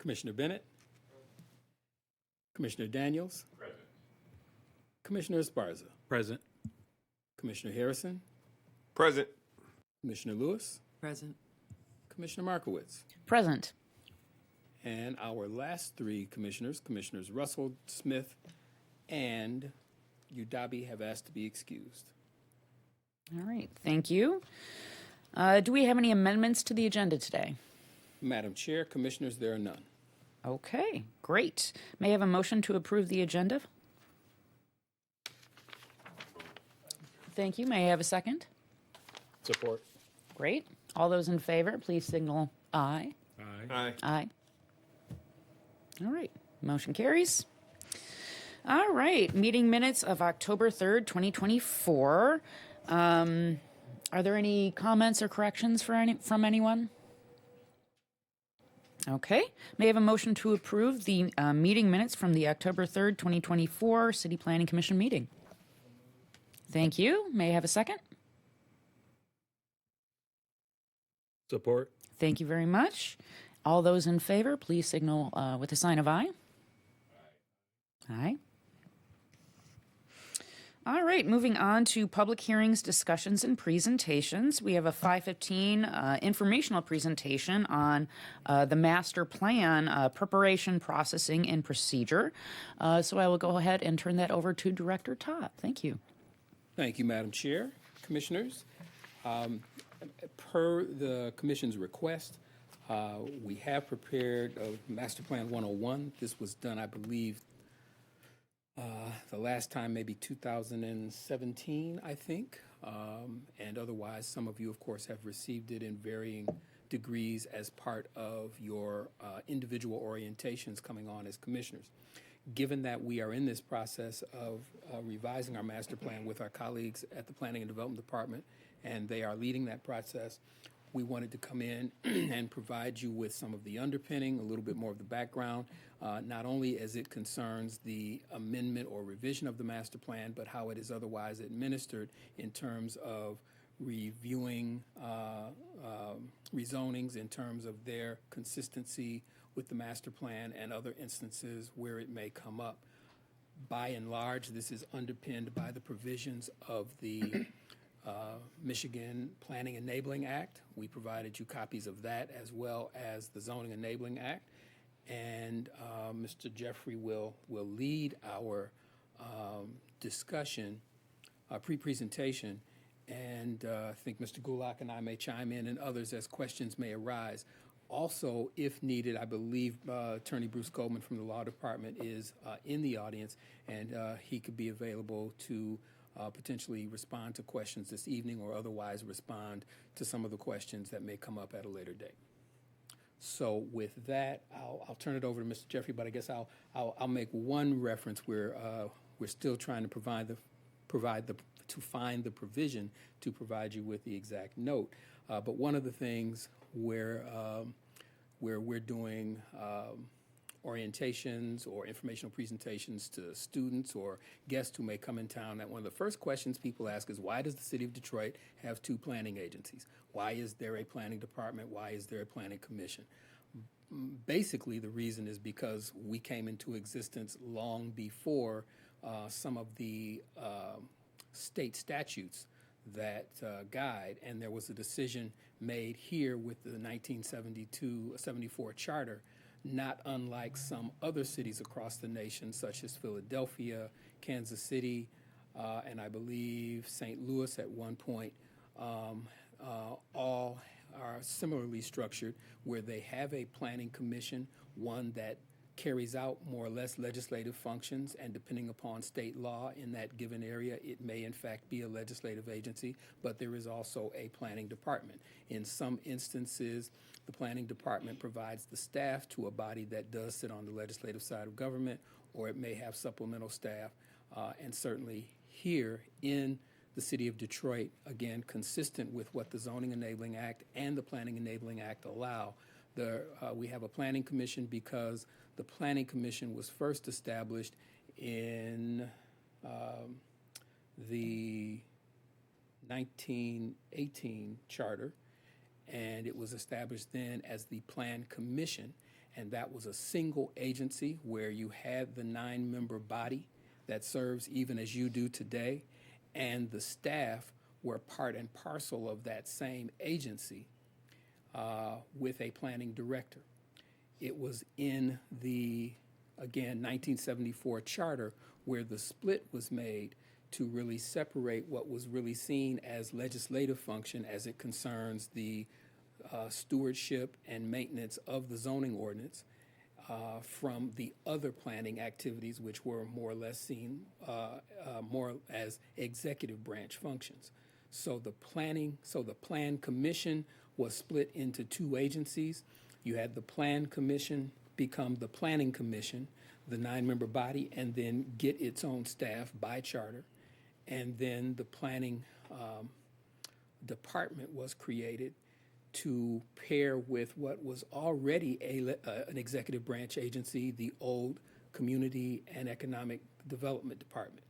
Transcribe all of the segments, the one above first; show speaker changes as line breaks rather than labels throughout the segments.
Commissioner Bennett. Commissioner Daniels.
Present.
Commissioner Esparza.
Present.
Commissioner Harrison.
Present.
Commissioner Lewis.
Present.
Commissioner Markowitz.
Present.
And our last three commissioners, Commissioners Russell, Smith, and Udabi, have asked to be excused.
All right, thank you. Do we have any amendments to the agenda today?
Madam Chair, Commissioners, there are none.
Okay, great. May I have a motion to approve the agenda? Thank you. May I have a second?
Support.
Great. All those in favor, please signal aye.
Aye.
Aye. All right, motion carries. All right, meeting minutes of October 3rd, 2024. Are there any comments or corrections from anyone? Okay, may I have a motion to approve the meeting minutes from the October 3rd, 2024 City Planning Commission meeting? Thank you. May I have a second?
Support.
Thank you very much. All those in favor, please signal with a sign of aye. Aye. All right, moving on to public hearings, discussions, and presentations. We have a 5:15 informational presentation on the master plan preparation, processing, and procedure. So I will go ahead and turn that over to Director Todd. Thank you.
Thank you, Madam Chair, Commissioners. Per the Commission's request, we have prepared Master Plan 101. This was done, I believe, the last time maybe 2017, I think. And otherwise, some of you, of course, have received it in varying degrees as part of your individual orientations coming on as commissioners. Given that we are in this process of revising our master plan with our colleagues at the Planning and Development Department, and they are leading that process, we wanted to come in and provide you with some of the underpinning, a little bit more of the background, not only as it concerns the amendment or revision of the master plan, but how it is otherwise administered in terms of reviewing rezonings, in terms of their consistency with the master plan and other instances where it may come up. By and large, this is underpinned by the provisions of the Michigan Planning Enabling Act. We provided you copies of that as well as the Zoning Enabling Act. And Mr. Jeffrey will lead our discussion, pre-presentation, and I think Mr. Gulak and I may chime in and others as questions may arise. Also, if needed, I believe Attorney Bruce Goldman from the Law Department is in the audience, and he could be available to potentially respond to questions this evening or otherwise respond to some of the questions that may come up at a later date. So with that, I'll turn it over to Mr. Jeffrey, but I guess I'll make one reference where we're still trying to find the provision to provide you with the exact note. But one of the things where we're doing orientations or informational presentations to students or guests who may come in town, that one of the first questions people ask is, why does the city of Detroit have two planning agencies? Why is there a planning department? Why is there a planning commission? Basically, the reason is because we came into existence long before some of the state statutes that guide, and there was a decision made here with the 1972-74 charter, not unlike some other cities across the nation, such as Philadelphia, Kansas City, and I believe St. Louis at one point, all are similarly structured where they have a planning commission, one that carries out more or less legislative functions, and depending upon state law in that given area, it may in fact be a legislative agency, but there is also a planning department. In some instances, the planning department provides the staff to a body that does sit on the legislative side of government, or it may have supplemental staff, and certainly here in the city of Detroit, again, consistent with what the Zoning Enabling Act and the Planning Enabling Act allow, we have a planning commission because the Planning Commission was first established in the 1918 charter, and it was established then as the Plan Commission. and that was a single agency where you had the 9-member body that serves even as you do today, and the staff were part and parcel of that same agency with a planning director. It was in the, again, 1974 charter where the split was made to really separate what was really seen as legislative function as it concerns the stewardship and maintenance of the zoning ordinance from the other planning activities, which were more or less seen more as executive branch functions. So the Plan Commission was split into two agencies. You had the Plan Commission become the Planning Commission, the 9-member body, and then get its own staff by charter. And then the Planning Department was created to pair with what was already an executive branch agency, the old Community and Economic Development Department.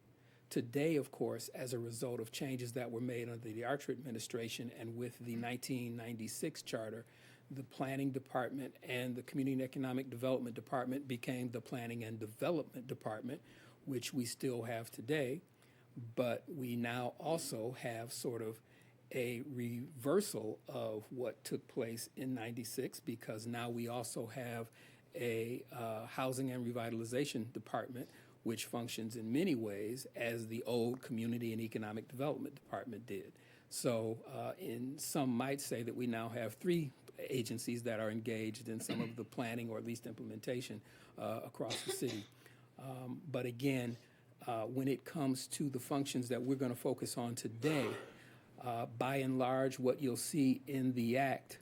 Today, of course, as a result of changes that were made under the Archer administration and with the 1996 charter, the Planning Department and the Community and Economic Development Department became the Planning and Development Department, which we still have today, but we now also have sort of a reversal of what took place in 96, because now we also have a Housing and Revitalization Department, which functions in many ways as the old Community and Economic Development Department did. So some might say that we now have three agencies that are engaged in some of the planning or at least implementation across the city. But again, when it comes to the functions that we're going to focus on today, by and large, what you'll see in the act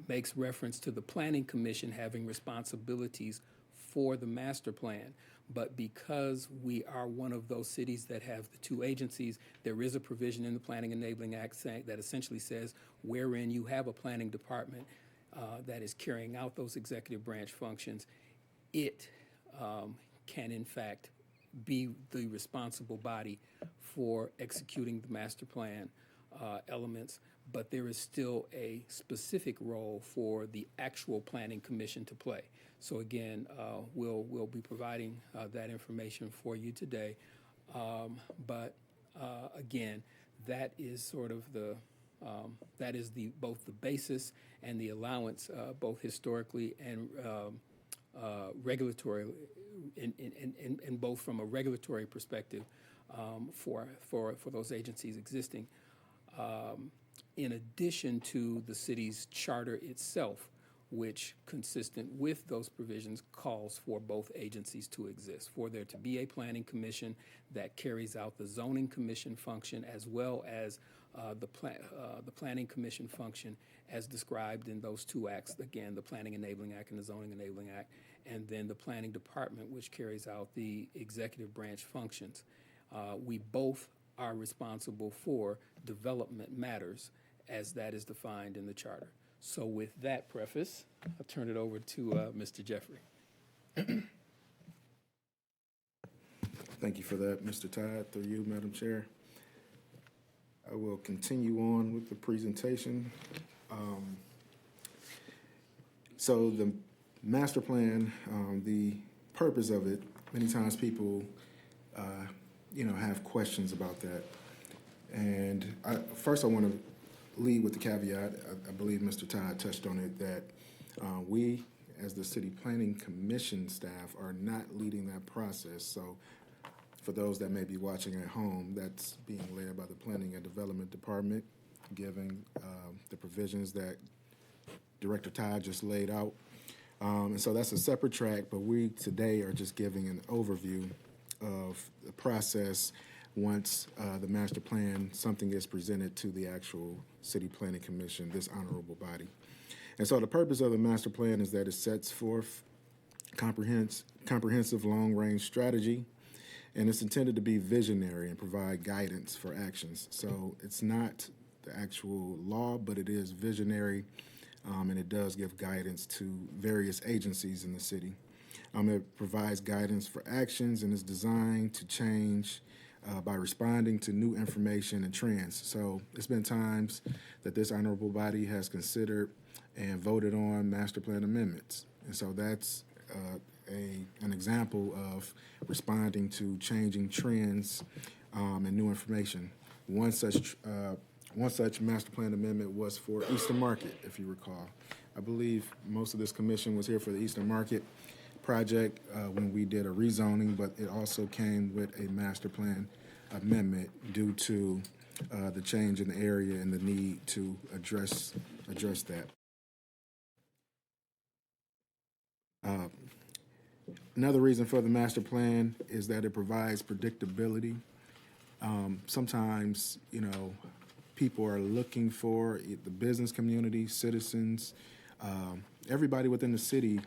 makes reference to the Planning Commission having responsibilities for the master plan. But because we are one of those cities that have the two agencies, there is a provision in the Planning Enabling Act that essentially says wherein you have a planning department that is carrying out those executive branch functions, it can in fact be the responsible body for executing the master plan elements, but there is still a specific role for the actual Planning Commission to play. So again, we'll be providing that information for you today. But again, that is sort of that is both the basis and the allowance, both historically and regulatory, and both from a regulatory perspective for those agencies existing. In addition to the city's charter itself, which, consistent with those provisions, calls for both agencies to exist, for there to be a planning commission that carries out the zoning commission function as well as the planning commission function as described in those two acts, again, the Planning Enabling Act and the Zoning Enabling Act, and then the Planning Department, which carries out the executive branch functions. We both are responsible for development matters as that is defined in the charter. So with that preface, I'll turn it over to Mr. Jeffrey.
Thank you for that, Mr. Todd. Through you, Madam Chair. I will continue on with the presentation. So the master plan, the purpose of it, many times people, have questions about that. And first I want to lead with the caveat, I believe Mr. Todd touched on it, that we, as the City Planning Commission staff, are not leading that process. So for those that may be watching at home, that's being led by the Planning and Development Department, giving the provisions that Director Todd just laid out. And so that's a separate track, but we today are just giving an overview of the process once the master plan, something is presented to the actual City Planning Commission, this honorable body. And so the purpose of the master plan is that it sets forth comprehensive long-range strategy, and it's intended to be visionary and provide guidance for actions. So it's not the actual law, but it is visionary, and it does give guidance to various agencies in the city. It provides guidance for actions and is designed to change by responding to new information and trends. So it's been times that this honorable body has considered and voted on master plan amendments. And so that's an example of responding to changing trends and new information. One such master plan amendment was for Eastern Market, if you recall. I believe most of this commission was here for the Eastern Market project when we did a rezoning, but it also came with a master plan amendment due to the change in the area and the need to address that. Another reason for the master plan is that it provides predictability. Sometimes, people are looking for the business community, citizens, everybody within the city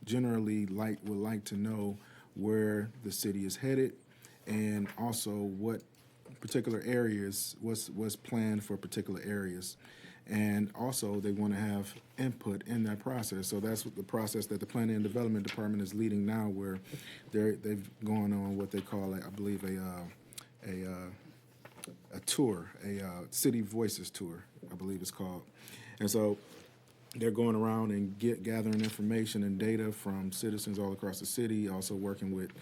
generally would like to know where the city is headed and also what particular areas was planned for particular areas. And also they want to have input in that process. So that's the process that the Planning and Development Department is leading now, where they've gone on what they call, I believe, a tour, a City Voices tour, I believe it's called. And so they're going around and gathering information and data from citizens all across the city, also working with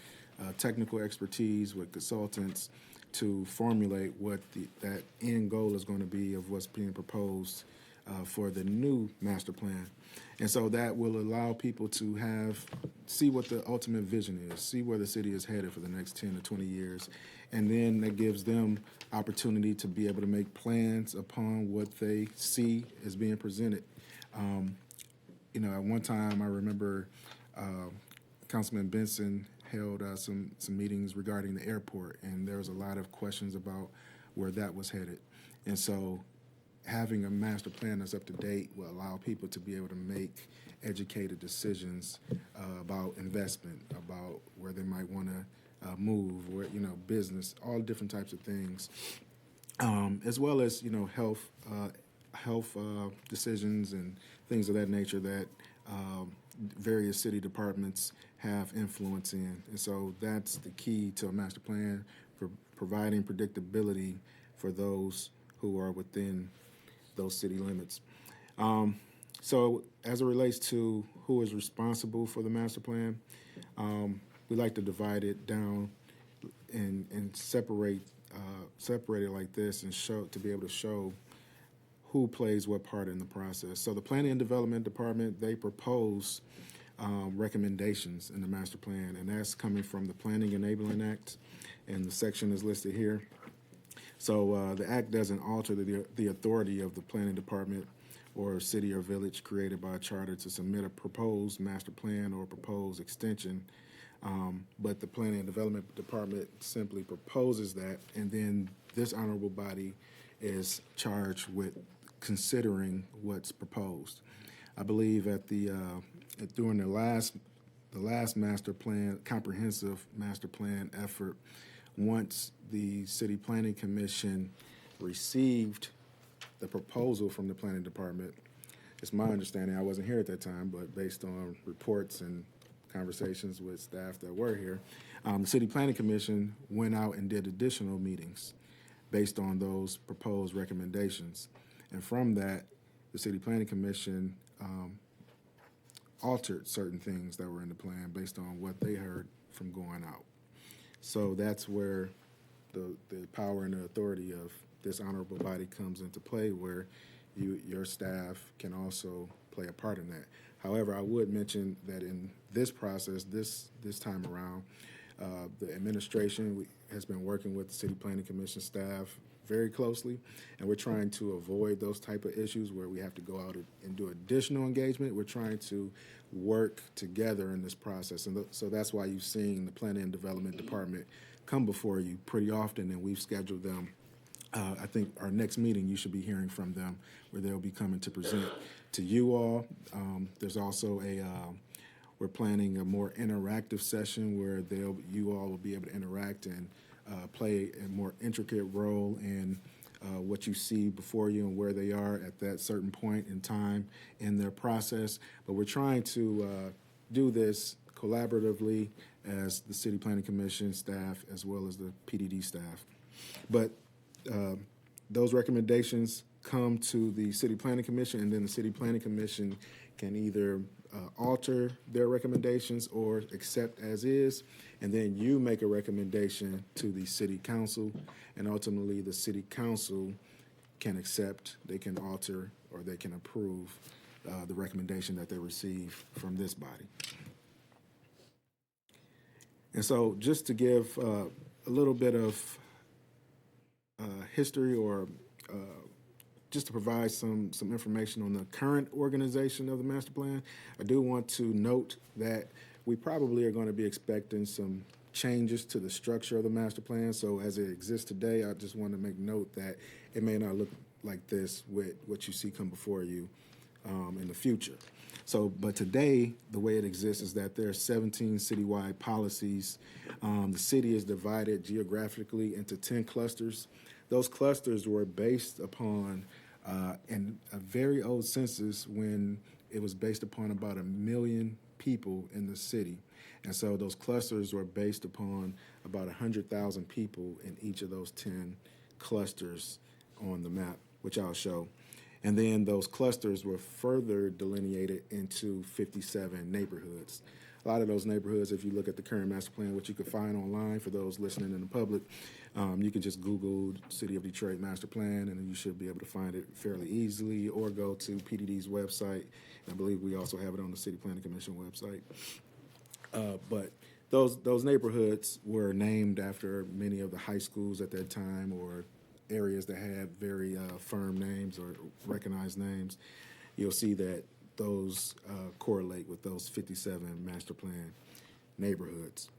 technical expertise, with consultants, to formulate what that end goal is going to be of what's being proposed for the new master plan. And so that will allow people to see what the ultimate vision is, see where the city is headed for the next 10 to 20 years. And then that gives them opportunity to be able to make plans upon what they see as being presented. At one time I remember Councilman Benson held some meetings regarding the airport, and there was a lot of questions about where that was headed. And so having a master plan that's up to date will allow people to be able to make educated decisions about investment, about where they might want to move, or business, all different types of things, as well as health decisions and things of that nature that various city departments have influence in. And so that's the key to a master plan, for providing predictability for those who are within those city limits. So as it relates to who is responsible for the master plan, we like to divide it down and separate it like this, and to be able to show who plays what part in the process. So the Planning and Development Department, they propose recommendations in the master plan, and that's coming from the Planning Enabling Act, and the section is listed here. So the act doesn't alter the authority of the planning department or city or village created by a charter to submit a proposed master plan or proposed extension, but the Planning and Development Department simply proposes that, and then this honorable body is charged with considering what's proposed. I believe during the last master plan, comprehensive master plan effort, once the City Planning Commission received the proposal from the Planning Department, it's my understanding, I wasn't here at that time, but based on reports and conversations with staff that were here, the City Planning Commission went out and did additional meetings based on those proposed recommendations. And from that, the City Planning Commission altered certain things that were in the plan based on what they heard from going out. So that's where the power and the authority of this honorable body comes into play, where your staff can also play a part in that. However, I would mention that in this process, this time around, the administration has been working with the City Planning Commission staff very closely, and we're trying to avoid those type of issues where we have to go out and do additional engagement. We're trying to work together in this process, and so that's why you've seen the Planning and Development Department come before you pretty often, and we've scheduled them. I think our next meeting, you should be hearing from them, where they'll be coming to present to you all. There's also we're planning a more interactive session where you all will be able to interact and play a more intricate role in what you see before you and where they are at that certain point in time in their process. But we're trying to do this collaboratively as the City Planning Commission staff as well as the PDD staff. But those recommendations come to the City Planning Commission, and then the City Planning Commission can either alter their recommendations or accept as is, and then you make a recommendation to the city council, and ultimately the city council can accept, they can alter, or they can approve the recommendation that they receive from this body. And so just to give a little bit of history, or just to provide some information on the current organization of the master plan, I do want to note that we probably are going to be expecting some changes to the structure of the master plan. So as it exists today, I just want to make note that it may not look like this with what you see come before you in the future. So, but today, the way it exists is that there are 17 citywide policies. The city is divided geographically into 10 clusters. Those clusters were based upon in a very old census when it was based upon about 1 million people in the city. And so those clusters were based upon about 100,000 people in each of those 10 clusters on the map, which I'll show. And then those clusters were further delineated into 57 neighborhoods. A lot of those neighborhoods, if you look at the current master plan, which you can find online for those listening in the public, you can just Google City of Detroit Master Plan, and you should be able to find it fairly easily, or go to PDD's website. I believe we also have it on the City Planning Commission website. But those neighborhoods were named after many of the high schools at that time, or areas that had very firm names or recognized names. You'll see that those correlate with those 57 master plan neighborhoods.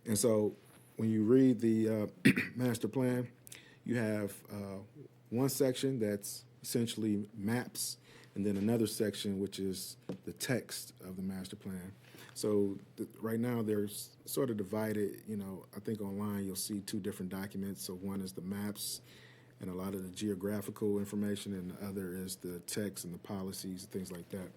And so when you read the master plan, you have one section that's essentially maps, and then another section which is the text of the master plan. So right now they're sort of divided. I think online you'll see two different documents. So one is the maps and a lot of the geographical information, and the other is the text and the policies and things like that.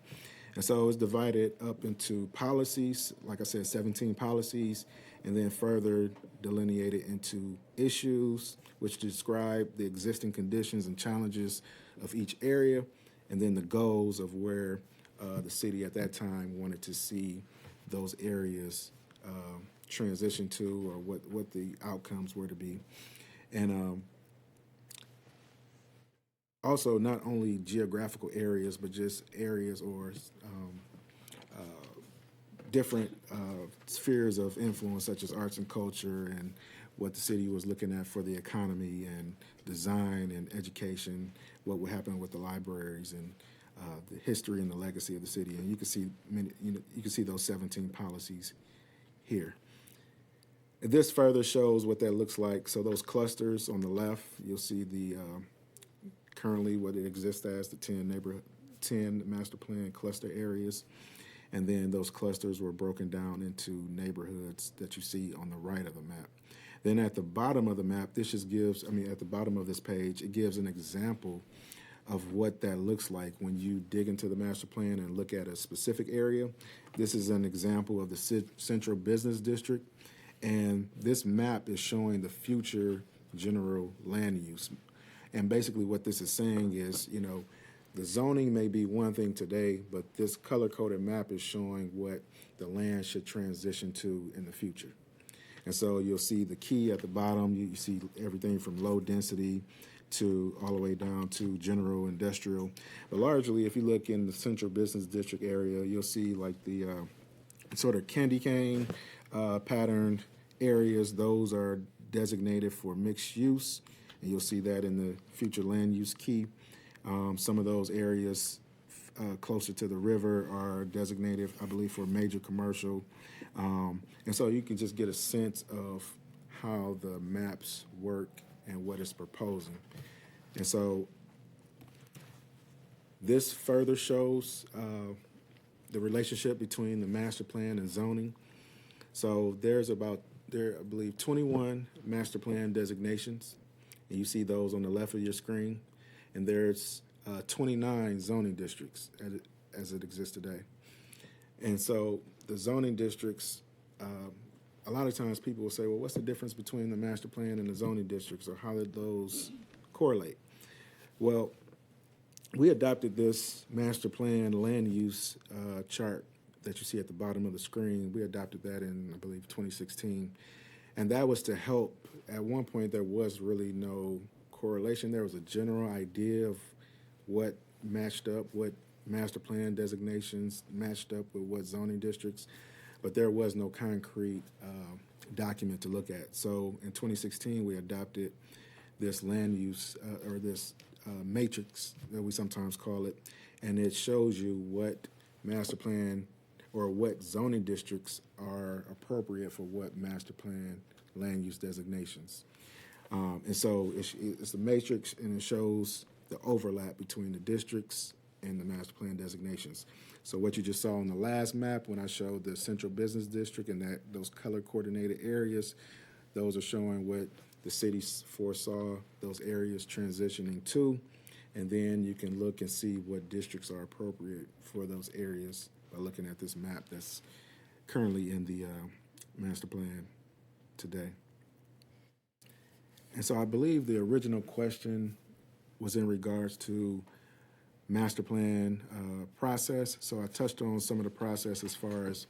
And so it's divided up into policies, like I said, 17 policies, and then further delineated into issues, which describe the existing conditions and challenges of each area, and then the goals of where the city at that time wanted to see those areas transition to, or what the outcomes were to be. And also not only geographical areas, but just areas or different spheres of influence, such as arts and culture, and what the city was looking at for the economy and design and education, what would happen with the libraries, and the history and the legacy of the city. And you can see you can see those 17 policies here. And this further shows what that looks like. So those clusters on the left, you'll see the currently what it exists as, the 10 master plan cluster areas. And then those clusters were broken down into neighborhoods that you see on the right of the map. Then at the bottom of the map, this just gives, at the bottom of this page, it gives an example of what that looks like when you dig into the master plan and look at a specific area. This is an example of the Central Business District. And this map is showing the future general land use. And basically what this is saying is, the zoning may be one thing today, but this color-coded map is showing what the land should transition to in the future. And so you'll see the key at the bottom. You see everything from low density to all the way down to general industrial. But largely, if you look in the Central Business District area, you'll see like the sort of candy cane patterned areas. Those are designated for mixed use. And you'll see that in the future land use key. Some of those areas closer to the river are designated, I believe, for major commercial. And so you can just get a sense of how the maps work and what it's proposing. And so this further shows the relationship between the master plan and zoning. So there I believe, 21 master plan designations. And you see those on the left of your screen. And there's 29 zoning districts as it exists today. And so the zoning districts, a lot of times people will say, well, what's the difference between the master plan and the zoning districts, or how did those correlate? Well, we adopted this master plan land use chart that you see at the bottom of the screen. We adopted that in, I believe, 2016. And that was to help. At one point, there was really no correlation. There was a general idea of what matched up, what master plan designations matched up with what zoning districts, but there was no concrete document to look at. So in 2016, we adopted this land use or this matrix that we sometimes call it, and it shows you what master plan or what zoning districts are appropriate for what master plan land use designations. And so it's a matrix, and it shows the overlap between the districts and the master plan designations. So what you just saw on the last map when I showed the central business district and that those color coordinated areas, those are showing what the city foresaw those areas transitioning to. And then you can look and see what districts are appropriate for those areas by looking at this map that's currently in the master plan today. And so I believe the original question was in regards to master plan process. So I touched on some of the process as far as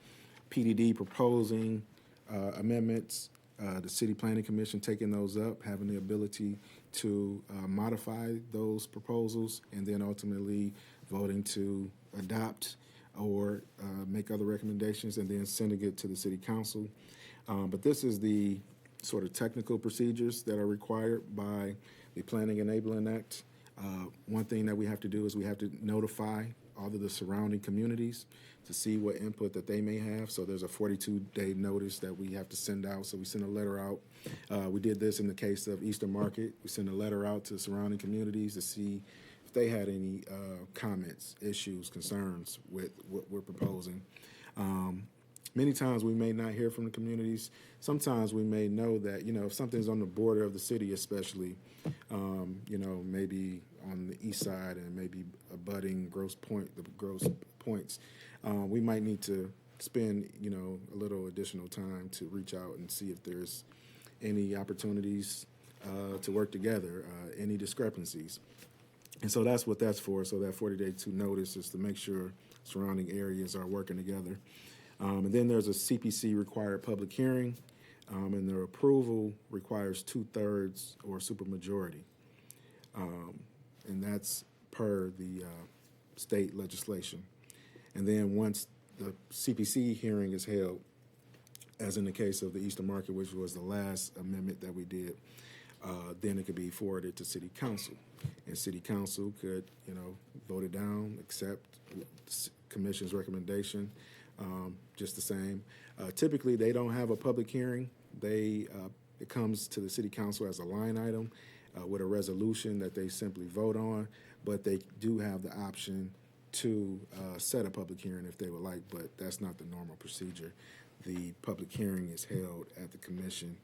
PDD proposing amendments, the City Planning Commission taking those up, having the ability to modify those proposals, and then ultimately voting to adopt or make other recommendations, and then sending it to the City Council. But this is the sort of technical procedures that are required by the Planning Enabling Act. One thing that we have to do is we have to notify all of the surrounding communities to see what input that they may have. So there's a 42-day notice that we have to send out. So we send a letter out. We did this in the case of Eastern Market. We sent a letter out to surrounding communities to see if they had any comments, issues, concerns with what we're proposing. Many times we may not hear from the communities. Sometimes we may know that, if something's on the border of the city, especially, maybe on the east side and maybe abutting the Grosse Points, we might need to spend, a little additional time to reach out and see if there's any opportunities to work together, any discrepancies. And so that's what that's for. So that 40-day notice is to make sure surrounding areas are working together. And then there's a CPC required public hearing, and the approval requires 2/3 or supermajority. And that's per the state legislation. And then once the CPC hearing is held, as in the case of the Eastern Market, which was the last amendment that we did, then it could be forwarded to City Council. And City Council could, vote it down, accept the Commission's recommendation, just the same. Typically, they don't have a public hearing. It comes to the City Council as a line item with a resolution that they simply vote on, but they do have the option to set a public hearing if they would like, but that's not the normal procedure. The public hearing is held at the Commission,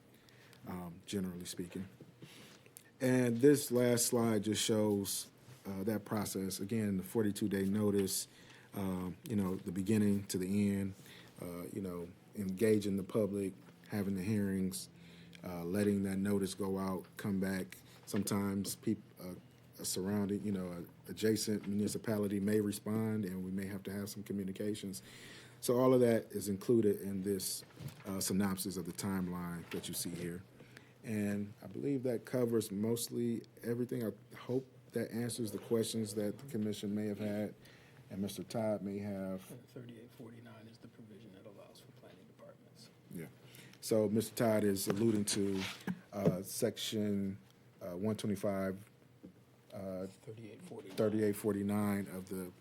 generally speaking. And this last slide just shows that process. Again, the 42-day notice, the beginning to the end, engaging the public, having the hearings, letting that notice go out, come back. Sometimes people, adjacent municipality may respond, and we may have to have some communications. So all of that is included in this synopsis of the timeline that you see here. And I believe that covers mostly everything. I hope that answers the questions that the Commission may have had and Mr. Todd may have.
3849 is the provision that allows for planning departments.
Yeah. So Mr. Todd is alluding to Section 125, 3849 of the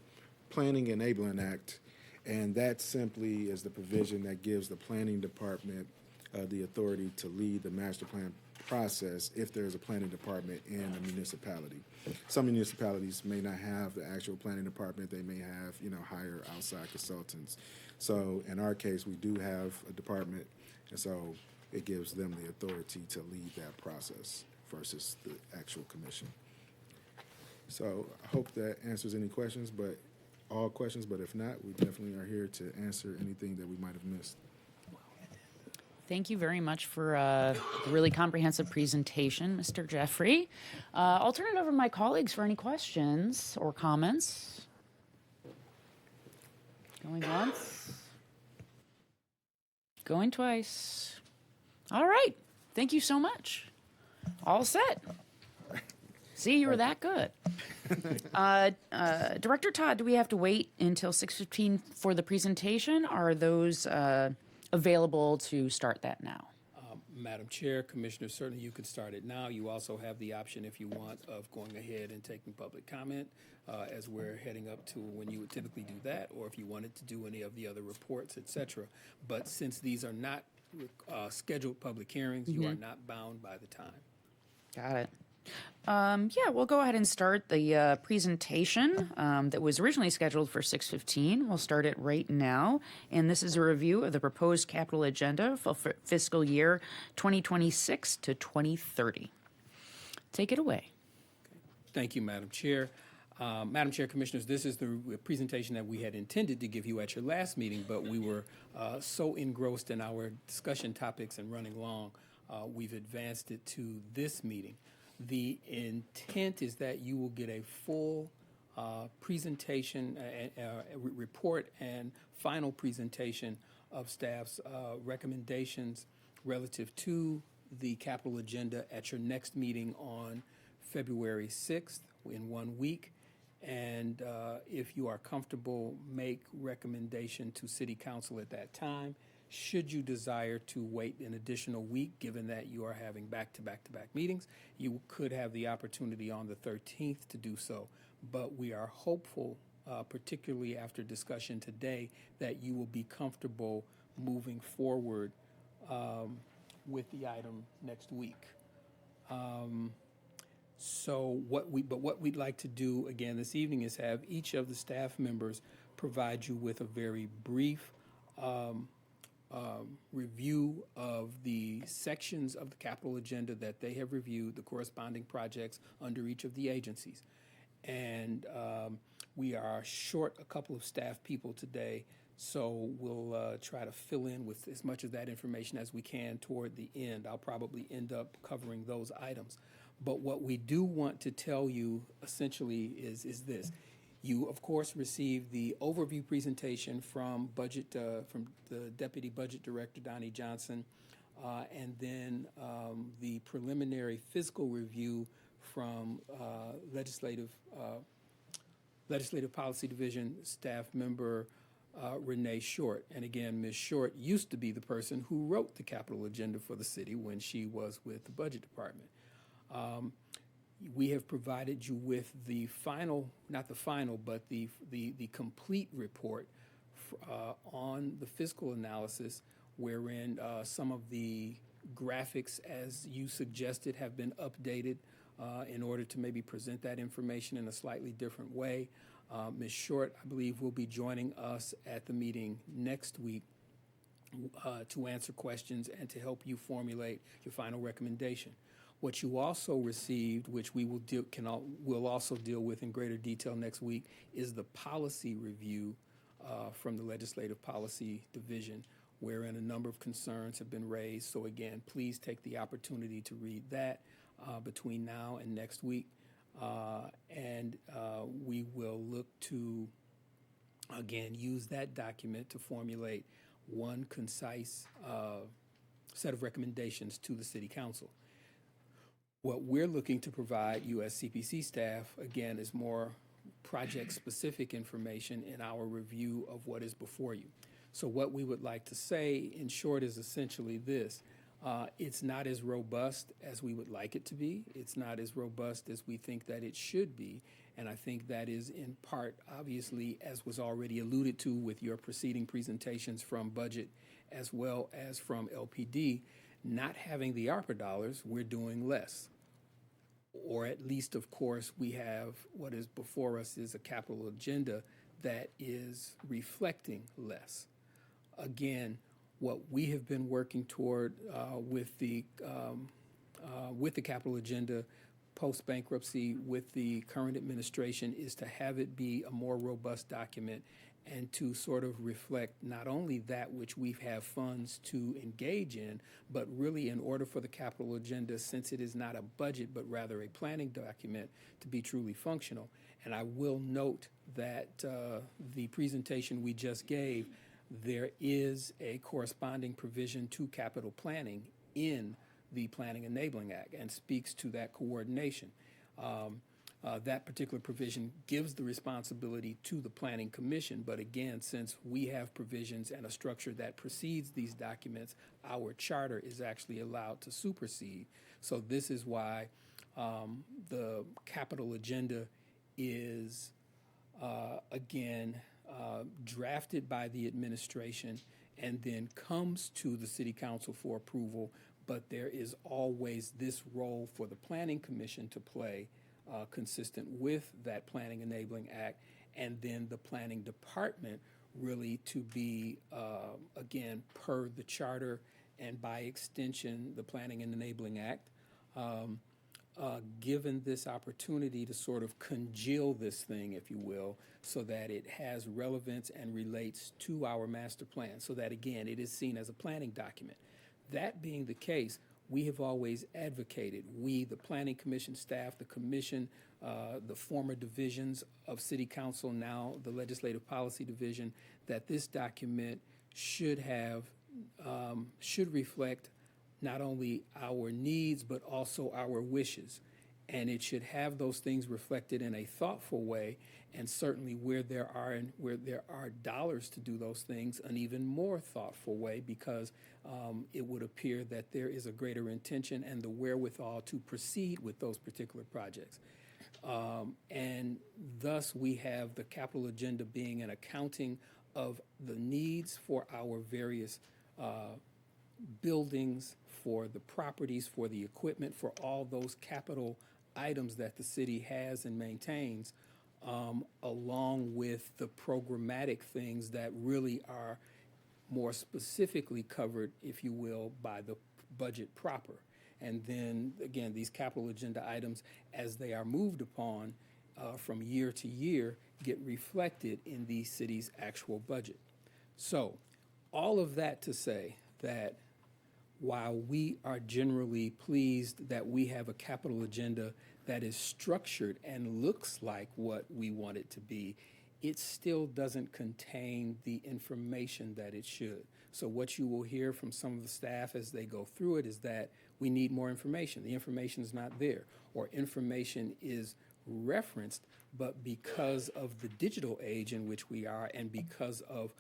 Planning Enabling Act, and that simply is the provision that gives the planning department the authority to lead the master plan process if there's a planning department in a municipality. Some municipalities may not have the actual planning department. They may have, hire outside consultants. So in our case, we do have a department, and so it gives them the authority to lead that process versus the actual commission. So I hope that answers any questions, but if not, we definitely are here to answer anything that we might have missed.
Thank you very much for a really comprehensive presentation, Mr. Jeffrey. I'll turn it over to my colleagues for any questions or comments. Going once. Going twice. All right. Thank you so much. All set. See, you were that good. Director Todd, do we have to wait until 6:15 for the presentation? Are those available to start that now?
Madam Chair, Commissioners, certainly you could start it now. You also have the option, if you want, of going ahead and taking public comment as we're heading up to when you would typically do that, or if you wanted to do any of the other reports, et cetera. But since these are not scheduled public hearings, you are not bound by the time.
Got it. Yeah, we'll go ahead and start the presentation that was originally scheduled for 6:15. We'll start it right now. And this is a review of the proposed capital agenda for fiscal year 2026 to 2030. Take it away.
Thank you, Madam Chair. Madam Chair, Commissioners, this is the presentation that we had intended to give you at your last meeting, but we were so engrossed in our discussion topics and running long, we've advanced it to this meeting. The intent is that you will get a full presentation, report, and final presentation of staff's recommendations relative to the capital agenda at your next meeting on February 6th in 1 week. And if you are comfortable, make recommendation to City Council at that time. Should you desire to wait an additional week, given that you are having back-to-back-to-back meetings, you could have the opportunity on the 13th to do so. But we are hopeful, particularly after discussion today, that you will be comfortable moving forward with the item next week. What we'd like to do again this evening is have each of the staff members provide you with a very brief review of the sections of the capital agenda that they have reviewed, the corresponding projects under each of the agencies. And we are short a couple of staff people today, so we'll try to fill in with as much of that information as we can toward the end. I'll probably end up covering those items. But what we do want to tell you essentially is this. You, of course, received the overview presentation from the Deputy Budget Director, Donnie Johnson, and then the preliminary fiscal review from Legislative Policy Division staff member Renee Short. And again, Ms. Short used to be the person who wrote the capital agenda for the city when she was with the Budget Department. We have provided you with the final, not the final, but the complete report on the fiscal analysis, wherein some of the graphics, as you suggested, have been updated in order to maybe present that information in a slightly different way. Ms. Short, I believe, will be joining us at the meeting next week to answer questions and to help you formulate your final recommendation. What you also received, which we will also deal with in greater detail next week, is the policy review from the Legislative Policy Division, wherein a number of concerns have been raised. So again, please take the opportunity to read that between now and next week. And we will look to, again, use that document to formulate one concise set of recommendations to the City Council. What we're looking to provide you as CPC staff, again, is more project-specific information in our review of what is before you. So what we would like to say, in short, is essentially this. It's not as robust as we would like it to be. It's not as robust as we think that it should be. And I think that is in part, obviously, as was already alluded to with your preceding presentations from budget as well as from LPD, not having the ARPA dollars, we're doing less. Or at least, of course, we have what is before us is a capital agenda that is reflecting less. Again, what we have been working toward with the capital agenda post-bankruptcy with the current administration is to have it be a more robust document and to sort of reflect not only that which we have funds to engage in, but really in order for the capital agenda, since it is not a budget, but rather a planning document, to be truly functional. And I will note that the presentation we just gave, there is a corresponding provision to capital planning in the Planning Enabling Act and speaks to that coordination. That particular provision gives the responsibility to the Planning Commission, but again, since we have provisions and a structure that precedes these documents, our charter is actually allowed to supersede. So this is why the capital agenda is, again, drafted by the administration and then comes to the City Council for approval, but there is always this role for the Planning Commission to play consistent with that Planning Enabling Act, and then the Planning Department really to be, again, per the charter and by extension, the Planning and Enabling Act, given this opportunity to sort of congeal this thing, if you will, so that it has relevance and relates to our master plan, so that, again, it is seen as a planning document. That being the case, we have always advocated, we, the Planning Commission staff, the Commission, the former divisions of City Council, now the Legislative Policy Division, that this document should have, should reflect not only our needs, but also our wishes. And it should have those things reflected in a thoughtful way, and certainly where there are dollars to do those things, an even more thoughtful way, because it would appear that there is a greater intention and the wherewithal to proceed with those particular projects. And thus we have the capital agenda being an accounting of the needs for our various buildings, for the properties, for the equipment, for all those capital items that the city has and maintains, along with the programmatic things that really are more specifically covered, if you will, by the budget proper. And then, again, these capital agenda items, as they are moved upon from year to year, get reflected in the city's actual budget. So, all of that to say that while we are generally pleased that we have a capital agenda that is structured and looks like what we want it to be, it still doesn't contain the information that it should. So what you will hear from some of the staff as they go through it is that we need more information. The information is not there, or information is referenced, but because of the digital age in which we are and because of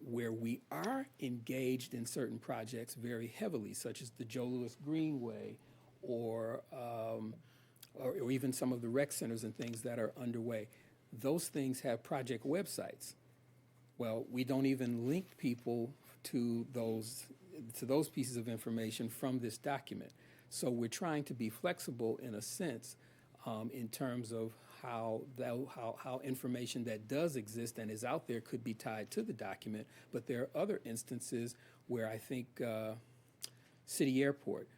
where we are engaged in certain projects very heavily, such as the Joe Louis Greenway or even some of the rec centers and things that are underway. Those things have project websites. Well, we don't even link people to those pieces of information from this document. So we're trying to be flexible in a sense in terms of how information that does exist and is out there could be tied to the document. But there are other instances where I think City Airport,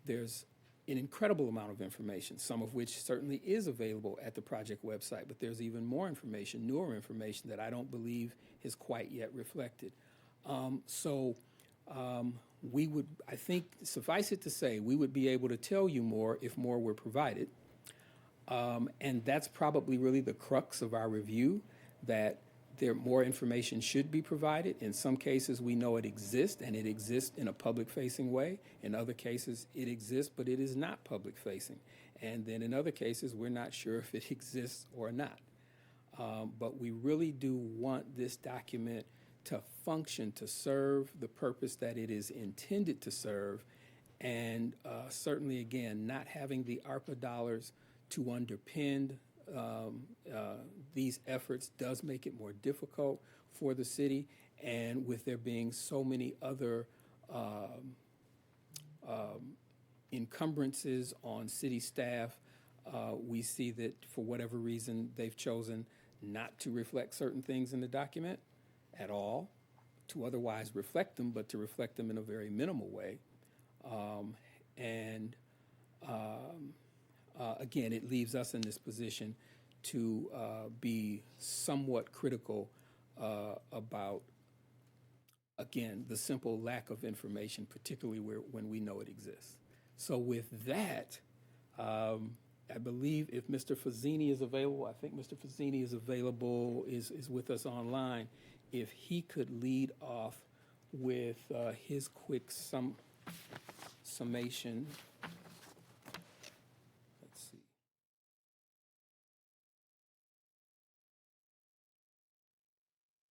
there's an incredible amount of information, some of which certainly is available at the project website, but there's even more information, newer information that I don't believe is quite yet reflected. We would, I think, suffice it to say, we would be able to tell you more if more were provided. And that's probably really the crux of our review, that more information should be provided. In some cases, we know it exists, and it exists in a public-facing way. In other cases, it exists, but it is not public-facing. And then in other cases, we're not sure if it exists or not. But we really do want this document to function, to serve the purpose that it is intended to serve, and certainly, again, not having the ARPA dollars to underpin these efforts does make it more difficult for the city, and with there being so many other encumbrances on city staff, we see that for whatever reason they've chosen not to reflect certain things in the document at all, to otherwise reflect them, but to reflect them in a very minimal way. Again, it leaves us in this position to be somewhat critical about, again, the simple lack of information, particularly when we know it exists. So with that, I believe if Mr. Fazzini is available, I think Mr. Fazzini is available, is with us online. If he could lead off with his quick summation. Let's see.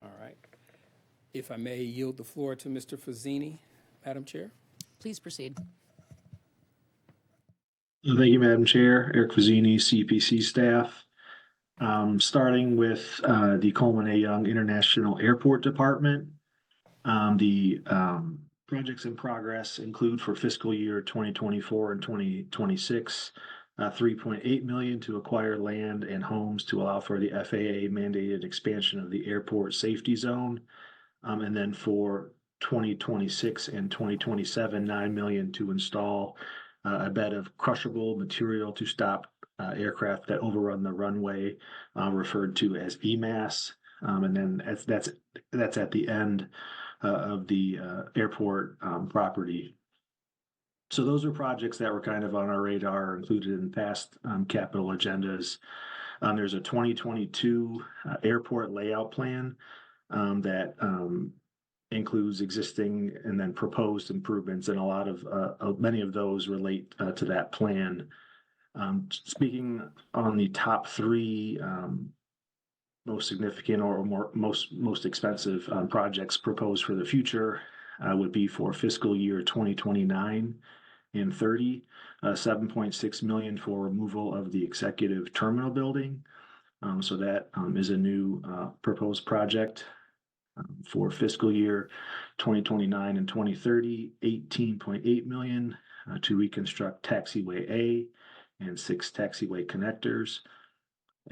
All right. If I may yield the floor to Mr. Fazzini, Madam Chair.
Please proceed.
Thank you, Madam Chair. Eric Fazzini, CPC staff. Starting with the Coleman A. Young International Airport Department. The projects in progress include for fiscal year 2024 and 2026, $3.8 million to acquire land and homes to allow for the FAA mandated expansion of the airport safety zone. And then for 2026 and 2027, $9 million to install a bed of crushable material to stop aircraft that overrun the runway, referred to as EMAS. And then that's at the end of the airport property. So those are projects that were kind of on our radar, included in past capital agendas. There's a 2022 airport layout plan that includes existing and then proposed improvements, and a lot of many of those relate to that plan. Speaking on the top three most significant or most expensive projects proposed for the future would be for fiscal year 2029 and 30, $7.6 million for removal of the executive terminal building. So that is a new proposed project. For fiscal year 2029 and 2030, $18.8 million to reconstruct taxiway A and 6 taxiway connectors.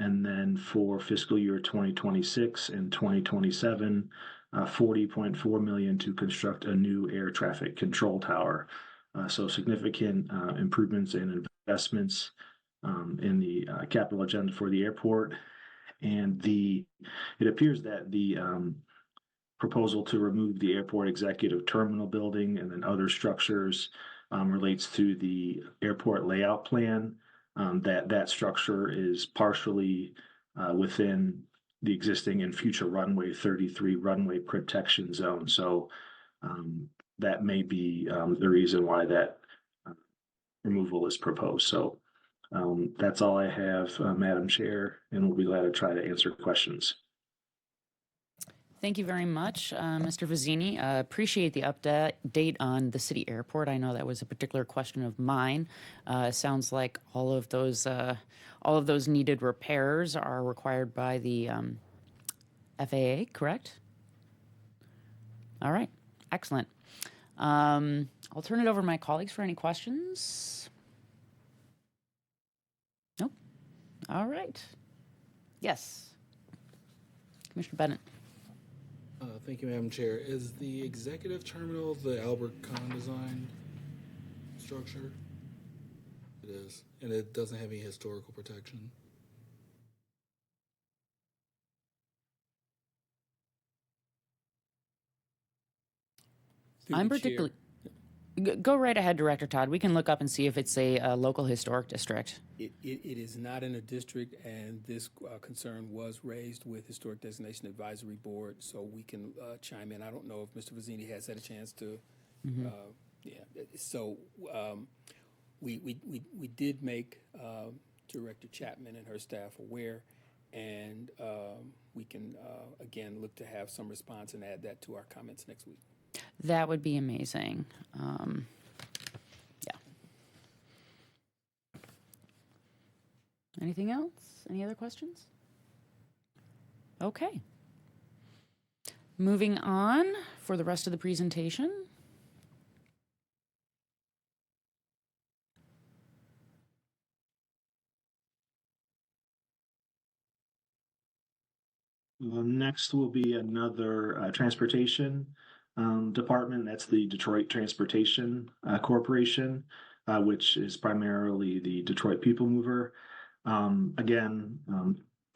And then for fiscal year 2026 and 2027, $40.4 million to construct a new air traffic control tower. So significant improvements and investments in the capital agenda for the airport. And it appears that the proposal to remove the airport executive terminal building and then other structures relates to the airport layout plan. That structure is partially within the existing and future runway 33 runway protection zone. So that may be the reason why that removal is proposed. So that's all I have, Madam Chair, and we'll be glad to try to answer questions.
Thank you very much, Mr. Fazzini. Appreciate the update on the city airport. I know that was a particular question of mine. Sounds like all of those needed repairs are required by the FAA, correct? All right, excellent. I'll turn it over to my colleagues for any questions. Nope. All right. Yes, Commissioner Bennett.
Thank you, Madam Chair. Is the executive terminal the Albert Kahn design structure? It is, and it doesn't have any historical protection.
I'm particularly. Go right ahead, Director Todd. We can look up and see if it's a local historic district.
It is not in a district, and this concern was raised with Historic Designation Advisory Board, so we can chime in. I don't know if Mr. Fazzini has had a chance to. So we did make Director Chapman and her staff aware, and we can again look to have some response and add that to our comments next week.
That would be amazing. Yeah. Anything else? Any other questions? Okay. Moving on for the rest of the presentation.
Next will be another transportation department. That's the Detroit Transportation Corporation, which is primarily the Detroit People Mover. Again,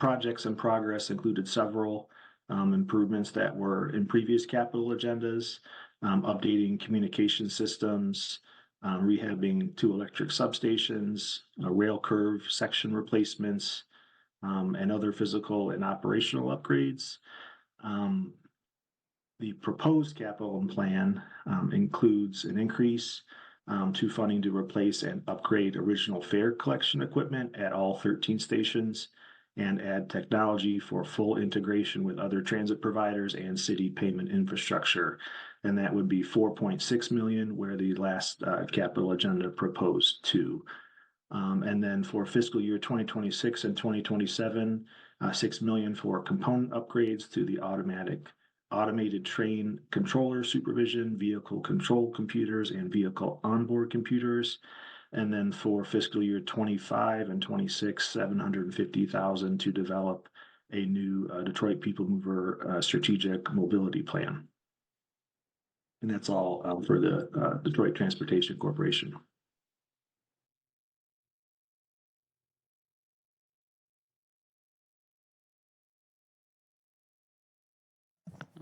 projects in progress included several improvements that were in previous capital agendas, updating communication systems, rehabbing 2 electric substations, rail curve section replacements, and other physical and operational upgrades. The proposed capital plan includes an increase to funding to replace and upgrade original fare collection equipment at all 13 stations and add technology for full integration with other transit providers and city payment infrastructure. And that would be 4.6 million, where the last capital agenda proposed 2. And then for fiscal year 2026 and 2027, 6 million for component upgrades to the automated train controller supervision, vehicle control computers, and vehicle onboard computers. And then for fiscal year 25 and 26, 750,000 to develop a new Detroit People Mover strategic mobility plan. And that's all for the Detroit Transportation Corporation.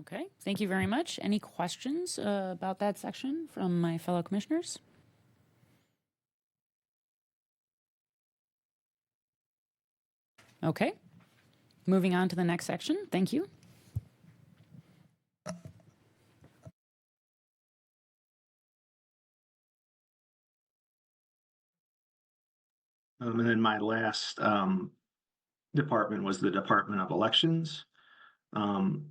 Okay, thank you very much. Any questions about that section from my fellow commissioners? Okay, moving on to the next section. Thank you.
And then my last department was the Department of Elections. And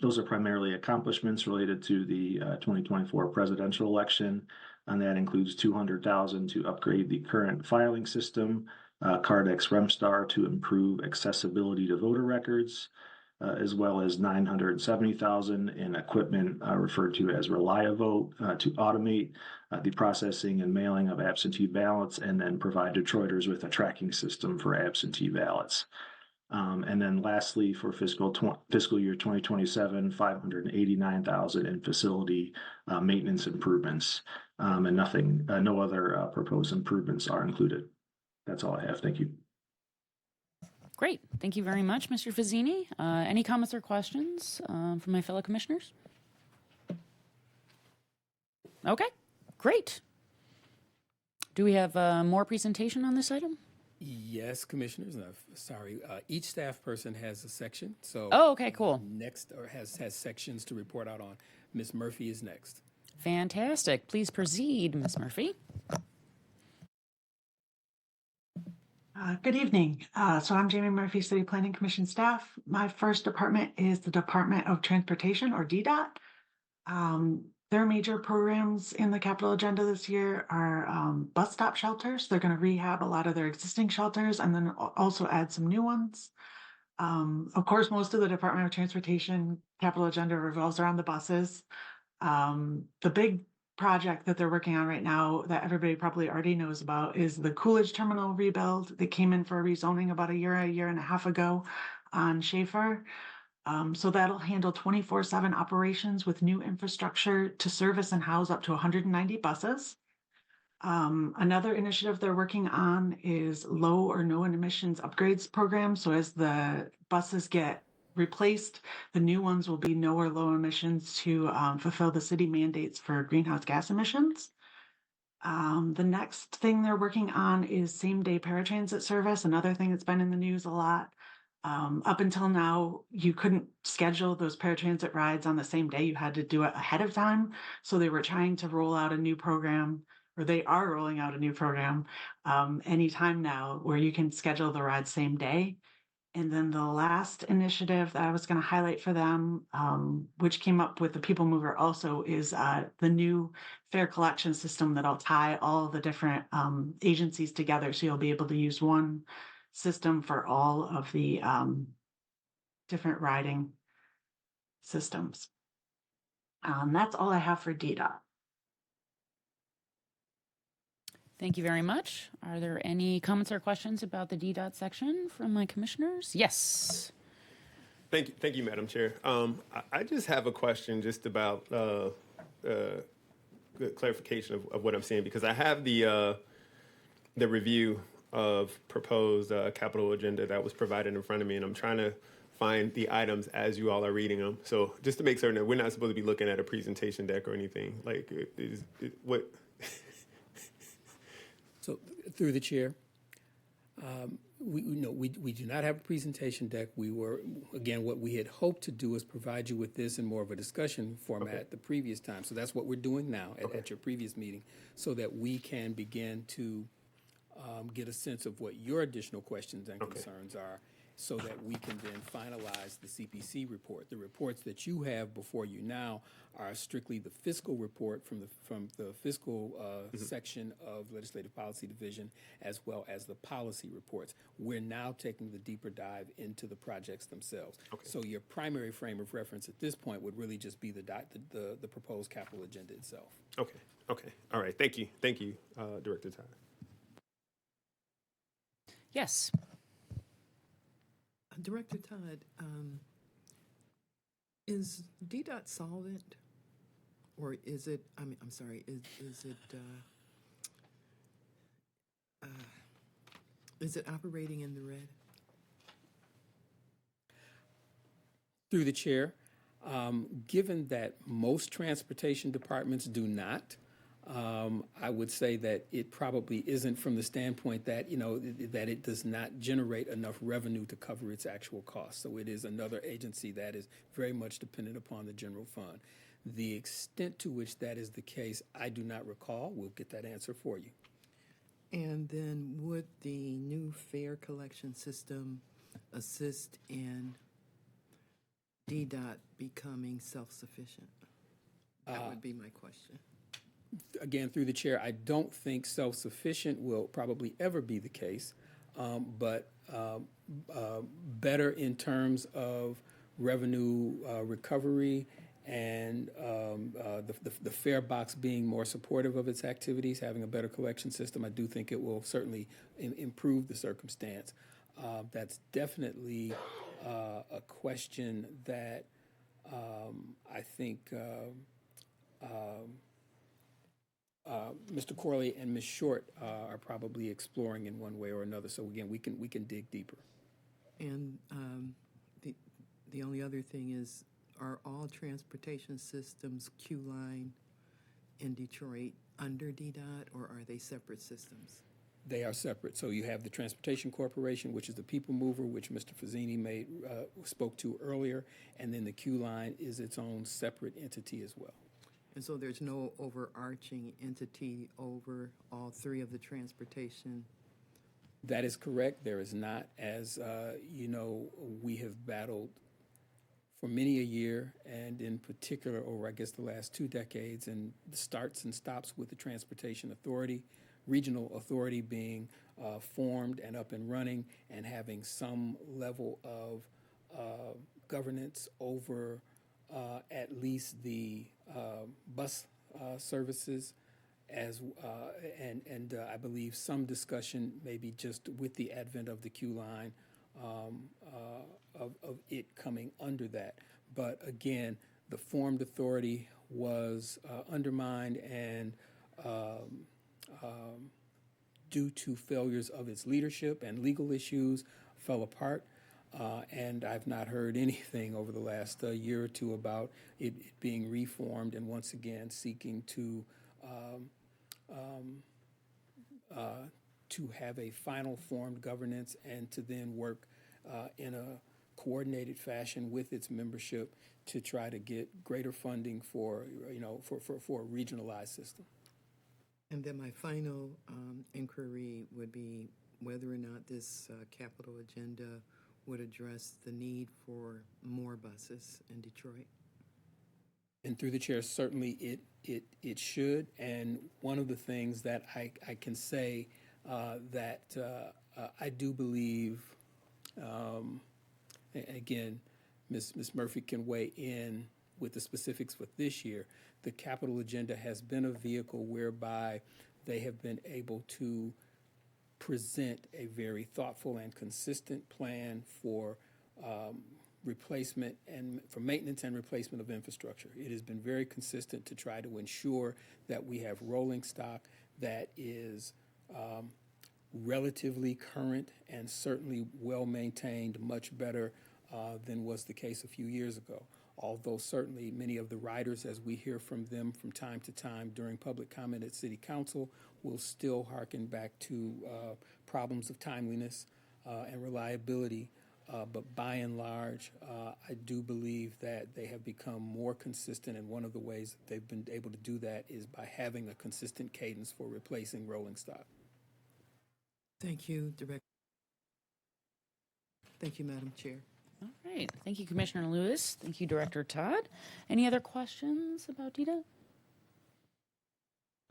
those are primarily accomplishments related to the 2024 presidential election. And that includes 200,000 to upgrade the current filing system, Cardex Remstar to improve accessibility to voter records, as well as 970,000 in equipment referred to as ReliaVote to automate the processing and mailing of absentee ballots, and then provide Detroiters with a tracking system for absentee ballots. And then lastly, for fiscal year 2027, 589,000 in facility maintenance improvements, and no other proposed improvements are included. That's all I have. Thank you.
Great. Thank you very much, Mr. Fazzini. Any comments or questions from my fellow commissioners? Okay, great. Do we have more presentation on this item?
Yes, commissioners. Sorry, each staff person has a section. So.
Oh, okay, cool.
Next, or has sections to report out on. Ms. Murphy is next.
Fantastic. Please proceed, Ms. Murphy.
Good evening. So I'm Jamie Murphy, City Planning Commission staff. My first department is the Department of Transportation, or DDOT. Their major programs in the capital agenda this year are bus stop shelters. They're going to rehab a lot of their existing shelters and then also add some new ones. Of course, most of the Department of Transportation capital agenda revolves around the buses. The big project that they're working on right now that everybody probably already knows about is the Coolidge Terminal rebuild. They came in for a rezoning about a year and a half ago on Schaefer. So that'll handle 24/7 operations with new infrastructure to service and house up to 190 buses. Another initiative they're working on is low or no emissions upgrades program. So as the buses get replaced, the new ones will be no or low emissions to fulfill the city mandates for greenhouse gas emissions. The next thing they're working on is same-day paratransit service, another thing that's been in the news a lot. Up until now, you couldn't schedule those paratransit rides on the same day. You had to do it ahead of time. So they were trying to roll out a new program, or they are rolling out a new program anytime now where you can schedule the ride same day. And then the last initiative that I was going to highlight for them, which came up with the People Mover also, is the new fare collection system that'll tie all the different agencies together. So you'll be able to use one system for all of the different riding systems. That's all I have for DDOT.
Thank you very much. Are there any comments or questions about the DDOT section from my commissioners? Yes.
Thank you, Madam Chair. I just have a question just about clarification of what I'm seeing, because I have the review of proposed capital agenda that was provided in front of me, and I'm trying to find the items as you all are reading them. So just to make certain that we're not supposed to be looking at a presentation deck or anything. Like, what?
So through the chair, we do not have a presentation deck. We were, again, what we had hoped to do is provide you with this in more of a discussion format the previous time. So that's what we're doing now at your previous meeting, so that we can begin to get a sense of what your additional questions and concerns are, so that we can then finalize the CPC report. The reports that you have before you now are strictly the fiscal report from the fiscal section of Legislative Policy Division, as well as the policy reports. We're now taking the deeper dive into the projects themselves. So your primary frame of reference at this point would really just be the proposed capital agenda itself.
Okay. All right. Thank you, Director Todd.
Yes.
Director Todd, is DDOT solvent, or is it? I'm sorry. Is it operating in the red?
Through the chair, given that most transportation departments do not, I would say that it probably isn't, from the standpoint that, that it does not generate enough revenue to cover its actual costs. So it is another agency that is very much dependent upon the general fund. The extent to which that is the case, I do not recall. We'll get that answer for you.
And then would the new fare collection system assist in DDOT becoming self-sufficient? That would be my question.
Again, through the chair, I don't think self-sufficient will probably ever be the case, but better in terms of revenue recovery and the fare box being more supportive of its activities, having a better collection system. I do think it will certainly improve the circumstance. That's definitely a question that I think Mr. Corley and Ms. Short are probably exploring in one way or another. So again, we can dig deeper.
And the only other thing is, are all transportation systems Q-Line in Detroit under DDOT, or are they separate systems?
They are separate. So you have the Transportation Corporation, which is the people mover, which Mr. Fazzini spoke to earlier, and then the Q-Line is its own separate entity as well.
And so there's no overarching entity over all three of the transportation?
That is correct. There is not. As we have battled for many a year, and in particular over, I guess, the last 2 decades, and the starts and stops with the Transportation Authority, regional authority being formed and up and running, and having some level of governance over at least the bus services, and I believe some discussion, maybe just with the advent of the Q line, of it coming under that. But again, the formed authority was undermined, and due to failures of its leadership and legal issues, fell apart. And I've not heard anything over the last year or two about it being reformed and once again seeking to have a final formed governance, and to then work in a coordinated fashion with its membership to try to get greater funding for a regionalized system.
And then my final inquiry would be whether or not this capital agenda would address the need for more buses in Detroit.
And through the chair, certainly it should. And one of the things that I can say that I do believe, again, Ms. Murphy can weigh in with the specifics with this year, the capital agenda has been a vehicle whereby they have been able to present a very thoughtful and consistent plan for replacement and for maintenance and replacement of infrastructure. It has been very consistent to try to ensure that we have rolling stock that is relatively current and certainly well maintained, much better than was the case a few years ago. Although certainly many of the riders, as we hear from them from time to time during public comment at City Council, will still hearken back to problems of timeliness and reliability. But by and large, I do believe that they have become more consistent, and one of the ways that they've been able to do that is by having a consistent cadence for replacing rolling stock.
Thank you, Director. Thank you, Madam Chair.
All right. Thank you, Commissioner Lewis. Thank you, Director Todd. Any other questions about DDOT?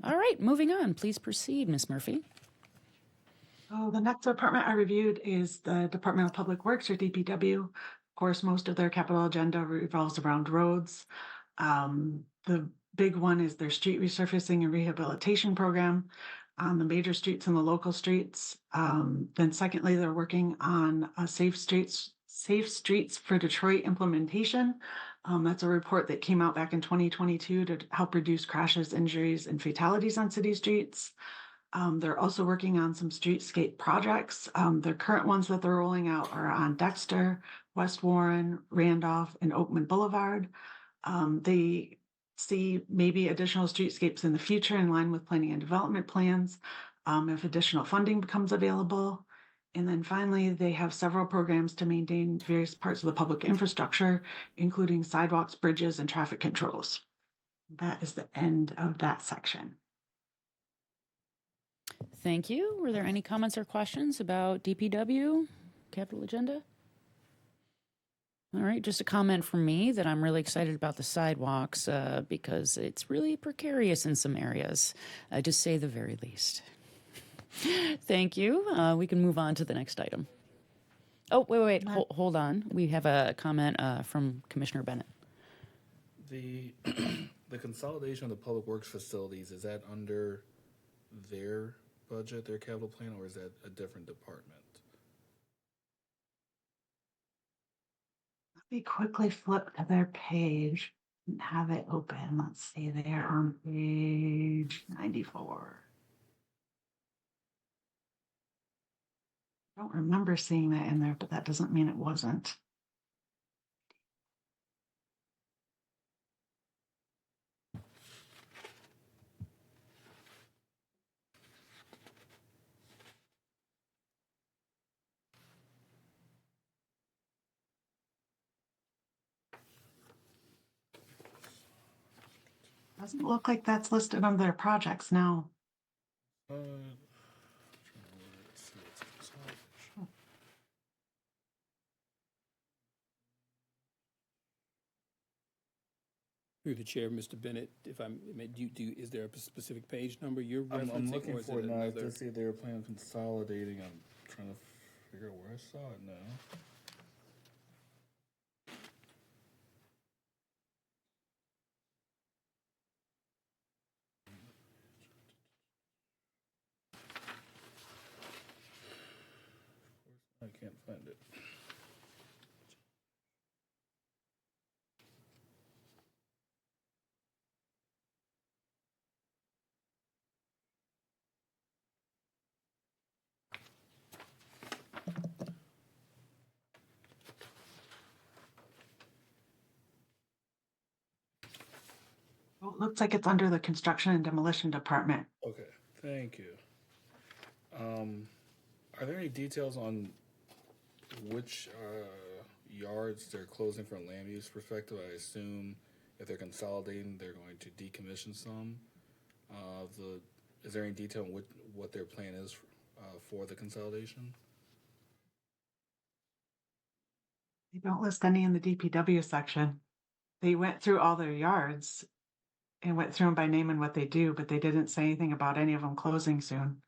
All right, moving on. Please proceed, Ms. Murphy.
So the next department I reviewed is the Department of Public Works, or DPW. Of course, most of their capital agenda revolves around roads. The big one is their street resurfacing and rehabilitation program on the major streets and the local streets. Then secondly, they're working on a Safe Streets for Detroit implementation. That's a report that came out back in 2022 to help reduce crashes, injuries, and fatalities on city streets. They're also working on some streetscape projects. The current ones that they're rolling out are on Dexter, West Warren, Randolph, and Oakman Boulevard. They see maybe additional streetscapes in the future in line with planning and development plans, if additional funding becomes available. And then finally, they have several programs to maintain various parts of the public infrastructure, including sidewalks, bridges, and traffic controls. That is the end of that section.
Thank you. Were there any comments or questions about DPW capital agenda? All right, just a comment from me that I'm really excited about the sidewalks because it's really precarious in some areas, to say the very least. Thank you. We can move on to the next item. Oh, wait. Hold on. We have a comment from Commissioner Bennett.
The the consolidation of the public works facilities, is that under their budget, their capital plan, or is that a different department?
Let me quickly flip to their page and have it open. Let's see, they're on page 94. I don't remember seeing that in there, but that doesn't mean it wasn't. Doesn't look like that's listed under their projects now.
Through the chair, Mr. Bennett, if I may, is there a specific page number you're referencing?
I'm looking
or is
for it now. I
another?
just see they were planning on consolidating. I'm trying to figure out where I saw it now. I can't find it.
Oh, it looks like it's under the construction and demolition department.
Okay, thank you. Are there any details on which yards they're closing from a land use perspective? I assume if they're consolidating, they're going to decommission some. Is there any detail on what their plan is for the consolidation?
They don't list any in the DPW section. They went through all their yards and went through them by name and what they do, but they didn't say anything about any of them closing soon.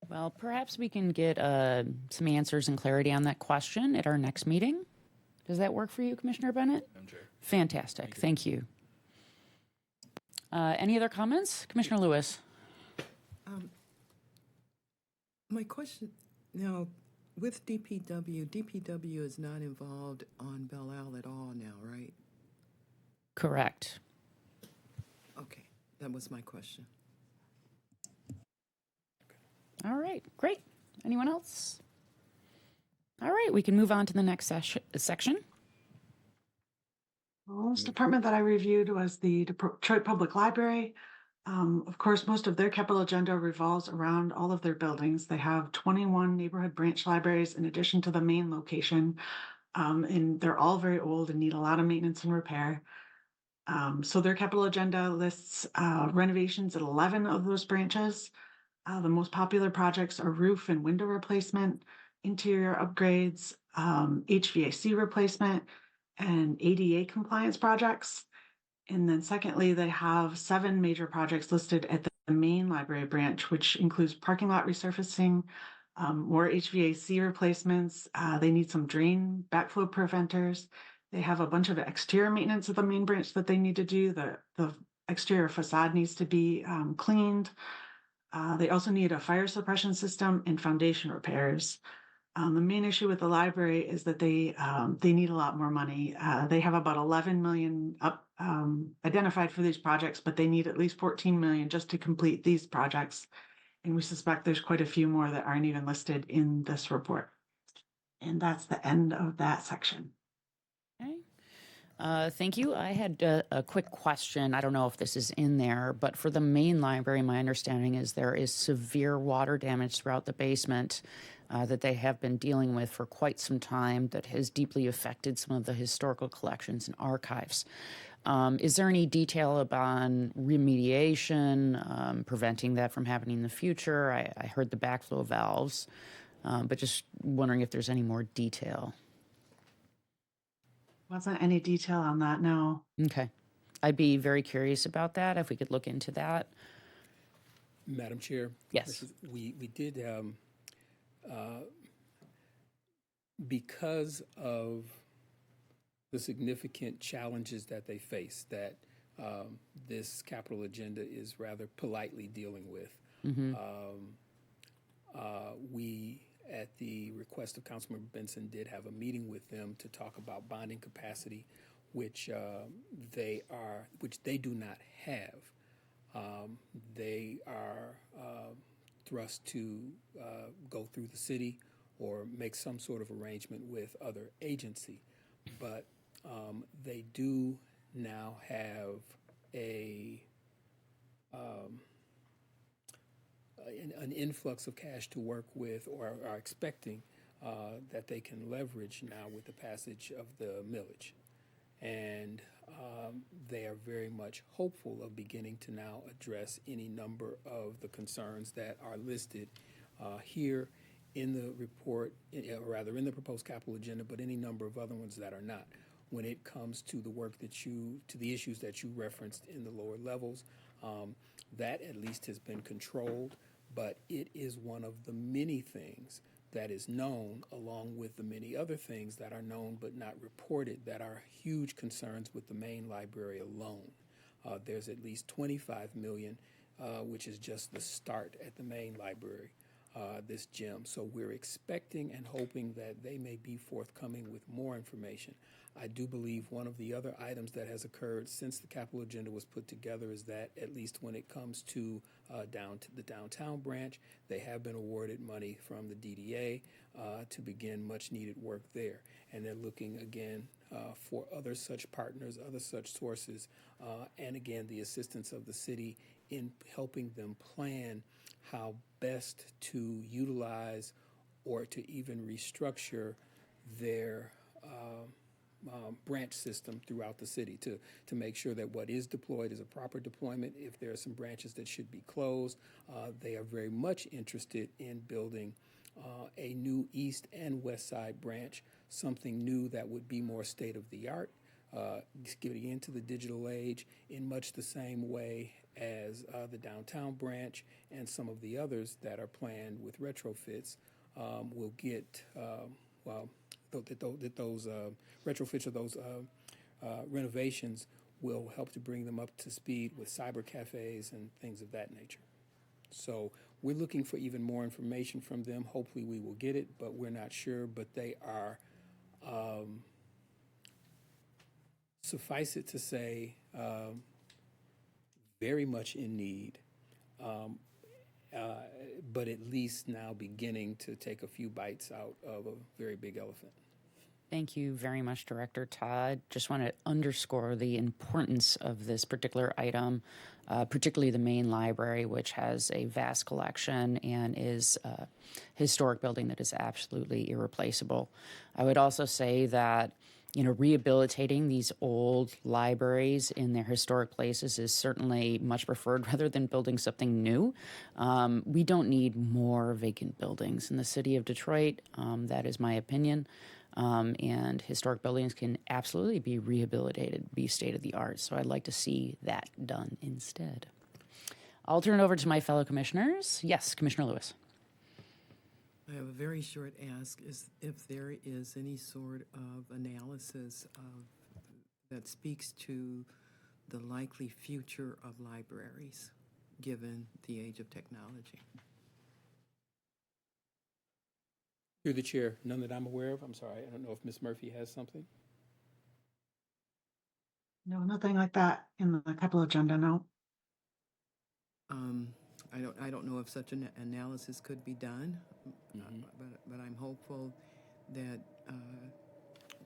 Well, perhaps we can get some answers and clarity on that question at our next meeting. Does that work for you, Commissioner Bennett?
I'm sure.
Fantastic. Thank you. Any other comments? Commissioner Lewis.
My question now, with DPW is not involved on Belle Isle at all now, right?
Correct.
Okay, that was my question.
All right, great. Anyone else? All right, we can move on to the next section.
The last department that I reviewed was the Detroit Public Library. Of course, most of their capital agenda revolves around all of their buildings. They have 21 neighborhood branch libraries in addition to the main location. And they're all very old and need a lot of maintenance and repair. So their capital agenda lists renovations at 11 of those branches. The most popular projects are roof and window replacement, interior upgrades, HVAC replacement, and ADA compliance projects. And then secondly, they have 7 major projects listed at the main library branch, which includes parking lot resurfacing, more HVAC replacements. They need some drain backflow preventers. They have a bunch of exterior maintenance at the main branch that they need to do. The exterior facade needs to be cleaned. They also need a fire suppression system and foundation repairs. The main issue with the library is that they need a lot more money. They have about 11 million up identified for these projects, but they need at least 14 million just to complete these projects. And we suspect there's quite a few more that aren't even listed in this report. And that's the end of that section.
Okay. Thank you. I had a quick question. I don't know if this is in there, but for the main library, my understanding is there is severe water damage throughout the basement that they have been dealing with for quite some time that has deeply affected some of the historical collections and archives. Is there any detail about remediation, preventing that from happening in the future? I heard the backflow valves, but just wondering if there's any more detail.
Wasn't any detail on that, no.
Okay. I'd be very curious about that, if we could look into that.
Madam Chair?
Yes.
We did, because of the significant challenges that they face, that this capital agenda is rather politely dealing with. We, at the request of Councilmember Benson, did have a meeting with them to talk about bonding capacity, which they do not have. They are thrust to go through the city or make some sort of arrangement with other agency, but they do now have an influx of cash to work with, or are expecting that they can leverage now with the passage of the millage. And they are very much hopeful of beginning to now address any number of the concerns that are listed here in the report, or rather in the proposed capital agenda, but any number of other ones that are not. When it comes to the work to the issues that you referenced in the lower levels, that at least has been controlled, but it is one of the many things that is known, along with the many other things that are known but not reported, that are huge concerns with the main library alone. There's at least 25 million, which is just the start at the main library, this gym. So we're expecting and hoping that they may be forthcoming with more information. I do believe one of the other items that has occurred since the capital agenda was put together is that, at least when it comes to the downtown branch, they have been awarded money from the DDA to begin much needed work there. And they're looking again for other such partners, other such sources, and again, the assistance of the city in helping them plan how best to utilize or to even restructure their branch system throughout the city to make sure that what is deployed is a proper deployment. If there are some branches that should be closed, they are very much interested in building a new east and west side branch, something new that would be more state of the art, getting into the digital age in much the same way as the downtown branch and some of the others that are planned with retrofits will get, that those retrofits or those renovations will help to bring them up to speed with cyber cafes and things of that nature. So we're looking for even more information from them. Hopefully we will get it, but we're not sure. But they are, suffice it to say, very much in need. but at least now beginning to take a few bites out of a very big elephant.
Thank you very much, Director Todd. Just want to underscore the importance of this particular item, particularly the main library, which has a vast collection and is a historic building that is absolutely irreplaceable. I would also say that rehabilitating these old libraries in their historic places is certainly much preferred rather than building something new. We don't need more vacant buildings in the city of Detroit. That is my opinion. And historic buildings can absolutely be rehabilitated, be state of the art. So I'd like to see that done instead. I'll turn it over to my fellow commissioners. Yes, Commissioner Lewis.
I have a very short ask, is if there is any sort of analysis that speaks to the likely future of libraries, given the age of technology.
Through the chair, none that I'm aware of. I'm sorry, I don't know if Ms. Murphy has something.
No, nothing like that in the capital agenda, no.
I don't know if such an analysis could be done, but I'm hopeful that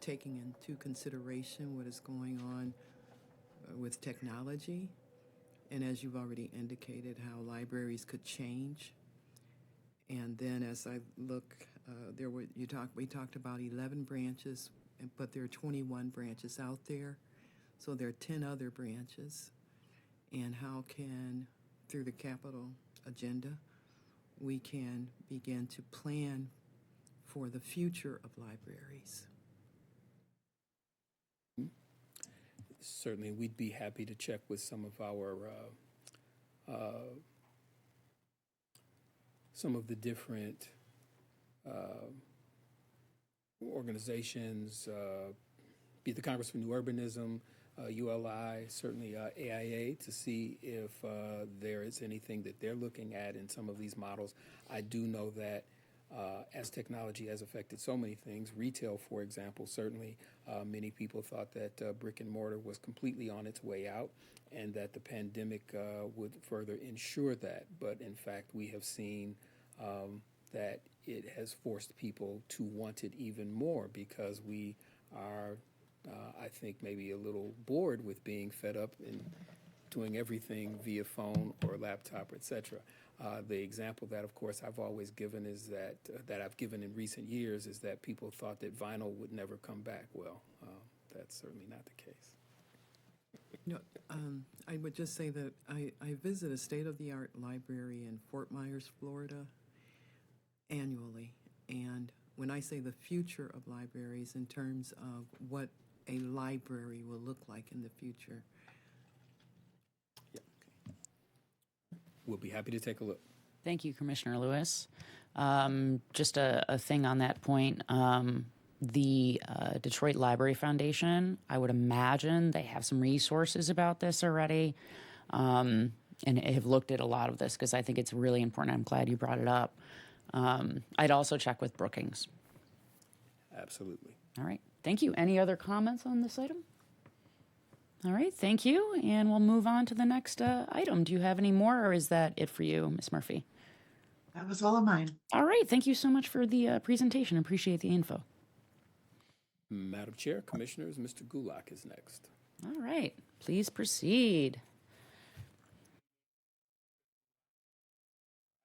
taking into consideration what is going on with technology, and as you've already indicated, how libraries could change. And then as I look, we talked about 11 branches, but there are 21 branches out there. So there are 10 other branches. And how can, through the capital agenda, we can begin to plan for the future of libraries?
Certainly, we'd be happy to check with some of our some of the different organizations, be it the Congress for New Urbanism, ULI, certainly AIA, to see if there is anything that they're looking at in some of these models. I do know that as technology has affected so many things, retail, for example, certainly many people thought that brick and mortar was completely on its way out and that the pandemic would further ensure that. But in fact, we have seen that it has forced people to want it even more because we are, I think, maybe a little bored with being fed up and doing everything via phone or laptop, etc. The example that, of course, I've always given is that I've given in recent years is that people thought that vinyl would never come back. Well, that's certainly not the case.
I would just say that I visit a state-of-the-art library in Fort Myers, Florida, annually. And when I say the future of libraries in terms of what a library will look like in the future.
Yeah. We'll be happy to take a look.
Thank you, Commissioner Lewis. Just a thing on that point. The Detroit Library Foundation, I would imagine they have some resources about this already and have looked at a lot of this because I think it's really important. I'm glad you brought it up. I'd also check with Brookings.
Absolutely.
All right. Thank you. Any other comments on this item? All right. Thank you. And we'll move on to the next item. Do you have any more, or is that it for you, Ms. Murphy?
That was all of mine.
All right. Thank you so much for the presentation. Appreciate the info.
Madam Chair, Commissioners, Mr. Gulak is next.
All right. Please proceed.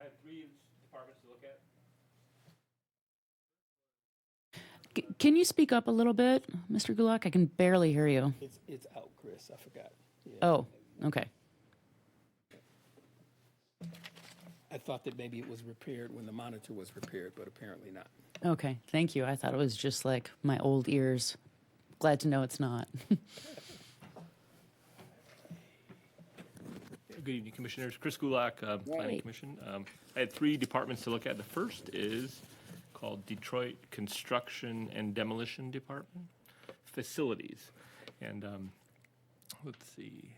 I have 3 departments to look at.
Can you speak up a little bit, Mr. Gulak? I can barely hear you.
It's out, Chris. I forgot. Yeah.
Oh, okay.
I thought that maybe it was repaired when the monitor was repaired, but apparently not.
Okay. Thank you. I thought it was just like my old ears. Glad to know it's not.
Good evening, Commissioners. Chris Gulak, Planning
Right.
Commission. I had 3 departments to look at. The first is called Detroit Construction and Demolition Department, Facilities. And let's see,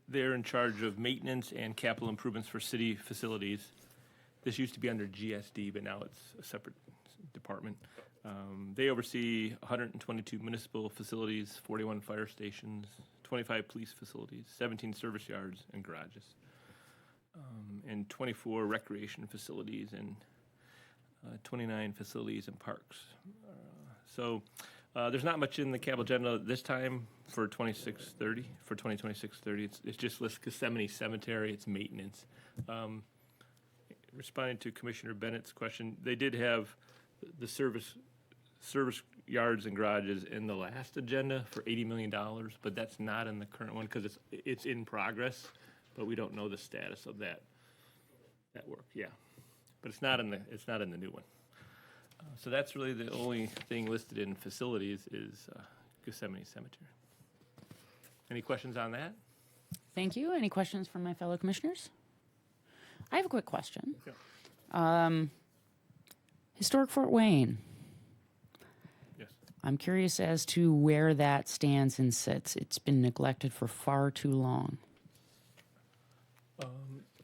they're in charge of maintenance and capital improvements for city facilities. This used to be under GSD, but now it's a separate department. They oversee 122 municipal facilities, 41 fire stations, 25 police facilities, 17 service yards, and garages. and 24 recreation facilities and 29 facilities and parks. So there's not much in the capital agenda this time for 2630. For 2026-30, it's just lists Gethsemane Cemetery. It's maintenance. Responding to Commissioner Bennett's question, they did have the service yards and garages in the last agenda for $80 million, but that's not in the current one because it's in progress, but we don't know the status of that work. Yeah, but it's not in the new one. So that's really the only thing listed in facilities is Gethsemane Cemetery. Any questions on that?
Thank you. Any questions from my fellow commissioners? I have a quick question.
Yeah.
Historic Fort Wayne.
Yes.
I'm curious as to where that stands and sits. It's been neglected for far too long.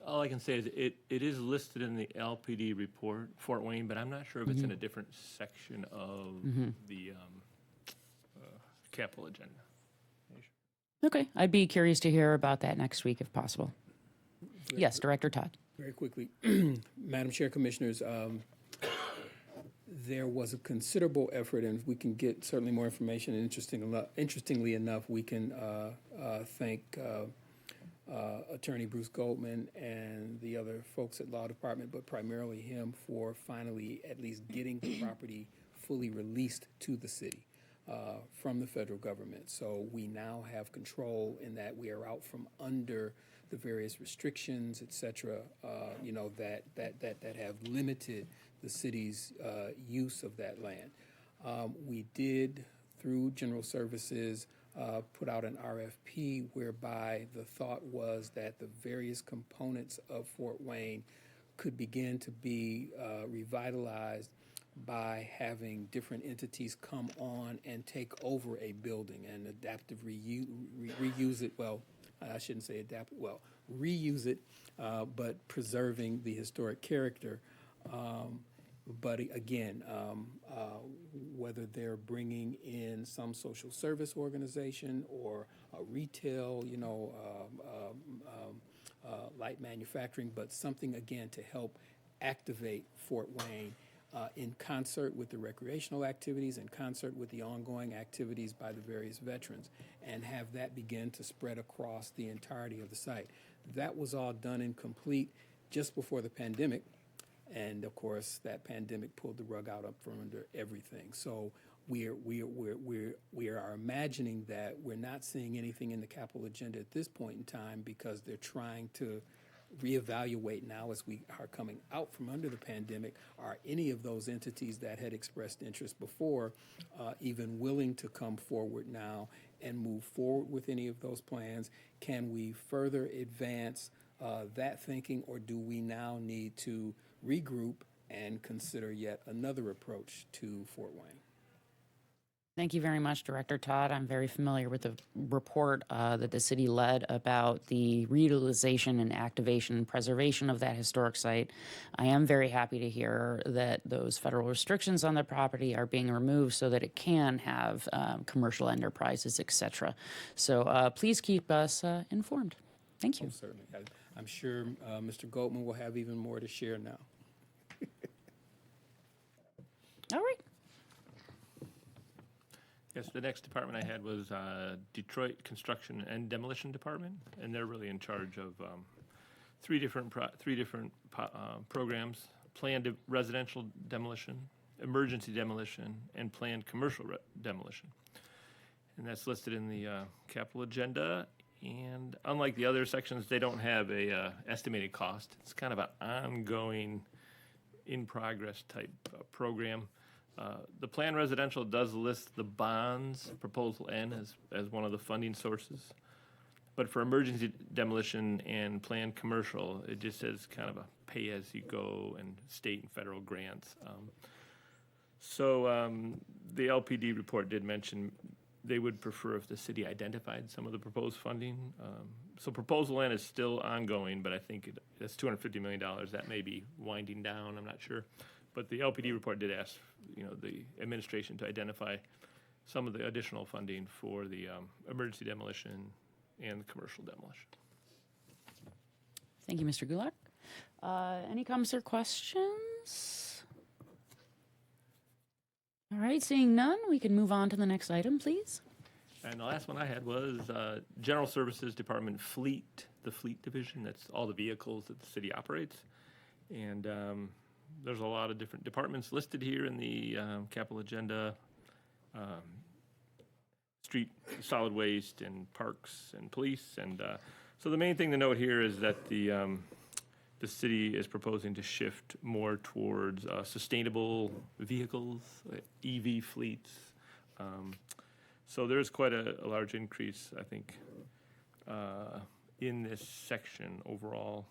All I can say is it is listed in the LPD report, Fort Wayne, but I'm not sure if it's in a different section of the capital agenda.
Okay, I'd be curious to hear about that next week if possible. Yes, Director Todd.
Very quickly, Madam Chair, Commissioners, there was a considerable effort, and we can get certainly more information. And interestingly enough, we can thank Attorney Bruce Goldman and the other folks at Law Department, but primarily him for finally at least getting the property fully released to the city from the federal government. So we now have control in that we are out from under the various restrictions, et cetera, that have limited the city's use of that land. We did, through General Services, put out an RFP whereby the thought was that the various components of Fort Wayne could begin to be revitalized by having different entities come on and take over a building and adaptive reuse it. Well, I shouldn't say adaptive. Well, reuse it, but preserving the historic character. But again, whether they're bringing in some social service organization or a retail, light manufacturing, but something again to help activate Fort Wayne in concert with the recreational activities, in concert with the ongoing activities by the various veterans, and have that begin to spread across the entirety of the site. That was all done and complete just before the pandemic. And of course, that pandemic pulled the rug out up from under everything. So we are imagining that we're not seeing anything in the capital agenda at this point in time because they're trying to reevaluate now as we are coming out from under the pandemic. Are any of those entities that had expressed interest before even willing to come forward now and move forward with any of those plans? Can we further advance that thinking, or do we now need to regroup and consider yet another approach to Fort Wayne?
Thank you very much, Director Todd. I'm very familiar with the report that the city led about the reutilization and activation and preservation of that historic site. I am very happy to hear that those federal restrictions on the property are being removed so that it can have commercial enterprises, et cetera. So please keep us informed. Thank you.
Oh, certainly. I'm sure Mr. Goldman will have even more to share now.
All right.
Yes, the next department I had was Detroit Construction and Demolition Department, and they're really in charge of three different programs: planned residential demolition, emergency demolition, and planned commercial demolition. And that's listed in the capital agenda. And unlike the other sections, they don't have a estimated cost. It's kind of an ongoing, in-progress type program. The planned residential does list the bonds, proposal N, as one of the funding sources. But for emergency demolition and planned commercial, it just says kind of a pay-as-you-go and state and federal grants. So the LPD report did mention they would prefer if the city identified some of the proposed funding. So proposal N is still ongoing, but I think that's $250 million. That may be winding down, I'm not sure. But the LPD report did ask, the administration to identify some of the additional funding for the emergency demolition and the commercial demolition.
Thank you, Mr. Gulak. Any comments or questions? All right, seeing none, we can move on to the next item, please.
And the last one I had was General Services Department Fleet, the Fleet Division. That's all the vehicles that the city operates. And there's a lot of different departments listed here in the capital agenda. Street, solid waste, and parks, and police. And so the main thing to note here is that the city is proposing to shift more towards sustainable vehicles, EV fleets. So there's quite a large increase, I think, in this section overall.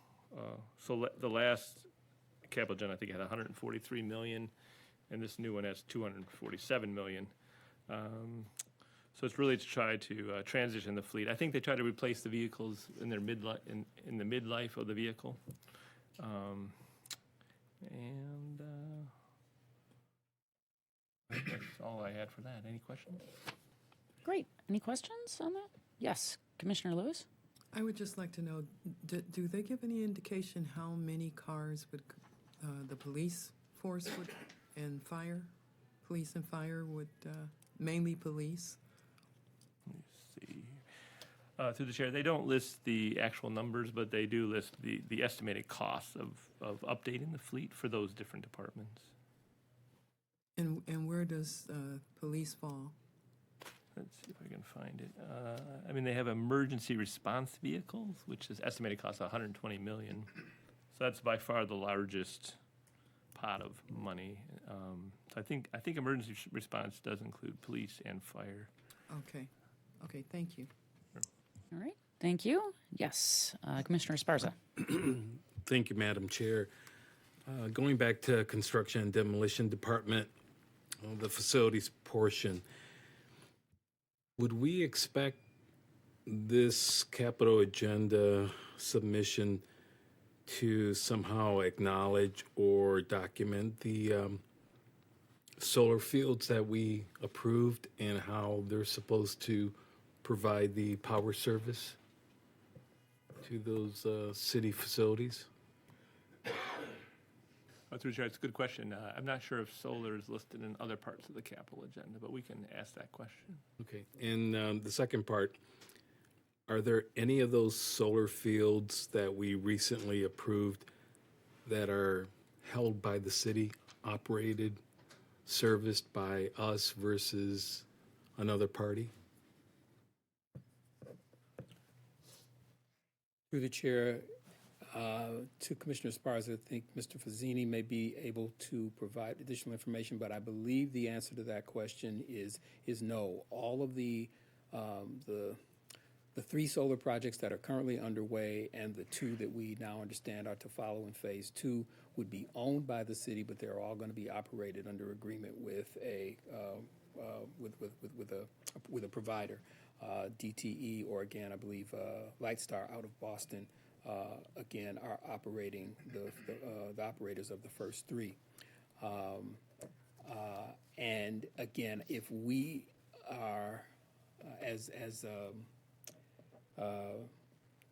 So the last capital agenda, I think, had 143 million, and this new one has 247 million. So it's really to try to transition the fleet. I think they try to replace the vehicles in their in the midlife of the vehicle. I think that's all I had for that. Any questions?
Great. Any questions on that? Yes, Commissioner Lewis?
I would just like to know, do they give any indication how many cars would the police force would, and fire, police and fire would, mainly police?
Let me see. Through the chair, they don't list the actual numbers, but they do list the estimated costs of updating the fleet for those different departments.
And where does police fall?
Let's see if I can find it. I mean, they have emergency response vehicles, which is estimated cost of 120 million. So that's by far the largest pot of money. So I think emergency response does include police and fire.
Okay. Okay, thank you.
All right. Thank you. Yes, Commissioner Esparza.
Thank you, Madam Chair. Going back to Construction and Demolition Department, the facilities portion, would we expect this capital agenda submission to somehow acknowledge or document the solar fields that we approved and how they're supposed to provide the power service to those city facilities?
Through the chair, it's a good question. I'm not sure if solar is listed in other parts of the capital agenda, but we can ask that question.
Okay. And the second part, are there any of those solar fields that we recently approved that are held by the city, operated, serviced by us versus another party?
Through the chair, to Commissioner Esparza, I think Mr. Fazzini may be able to provide additional information, but I believe the answer to that question is no. All of the three solar projects that are currently underway and the two that we now understand are to follow in phase 2 would be owned by the city, but they're all going to be operated under agreement with a with a provider, DTE, or again, I believe Lightstar out of Boston. Again, are operating the operators of the first three. And again, if we are, as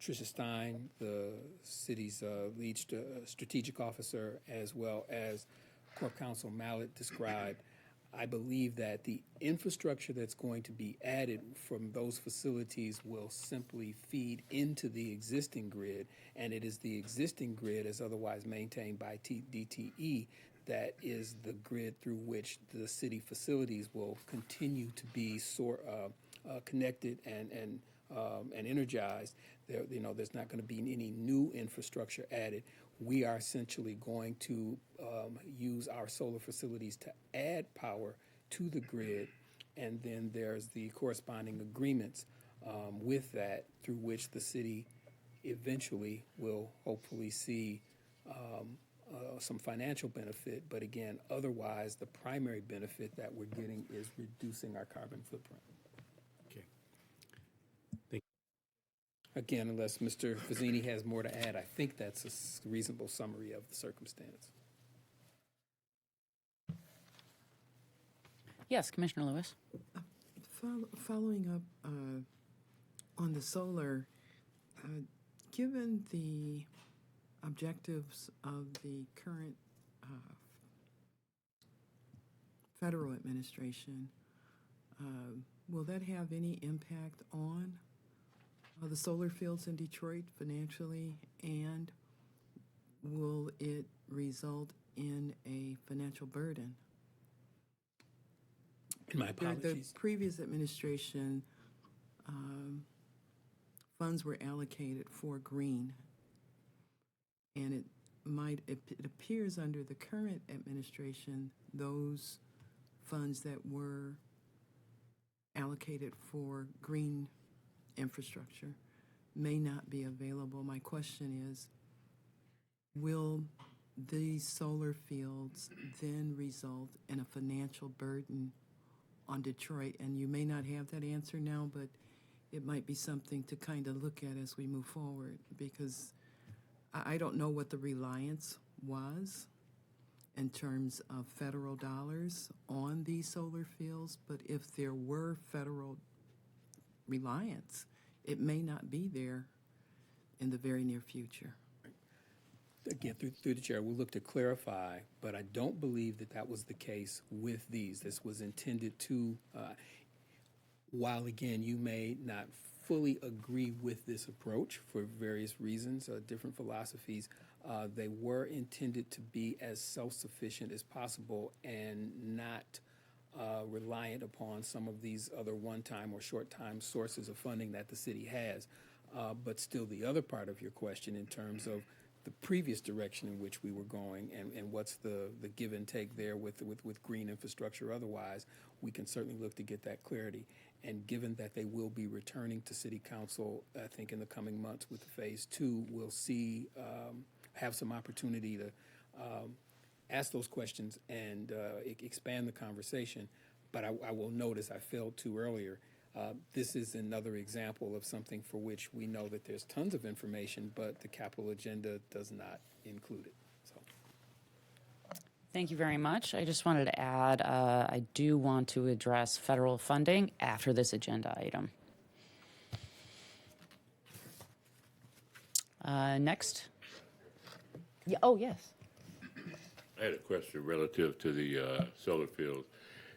Tricia Stein, the city's lead strategic officer, as well as Corp Counsel Mallet described, I believe that the infrastructure that's going to be added from those facilities will simply feed into the existing grid, and it is the existing grid, as otherwise maintained by DTE, that is the grid through which the city facilities will continue to be connected and energized. There's not going to be any new infrastructure added. We are essentially going to use our solar facilities to add power to the grid, and then there's the corresponding agreements with that through which the city eventually will hopefully see some financial benefit. But again, otherwise, the primary benefit that we're getting is reducing our carbon footprint.
Okay. Thank you.
Again, unless Mr. Fazzini has more to add, I think that's a reasonable summary of the circumstance.
Yes, Commissioner Lewis.
Following up on the solar, given the objectives of the current federal administration, will that have any impact on the solar fields in Detroit financially, and will it result in a financial burden?
My
The
apologies.
previous administration, funds were allocated for green, and it appears under the current administration, those funds that were allocated for green infrastructure may not be available. My question is, will these solar fields then result in a financial burden on Detroit? And you may not have that answer now, but it might be something to kind of look at as we move forward, because I don't know what the reliance was in terms of federal dollars on these solar fields, but if there were federal reliance, it may not be there in the very near future.
Again, through the chair, we'll look to clarify, but I don't believe that that was the case with these. This was intended to, while again, you may not fully agree with this approach for various reasons, different philosophies, they were intended to be as self-sufficient as possible and not reliant upon some of these other one-time or short-time sources of funding that the city has. But still, the other part of your question in terms of the previous direction in which we were going and what's the give and take there with green infrastructure otherwise, we can certainly look to get that clarity. And given that they will be returning to City Council, I think in the coming months with Phase 2, we'll see, have some opportunity to ask those questions and expand the conversation. But I will note, as I failed to earlier, this is another example of something for which we know that there's tons of information, but the capital agenda does not include it. So.
Thank you very much. I just wanted to add, I do want to address federal funding after this agenda item. Next. Yeah, oh, yes.
I had a question relative to the solar fields.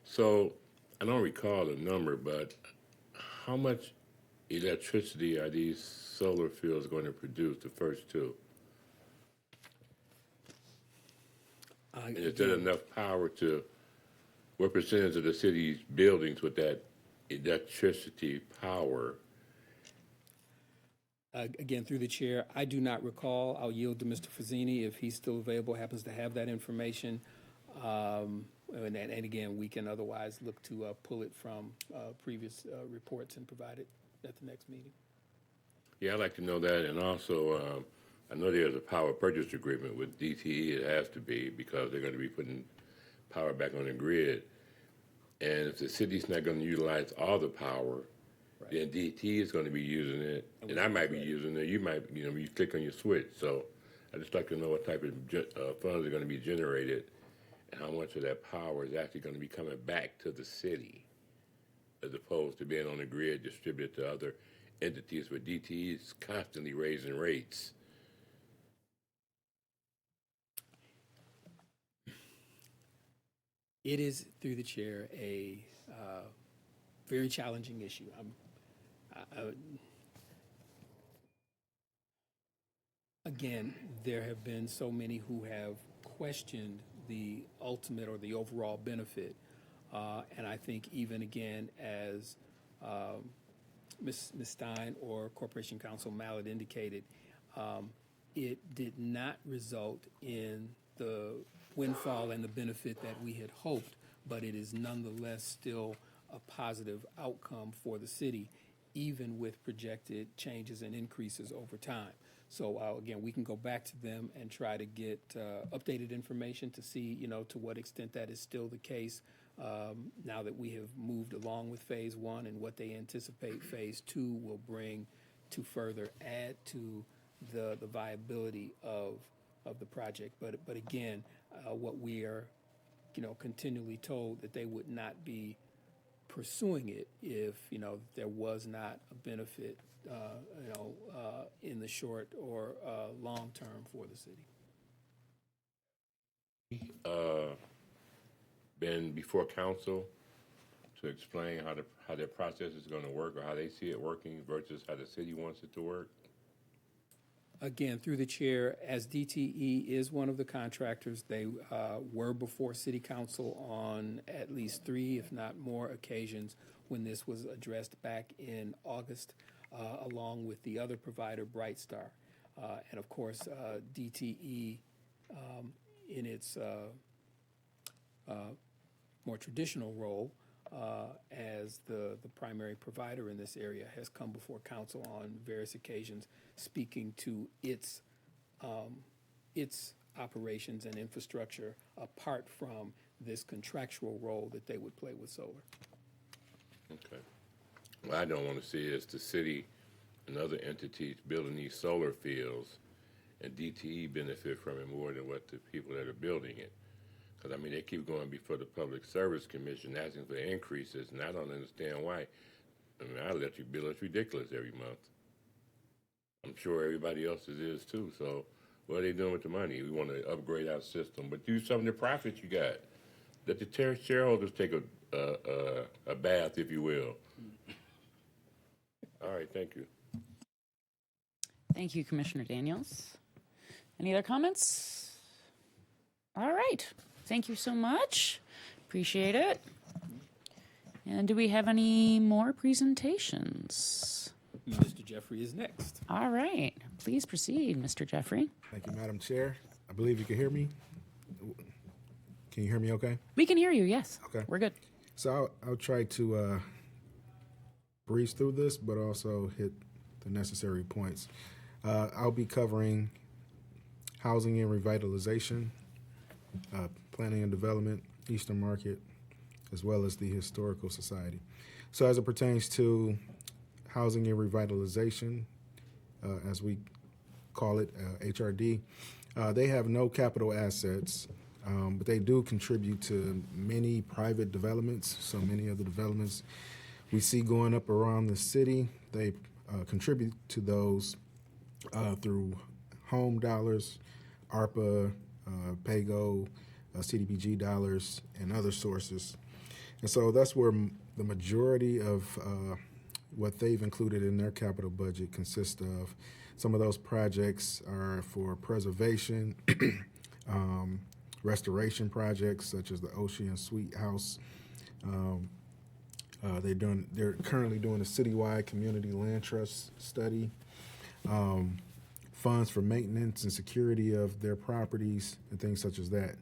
So I don't recall the number, but how much electricity are these solar fields going to produce, the first two? And is there enough power to, what percentage of the city's buildings with that electricity power?
Again, through the chair, I do not recall. I'll yield to Mr. Fazzini if he's still available, happens to have that information. And again, we can otherwise look to pull it from previous reports and provide it at the next meeting.
Yeah, I'd like to know that. And also, I know there's a power purchase agreement with DTE. It has to be, because they're going to be putting power back on the grid. And if the city's not going to utilize all the power, then DTE is going to be using it, and I might be using it. You might, you click on your switch. So I'd just like to know what type of funds are going to be generated and how much of that power is actually going to be coming back to the city as opposed to being on the grid distributed to other entities, where DTE is constantly raising rates.
It is, through the chair, a very challenging issue. Again, there have been so many who have questioned the ultimate or the overall benefit. And I think even again, as Ms. Stein or Corporation Counsel Mallett indicated, it did not result in the windfall and the benefit that we had hoped, but it is nonetheless still a positive outcome for the city, even with projected changes and increases over time. So again, we can go back to them and try to get updated information to see, to what extent that is still the case now that we have moved along with Phase 1 and what they anticipate Phase 2 will bring to further add to the viability of the project. But again, what we are, continually told that they would not be pursuing it if there was not a benefit in the short or long term for the city.
Been before council to explain how their process is going to work or how they see it working versus how the city wants it to work?
Again, through the chair, as DTE is one of the contractors, they were before city council on at least 3, if not more, occasions when this was addressed back in August, along with the other provider, Brightstar. And of course, DTE, in its more traditional role as the primary provider in this area, has come before council on various occasions, speaking to its operations and infrastructure apart from this contractual role that they would play with solar.
Okay. What I don't want to see is the city and other entities building these solar fields and DTE benefit from it more than what the people that are building it. Because, I mean, they keep going before the Public Service Commission asking for increases, and I don't understand why. I mean, our electric bill is ridiculous every month. I'm sure everybody else's is too. So what are they doing with the money? We want to upgrade our system, but use some of the profits you got. Let the shareholders take a bath, if you will. All right, thank you.
Thank you, Commissioner Daniels. Any other comments? All right. Thank you so much. Appreciate it. And do we have any more presentations?
Mr. Jeffrey is next.
All right. Please proceed, Mr. Jeffrey.
Thank you, Madam Chair. I believe you can hear me. Can you hear me okay?
We can hear you, yes.
Okay.
We're good.
So I'll try to breeze through this, but also hit the necessary points. I'll be covering housing and revitalization, planning and development, Eastern Market, as well as the Historical Society. So as it pertains to housing and revitalization, as we call it, HRD, they have no capital assets, but they do contribute to many private developments. So many of the developments we see going up around the city, they contribute to those through home dollars, ARPA, PAYGO, CDBG dollars, and other sources. And so that's where the majority of what they've included in their capital budget consists of. Some of those projects are for preservation, restoration projects such as the Ocean Suite House. They're currently doing a citywide community land trust study. Funds for maintenance and security of their properties and things such as that.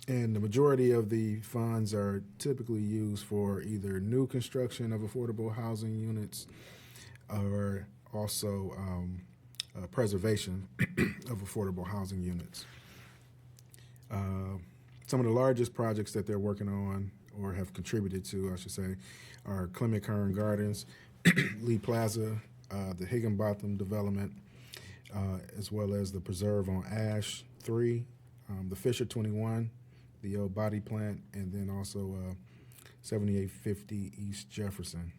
And the majority of the funds are typically used for either new construction of affordable housing units or also preservation of affordable housing units. Some of the largest projects that they're working on or have contributed to, I should say, are Clement Kern Gardens, Lee Plaza, the Higginbotham development, as well as the Preserve on Ash 3, the Fisher 21, the old body plant, and then also 7850 East Jefferson.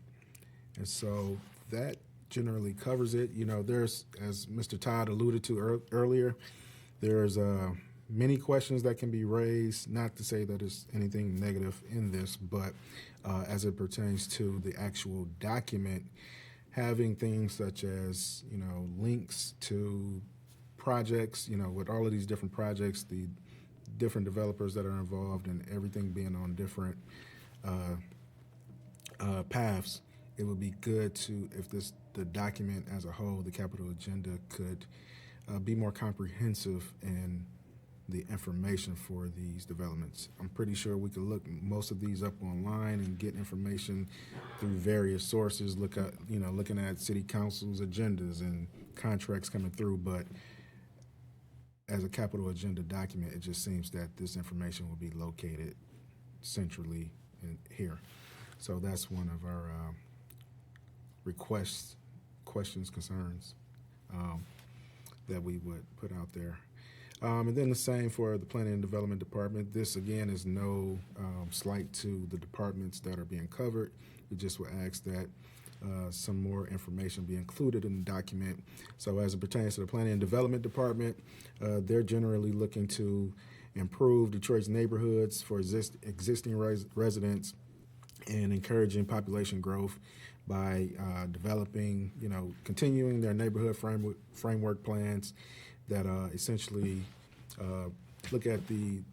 And so that generally covers it. You know, there's, as Mr. Todd alluded to earlier, there's many questions that can be raised, not to say that there's anything negative in this, but as it pertains to the actual document, having things such as, you know, links to projects, you know, with all of these different projects, the different developers that are involved and everything being on different paths, it would be good to, if the document as a whole, the capital agenda, could be more comprehensive in the information for these developments. I'm pretty sure we could look most of these up online and get information through various sources, looking at city council's agendas and contracts coming through, but as a capital agenda document, it just seems that this information will be located centrally here. So that's one of our requests, questions, concerns that we would put out there. And then the same for the Planning and Development Department. This, again, is no slight to the departments that are being covered. We just would ask that some more information be included in the document. So as it pertains to the Planning and Development Department, they're generally looking to improve Detroit's neighborhoods for existing residents and encouraging population growth by developing, continuing their neighborhood framework plans that essentially look at the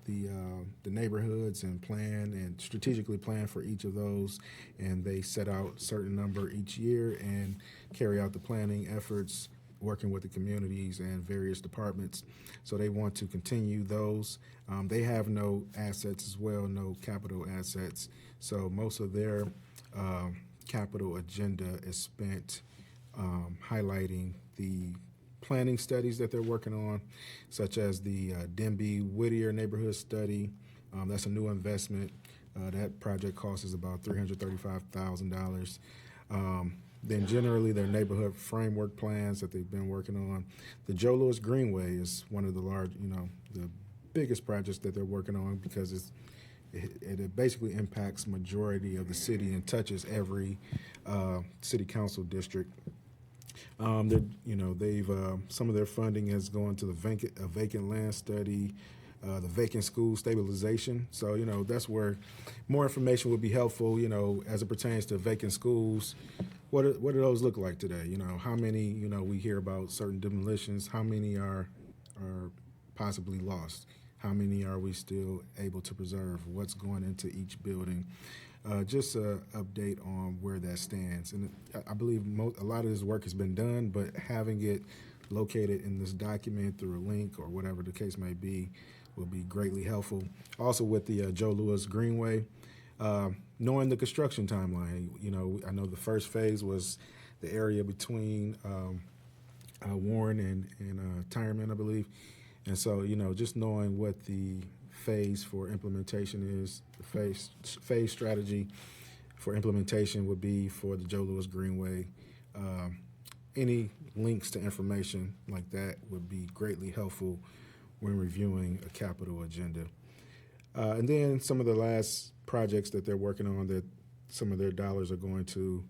neighborhoods and plan and strategically plan for each of those, and they set out a certain number each year and carry out the planning efforts working with the communities and various departments. So they want to continue those. They have no assets as well, no capital assets. So most of their capital agenda is spent highlighting the planning studies that they're working on, such as the Denby-Whittier neighborhood study. That's a new investment. That project cost is about $335,000. Then generally their neighborhood framework plans that they've been working on. The Joe Louis Greenway is one of the the biggest projects that they're working on because it basically impacts majority of the city and touches every city council district. They've some of their funding has gone to the vacant land study, the vacant school stabilization. So that's where more information would be helpful. As it pertains to vacant schools, what do those look like today? How many? We hear about certain demolitions. How many are possibly lost? How many are we still able to preserve? What's going into each building? Just an update on where that stands. And I believe a lot of this work has been done, but having it located in this document through a link or whatever the case may be will be greatly helpful. Also with the Joe Louis Greenway, knowing the construction timeline. I know the first phase was the area between Warren and Tyerman, I believe. And so, just knowing what the phase for implementation is, the phase strategy for implementation would be for the Joe Louis Greenway. Any links to information like that would be greatly helpful when reviewing a capital agenda. And then some of the last projects that they're working on that some of their dollars are going to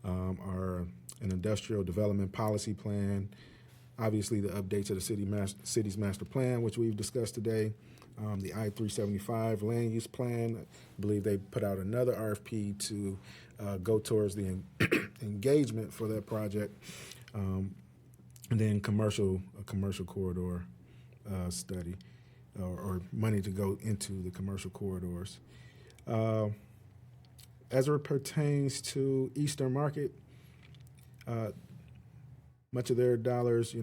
are an industrial development policy plan, obviously the update to the city's master plan, which we've discussed today, the I-375 land use plan. I believe they put out another RFP to go towards the engagement for that project, and then a commercial corridor study or money to go into the commercial corridors. As it pertains to Eastern Market, much of their dollars,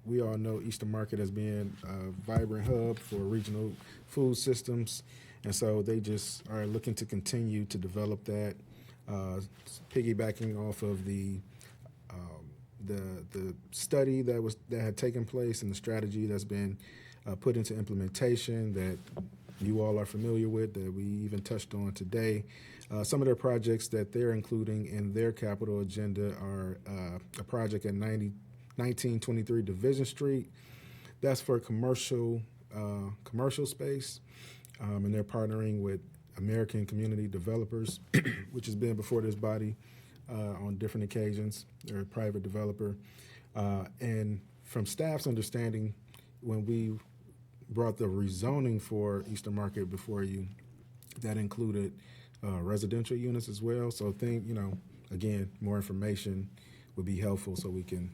we all know Eastern Market as being a vibrant hub for regional food systems, and so they just are looking to continue to develop that, piggybacking off of the study that had taken place and the strategy that's been put into implementation that you all are familiar with, that we even touched on today. Some of their projects that they're including in their capital agenda are a project at 1923 Division Street. That's for commercial space, and they're partnering with American Community Developers, which has been before this body on different occasions. They're a private developer. And from staff's understanding, when we brought the rezoning for Eastern Market before you, that included residential units as well. So again, more information would be helpful so we can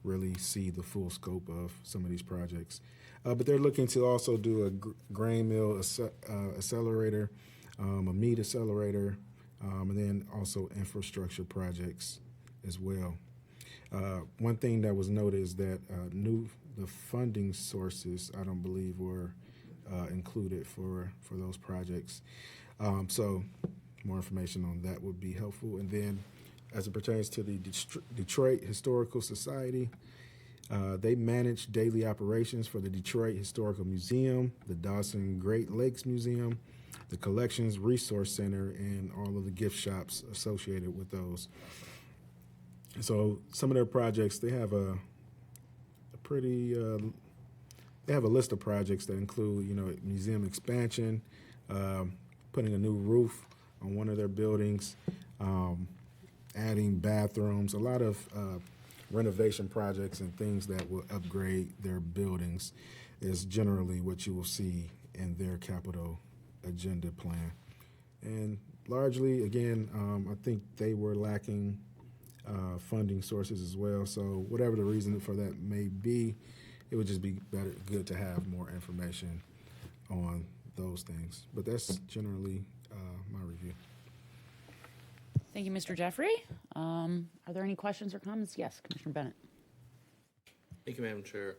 really see the full scope of some of these projects. But they're looking to also do a grain mill accelerator, a meat accelerator, and then also infrastructure projects as well. One thing that was noted is that the funding sources, I don't believe, were included for those projects. So more information on that would be helpful. And then as it pertains to the Detroit Historical Society, they manage daily operations for the Detroit Historical Museum, the Dawson Great Lakes Museum, the Collections Resource Center, and all of the gift shops associated with those. So some of their projects, they have a list of projects that include, museum expansion, putting a new roof on one of their buildings, adding bathrooms, a lot of renovation projects and things that will upgrade their buildings is generally what you will see in their capital agenda plan. And largely, again, I think they were lacking funding sources as well. So whatever the reason for that may be, it would just be good to have more information on those things. But that's generally my review.
Thank you, Mr. Jeffrey. Are there any questions or comments? Yes, Commissioner Bennett.
Thank you, Madam Chair.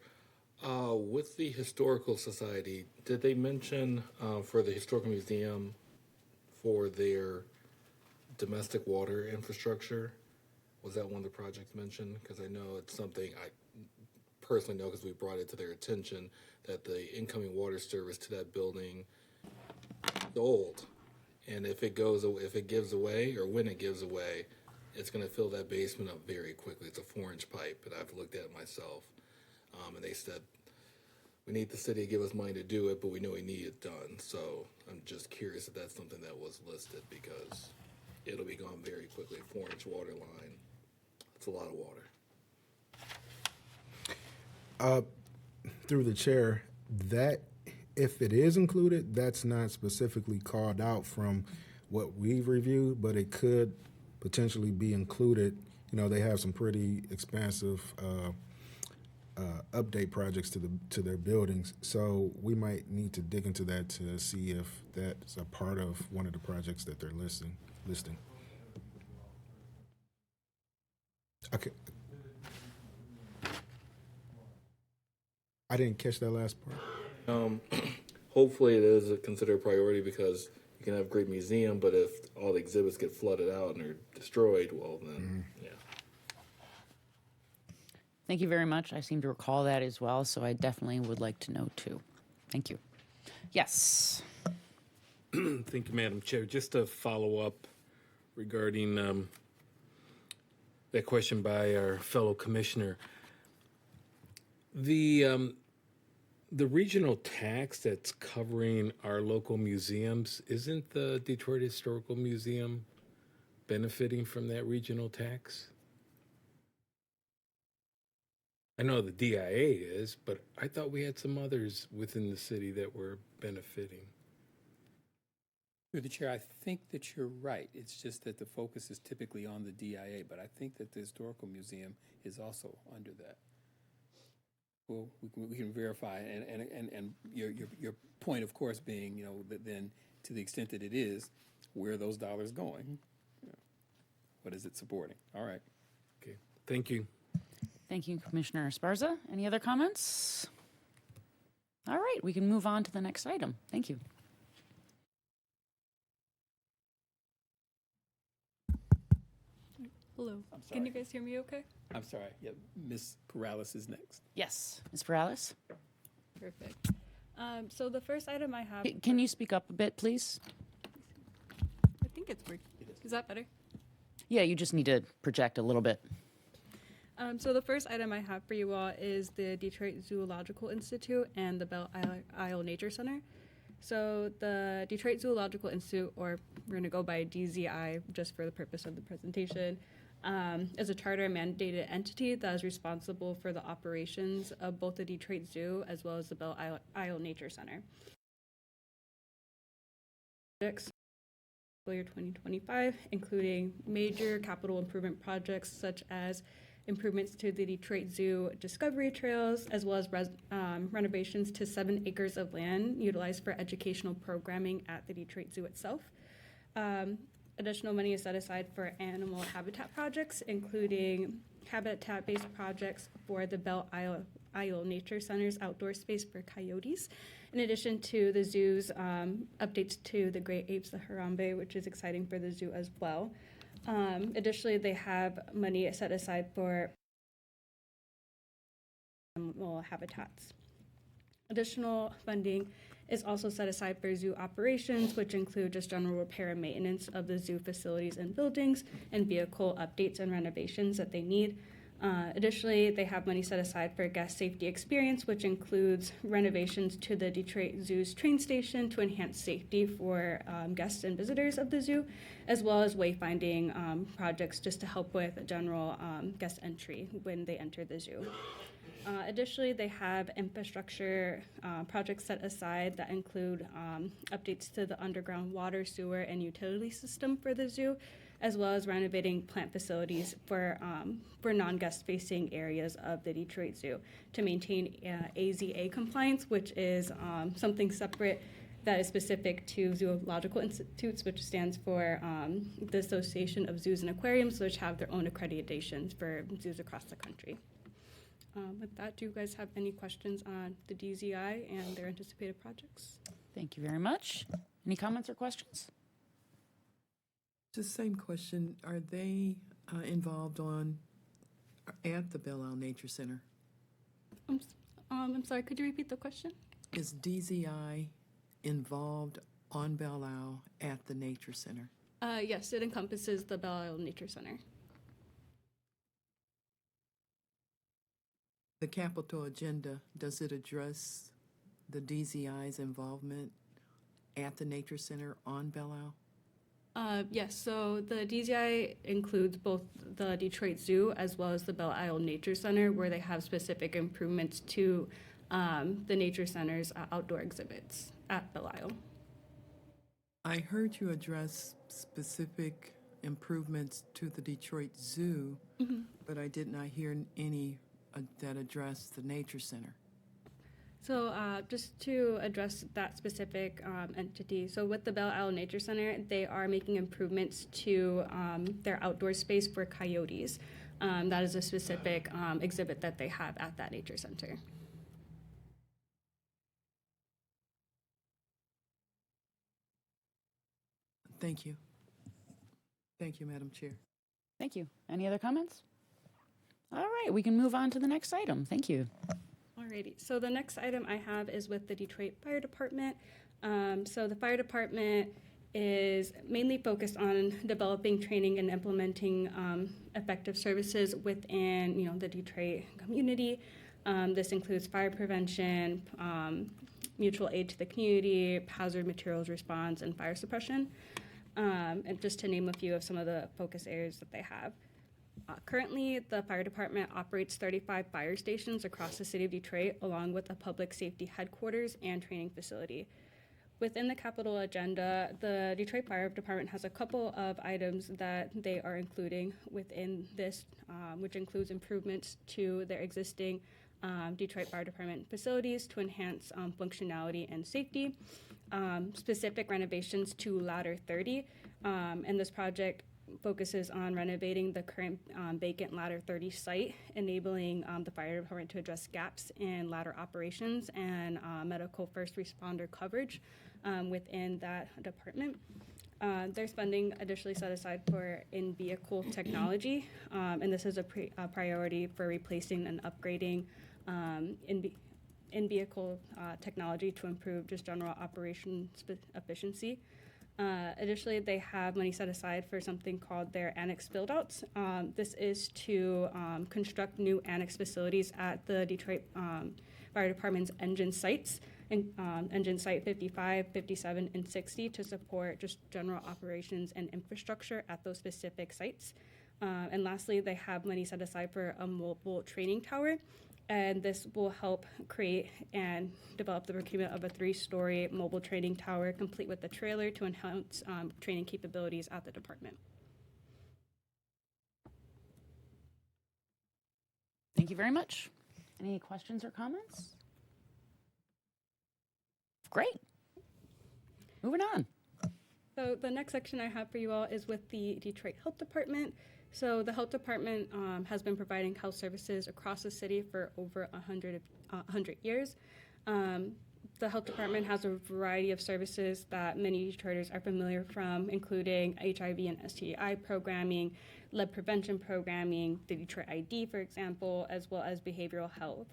With the Historical Society, did they mention for the Historical Museum for their domestic water infrastructure? Was that one of the projects mentioned? Because I know it's something I personally know because we brought it to their attention that the incoming water service to that building is old. And if it gives away, or when it gives away, it's going to fill that basement up very quickly. It's a 4-inch pipe, and I've looked at it myself. And they said, we need the city to give us money to do it, but we know we need it done. So I'm just curious if that's something that was listed, because it'll be gone very quickly. 4-inch water line. It's a lot of water.
Through the chair, that if it is included, that's not specifically called out from what we've reviewed, but it could potentially be included. You know, they have some pretty expansive update projects to their buildings, so we might need to dig into that to see if that's a part of one of the projects that they're listing. Okay. I didn't catch that last part.
Hopefully it is a considered priority, because you can have a great museum, but if all the exhibits get flooded out and are destroyed, well then, yeah.
Thank you very much. I seem to recall that as well, so I definitely would like to know too. Thank you. Yes.
Thank you, Madam Chair. Just to follow up regarding that question by our fellow commissioner, the regional tax that's covering our local museums, isn't the Detroit Historical Museum benefiting from that regional tax? I know the DIA is, but I thought we had some others within the city that were benefiting.
Through the chair, I think that you're right. It's just that the focus is typically on the DIA, but I think that the Historical Museum is also under that. Well, we can verify, and your point, of course, being, you know, that then to the extent that it is, where are those dollars going? You know, what is it supporting? All right.
Okay, thank you.
Thank you, Commissioner Esparza. Any other comments? All right, we can move on to the next item. Thank you.
Hello.
I'm sorry.
Can you guys hear me okay?
I'm sorry. Yeah, Ms. Corrales is next.
Yes, Ms. Perales.
Perfect. So the first item I have...
Can you speak up a bit, please?
I think it's working. Is that better?
Yeah, you just need to project a little bit.
So the first item I have for you all is the Detroit Zoological Institute and the Belle Isle Nature Center. So the Detroit Zoological Institute, or we're going to go by DZI just for the purpose of the presentation, is a charter mandated entity that is responsible for the operations of both the Detroit Zoo as well as the Belle Isle Nature Center. Year 2025, including major capital improvement projects such as improvements to the Detroit Zoo discovery trails, as well as renovations to 7 acres of land utilized for educational programming at the Detroit Zoo itself. Additional money is set aside for animal habitat projects, including habitat-based projects for the Belle Isle Nature Center's outdoor space for coyotes, in addition to the zoo's updates to the great apes, the Harambe, which is exciting for the zoo as well. Additionally, they have money set aside for animal habitats. Additional funding is also set aside for zoo operations, which include just general repair and maintenance of the zoo facilities and buildings, and vehicle updates and renovations that they need. Additionally, they have money set aside for guest safety experience, which includes renovations to the Detroit Zoo's train station to enhance safety for guests and visitors of the zoo, as well as wayfinding projects just to help with general guest entry when they enter the zoo. Additionally, they have infrastructure projects set aside that include updates to the underground water, sewer, and utility system for the zoo, as well as renovating plant facilities for non-guest facing areas of the Detroit Zoo to maintain AZA compliance, which is something separate that is specific to zoological institutes, which stands for the Association of Zoos and Aquariums, which have their own accreditations for zoos across the country. With that, do you guys have any questions on the DZI and their anticipated projects?
Thank you very much. Any comments or questions?
Just same question. Are they involved at the Belle Isle Nature Center?
I'm sorry, could you repeat the question?
Is DZI involved on Belle Isle at the Nature Center?
Yes, it encompasses the Belle Isle Nature Center.
The capital agenda, does it address the DZI's involvement at the Nature Center on Belle Isle?
Yes, so the DZI includes both the Detroit Zoo as well as the Belle Isle Nature Center, where they have specific improvements to the Nature Center's outdoor exhibits at Belle Isle.
I heard you address specific improvements to the Detroit Zoo, but I did not hear any that addressed the Nature Center.
So just to address that specific entity, so with the Belle Isle Nature Center, they are making improvements to their outdoor space for coyotes. That is a specific exhibit that they have at that nature center.
Thank you. Thank you, Madam Chair.
Thank you. Any other comments? All right, we can move on to the next item. Thank you.
Alrighty, so the next item I have is with the Detroit Fire Department. So the fire department is mainly focused on developing, training, and implementing effective services within, the Detroit community. This includes fire prevention, mutual aid to the community, hazard materials response, and fire suppression. And just to name a few of some of the focus areas that they have. Currently, the fire department operates 35 fire stations across the city of Detroit, along with a public safety headquarters and training facility. Within the capital agenda, the Detroit Fire Department has a couple of items that they are including within this, which includes improvements to their existing Detroit Fire Department facilities to enhance functionality and safety, specific renovations to Ladder 30, and this project focuses on renovating the current vacant Ladder 30 site, enabling the fire department to address gaps in ladder operations and medical first responder coverage within that department. There's funding additionally set aside for in-vehicle technology, and this is a priority for replacing and upgrading in-vehicle technology to improve just general operation efficiency. Additionally, they have money set aside for something called their annex build-outs. This is to construct new annex facilities at the Detroit Fire Department's engine sites, engine site 55, 57, and 60 to support just general operations and infrastructure at those specific sites. And lastly, they have money set aside for a mobile training tower. And this will help create and develop the procurement of a 3-story mobile training tower, complete with a trailer to enhance training capabilities at the department.
Thank you very much. Any questions or comments? Great. Moving on.
So the next section I have for you all is with the Detroit Health Department. So the health department has been providing health services across the city for over 100 years. The health department has a variety of services that many Detroiters are familiar from, including HIV and STI programming, lead prevention programming, the Detroit ID, for example, as well as behavioral health.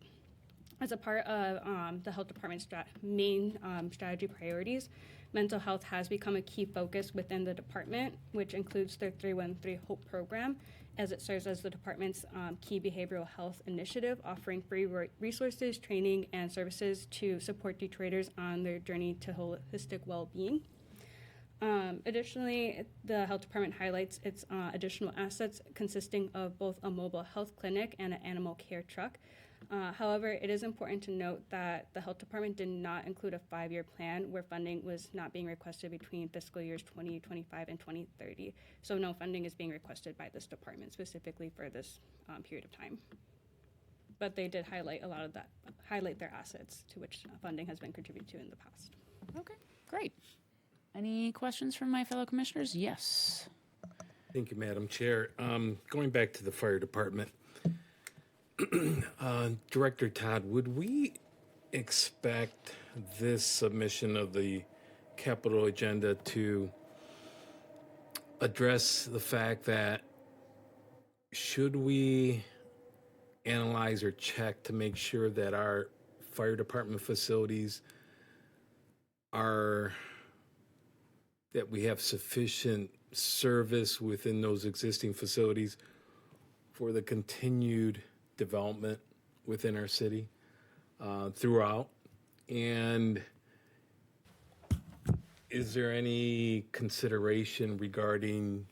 As a part of the health department's main strategy priorities, mental health has become a key focus within the department, which includes their 313 HOPE program, as it serves as the department's key behavioral health initiative, offering free resources, training, and services to support Detroiters on their journey to holistic well-being. Additionally, the health department highlights its additional assets consisting of both a mobile health clinic and an animal care truck. However, it is important to note that the health department did not include a 5-year plan where funding was not being requested between fiscal years 2025 and 2030. So no funding is being requested by this department specifically for this period of time. But they did highlight highlight their assets to which funding has been contributed to in the past.
Okay, great. Any questions from my fellow commissioners? Yes.
Thank you, Madam Chair. Going back to the fire department, Director Todd, would we expect this submission of the capital agenda to address the fact that should we analyze or check to make sure that our fire department facilities that we have sufficient service within those existing facilities for the continued development within our city throughout? And is there any consideration regarding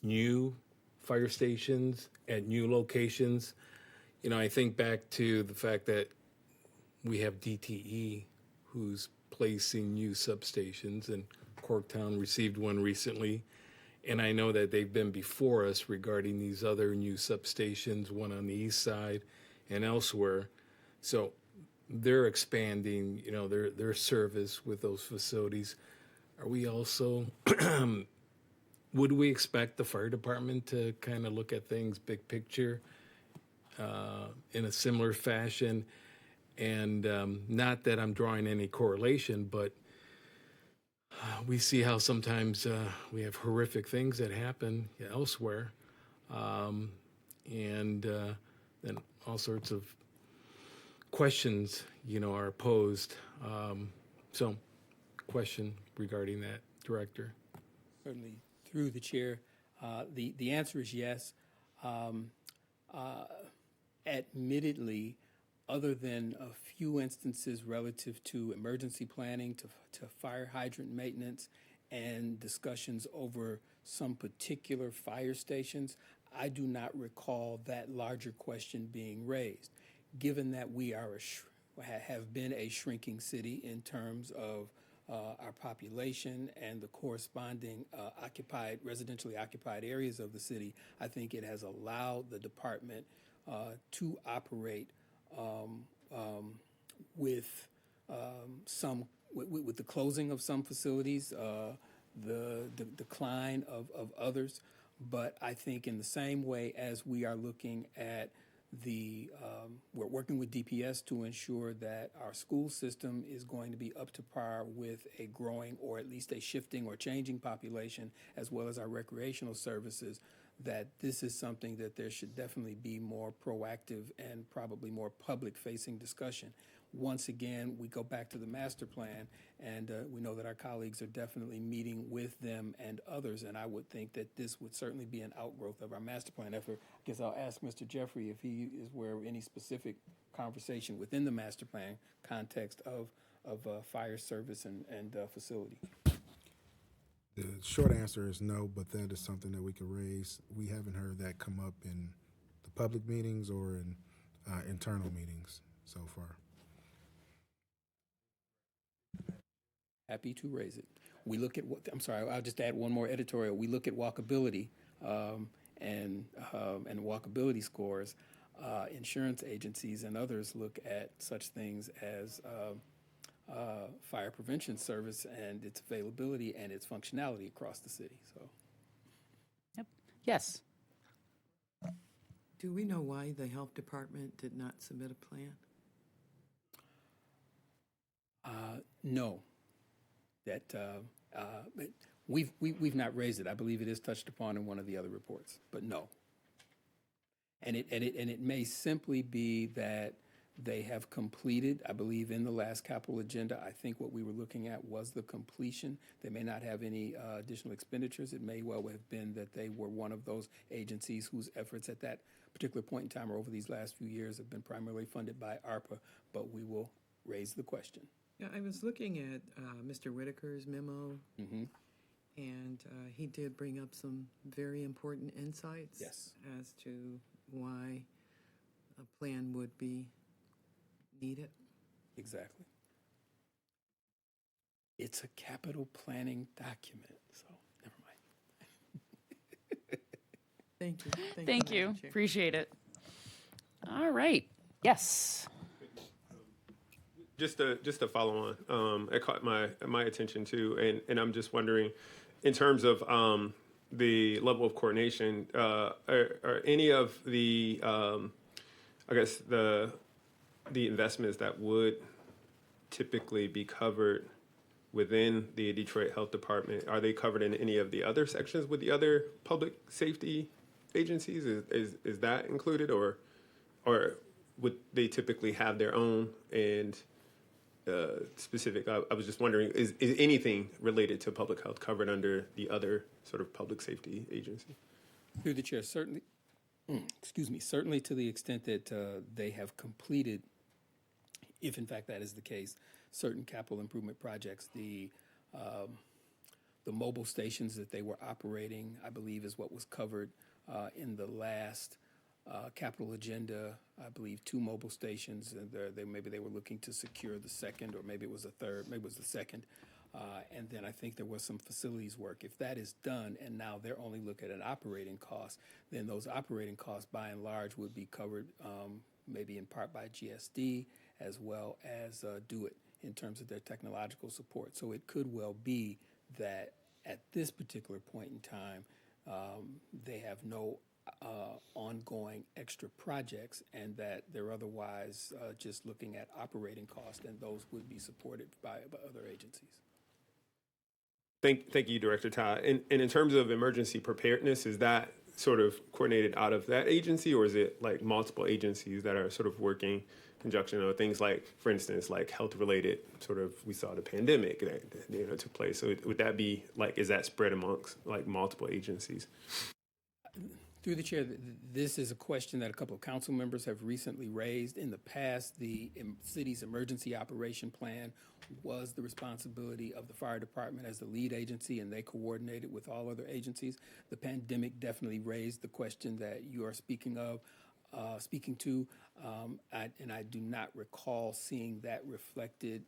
new fire stations at new locations? You know, I think back to the fact that we have DTE who's placing new substations, and Corktown received one recently. And I know that they've been before us regarding these other new substations, one on the east side and elsewhere. So they're expanding, you know, their service with those facilities. Are we also, would we expect the fire department to kind of look at things big picture in a similar fashion? And not that I'm drawing any correlation, but we see how sometimes we have horrific things that happen elsewhere, and then all sorts of questions, you know, are posed. So, question regarding that, Director.
Certainly, through the chair, the answer is yes. Admittedly, other than a few instances relative to emergency planning, to fire hydrant maintenance, and discussions over some particular fire stations, I do not recall that larger question being raised. Given that we are have been a shrinking city in terms of our population and the corresponding residentially occupied areas of the city, I think it has allowed the department to operate with the closing of some facilities, the decline of others. But I think in the same way as we are looking at we're working with DPS to ensure that our school system is going to be up to par with a growing or at least a shifting or changing population, as well as our recreational services, that this is something that there should definitely be more proactive and probably more public-facing discussion. Once again, we go back to the master plan, and we know that our colleagues are definitely meeting with them and others, and I would think that this would certainly be an outgrowth of our master plan effort. I guess I'll ask Mr. Jeffrey if he is aware of any specific conversation within the master plan context of fire service and facility.
The short answer is no, but that is something that we could raise. We haven't heard that come up in the public meetings or in internal meetings so far.
Happy to raise it. We look at I'll just add one more editorial. We look at walkability and walkability scores. Insurance agencies and others look at such things as fire prevention service and its availability and its functionality across the city. So,
Yep. Yes.
Do we know why the health department did not submit a plan?
No. That we've not raised it. I believe it is touched upon in one of the other reports, but no. And it may simply be that They have completed, I believe, in the last capital agenda, I think what we were looking at was the completion. They may not have any additional expenditures. It may well have been that they were one of those agencies whose efforts at that particular point in time or over these last few years have been primarily funded by ARPA, but we will raise the question.
Yeah, I was looking at Mr. Whitaker's memo, and he did bring up some very important insights
Yes.
as to why a plan would be needed.
Exactly. It's a capital planning document, so never mind.
Thank you.
Thank you.
Madam Chair.
Appreciate it. All right. Yes.
Just to follow on, it caught my attention too, and I'm just wondering, in terms of the level of coordination, are any of the I guess the investments that would typically be covered within the Detroit Health Department, are they covered in any of the other sections with the other public safety agencies? Is that included, or would they typically have their own and specific? I was just wondering, is anything related to public health covered under the other sort of public safety agency?
Through the chair, certainly, certainly to the extent that they have completed, if in fact that is the case, certain capital improvement projects, the mobile stations that they were operating, I believe, is what was covered in the last capital agenda. I believe 2 mobile stations, and maybe they were looking to secure the second, or maybe it was a third, maybe it was the second. And then I think there was some facilities work. If that is done, and now they're only looking at an operating cost, then those operating costs, by and large, would be covered maybe in part by GSD, as well as Do It in terms of their technological support. So it could well be that at this particular point in time, they have no ongoing extra projects, and that they're otherwise just looking at operating costs, and those would be supported by other agencies.
Thank you, Director Todd. And in terms of emergency preparedness, is that sort of coordinated out of that agency, or is it like multiple agencies that are sort of working in conjunction, or things like, for instance, like health-related, sort of, we saw the pandemic that took place. So would that be like, is that spread amongst like multiple agencies?
Through the chair, this is a question that a couple of council members have recently raised. In the past, the city's emergency operation plan was the responsibility of the fire department as the lead agency, and they coordinated with all other agencies. The pandemic definitely raised the question that you are speaking to. I do not recall seeing that reflected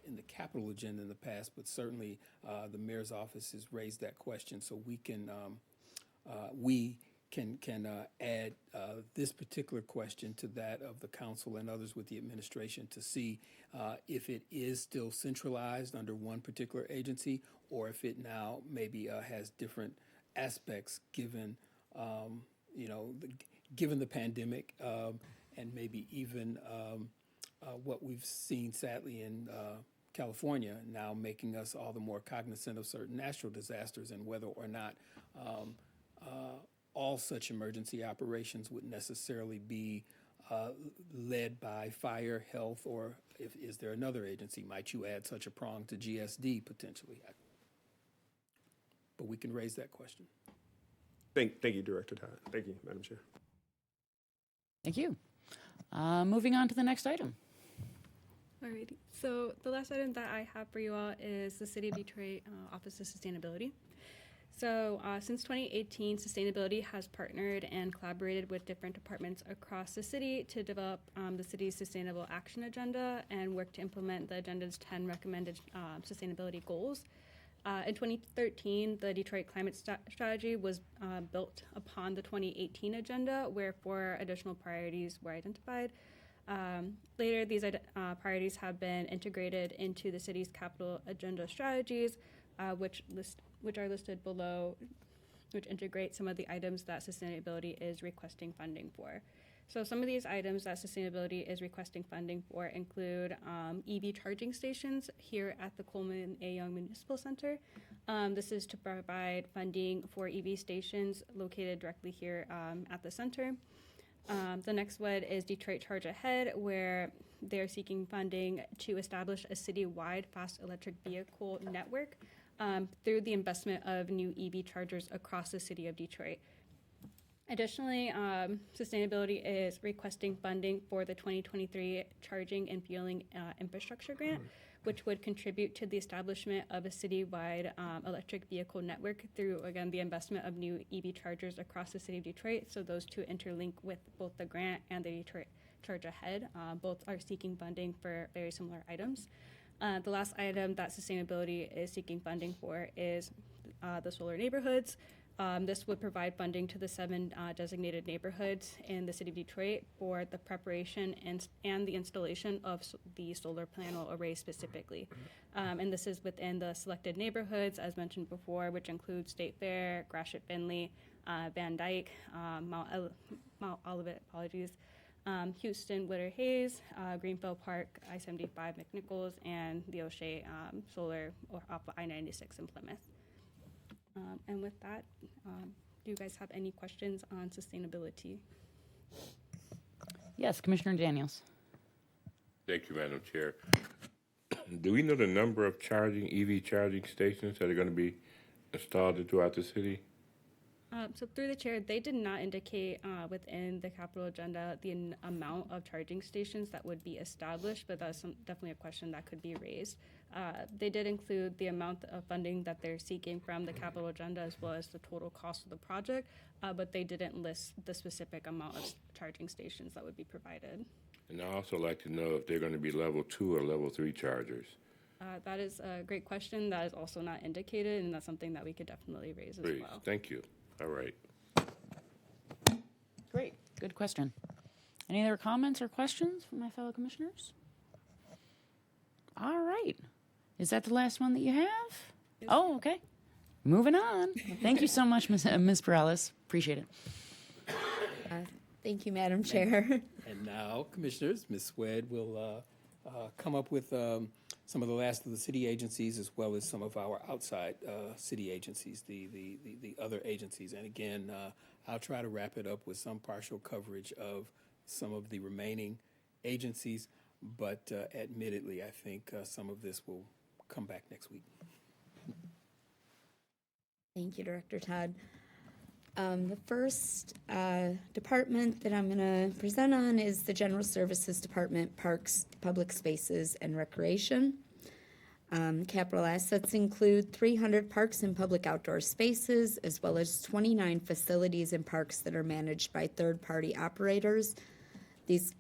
in the capital agenda in the past, but certainly the mayor's office has raised that question, so we can add this particular question to that of the council and others with the administration to see if it is still centralized under one particular agency, or if it now maybe has different aspects given given the pandemic, and maybe even what we've seen sadly in California, now making us all the more cognizant of certain natural disasters, and whether or not all such emergency operations would necessarily be led by fire, health, or is there another agency? Might you add such a prong to GSD potentially? But we can raise that question.
Thank you, Director Todd. Thank you, Madam Chair.
Thank you. Moving on to the next item.
Alrighty. So the last item that I have for you all is the City of Detroit Office of Sustainability. So since 2018, sustainability has partnered and collaborated with different departments across the city to develop the city's sustainable action agenda and work to implement the agenda's 10 recommended sustainability goals. In 2013, the Detroit Climate Strategy was built upon the 2018 agenda, where 4 additional priorities were identified. Later, these priorities have been integrated into the city's capital agenda strategies, which are listed below, which integrate some of the items that sustainability is requesting funding for. So some of these items that sustainability is requesting funding for include EV charging stations here at the Coleman A. Young Municipal Center. This is to provide funding for EV stations located directly here at the center. The next one is Detroit Charge Ahead, where they're seeking funding to establish a citywide fast electric vehicle network through the investment of new EV chargers across the city of Detroit. Additionally, sustainability is requesting funding for the 2023 Charging and Fueling Infrastructure Grant, which would contribute to the establishment of a citywide electric vehicle network through, again, the investment of new EV chargers across the city of Detroit. So those two interlink with both the grant and the Detroit Charge Ahead. Both are seeking funding for very similar items. The last item that sustainability is seeking funding for is the solar neighborhoods. This would provide funding to the 7 designated neighborhoods in the city of Detroit for the preparation and the installation of the solar panel array specifically. And this is within the selected neighborhoods, as mentioned before, which include State Fair, Gratiot Finley, Van Dyke, Mount Olivet, Houston, Witter Hayes, Greenfield Park, I-75 McNichols, and the O'Shea Solar off of I-96 in Plymouth. And with that, do you guys have any questions on sustainability?
Yes, Commissioner Daniels.
Thank you, Madam Chair. Do we know the number of EV charging stations that are going to be installed throughout the city?
So through the chair, they did not indicate within the capital agenda the amount of charging stations that would be established, but that's definitely a question that could be raised. They did include the amount of funding that they're seeking from the capital agenda as well as the total cost of the project, but they didn't list the specific amount of charging stations that would be provided.
And I'd also like to know if they're going to be level 2 or level 3 chargers.
That is a great question. That is also not indicated, and that's something that we could definitely raise
Please,
as well.
thank you. All right.
Great. Good question. Any other comments or questions from my fellow commissioners? All right. Is that the last one that you have? Oh, okay. Moving on. Thank you so much, Ms. Perales. Appreciate it.
Thank you, Madam Chair.
And now, commissioners, Ms. Swed will come up with some of the last of the city agencies as well as some of our outside city agencies, the other agencies. And again, I'll try to wrap it up with some partial coverage of some of the remaining agencies, but admittedly, I think some of this will come back next week.
Thank you, Director Todd. The first department that I'm going to present on is the General Services Department, Parks, Public Spaces, and Recreation. Capital assets include 300 parks and public outdoor spaces, as well as 29 facilities and parks that are managed by third-party operators. These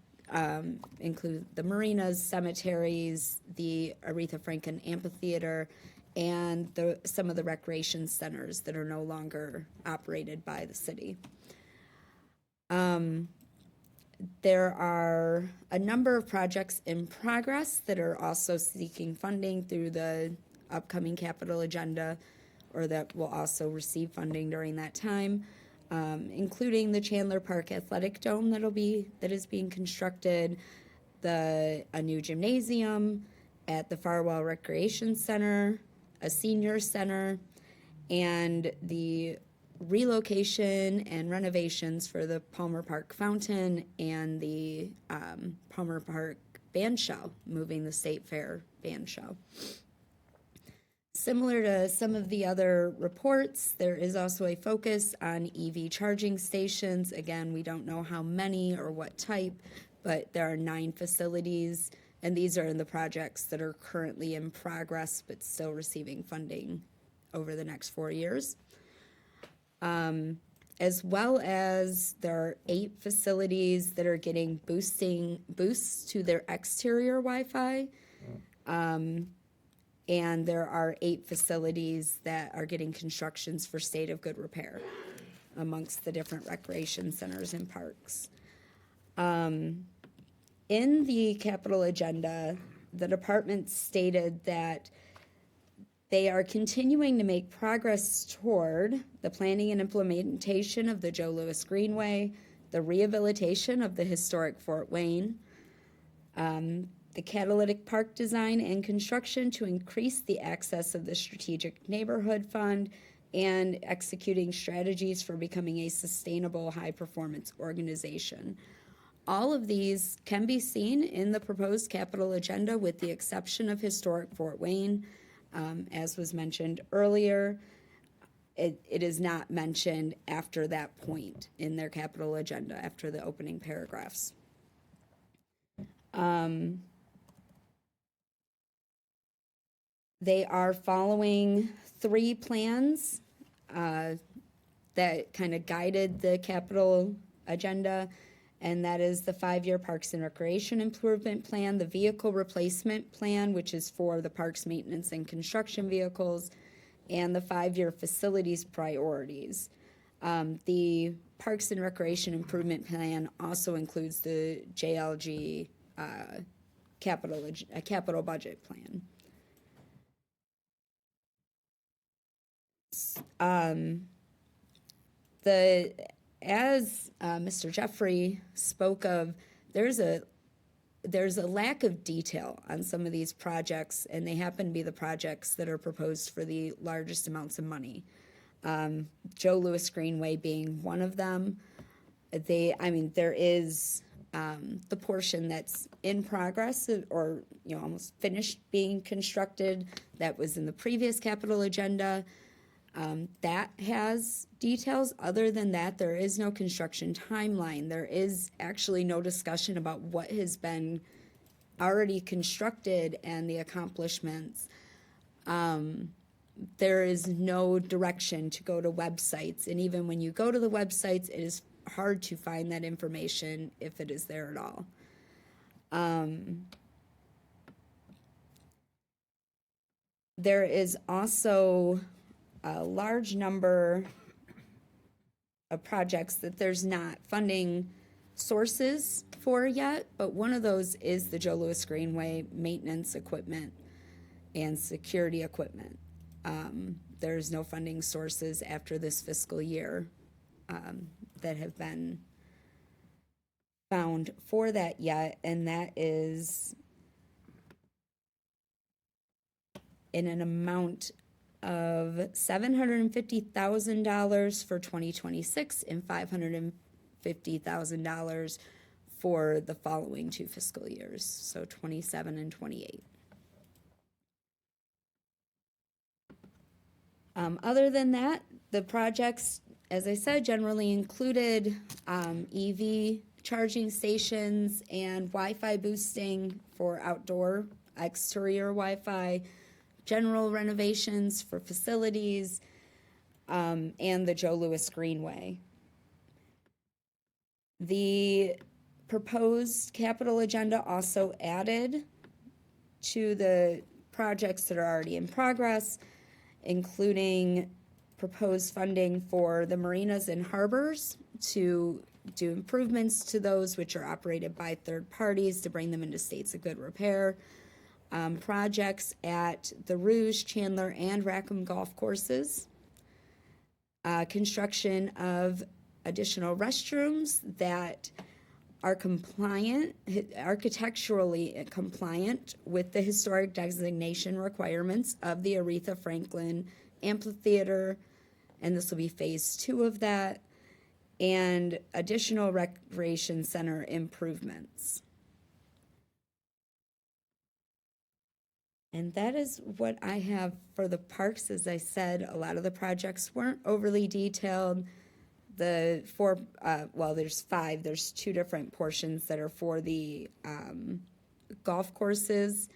include the marinas, cemeteries, the Aretha Franklin Amphitheater, and some of the recreation centers that are no longer operated by the city. There are a number of projects in progress that are also seeking funding through the upcoming capital agenda, or that will also receive funding during that time, including the Chandler Park Athletic Dome that is being constructed, a new gymnasium at the Farwell Recreation Center, a senior center, and the relocation and renovations for the Palmer Park Fountain and the Palmer Park Band Show, moving the State Fair Band Show. Similar to some of the other reports, there is also a focus on EV charging stations. Again, we don't know how many or what type, but there are 9 facilities, and these are in the projects that are currently in progress but still receiving funding over the next 4 years. As well as there are 8 facilities that are getting boosts to their exterior Wi-Fi. And there are 8 facilities that are getting constructions for state of good repair amongst the different recreation centers and parks. In the capital agenda, the department stated that they are continuing to make progress toward the planning and implementation of the Joe Louis Greenway, the rehabilitation of the historic Fort Wayne, the catalytic park design and construction to increase the access of the Strategic Neighborhood Fund, and executing strategies for becoming a sustainable high-performance organization. All of these can be seen in the proposed capital agenda with the exception of historic Fort Wayne. As was mentioned earlier, it is not mentioned after that point in their capital agenda, after the opening paragraphs. They are following 3 plans that kind of guided the capital agenda, and that is the 5-year Parks and Recreation Improvement Plan, the Vehicle Replacement Plan, which is for the parks maintenance and construction vehicles, and the 5-year Facilities Priorities. The Parks and Recreation Improvement Plan also includes the JLG capital budget plan. As Mr. Jeffrey spoke of, there's a lack of detail on some of these projects, and they happen to be the projects that are proposed for the largest amounts of money. Joe Louis Greenway being one of them. There is the portion that's in progress or almost finished being constructed that was in the previous capital agenda. That has details. Other than that, there is no construction timeline. There is actually no discussion about what has been already constructed and the accomplishments. There is no direction to go to websites, and even when you go to the websites, it is hard to find that information if it is there at all. There is also a large number of projects that there's not funding sources for yet, but one of those is the Joe Louis Greenway maintenance equipment and security equipment. There's no funding sources after this fiscal year that have been found for that yet, and that is in an amount of $750,000 for 2026 and $550,000 for the following 2 fiscal years, so 27 and 28. Other than that, the projects, as I said, generally included EV charging stations and Wi-Fi boosting for outdoor exterior Wi-Fi, general renovations for facilities, and the Joe Louis Greenway. The proposed capital agenda also added to the projects that are already in progress, including proposed funding for the marinas and harbors to do improvements to those which are operated by third parties to bring them into states of good repair. Projects at the Rouge, Chandler, and Rackham golf courses. Construction of additional restrooms that are compliant, architecturally compliant with the historic designation requirements of the Aretha Franklin Amphitheater, and this will be phase 2 of that, and additional recreation center improvements. And that is what I have for the parks. As I said, a lot of the projects weren't overly detailed. The 4, there's 5. There's 2 different portions that are for the golf courses.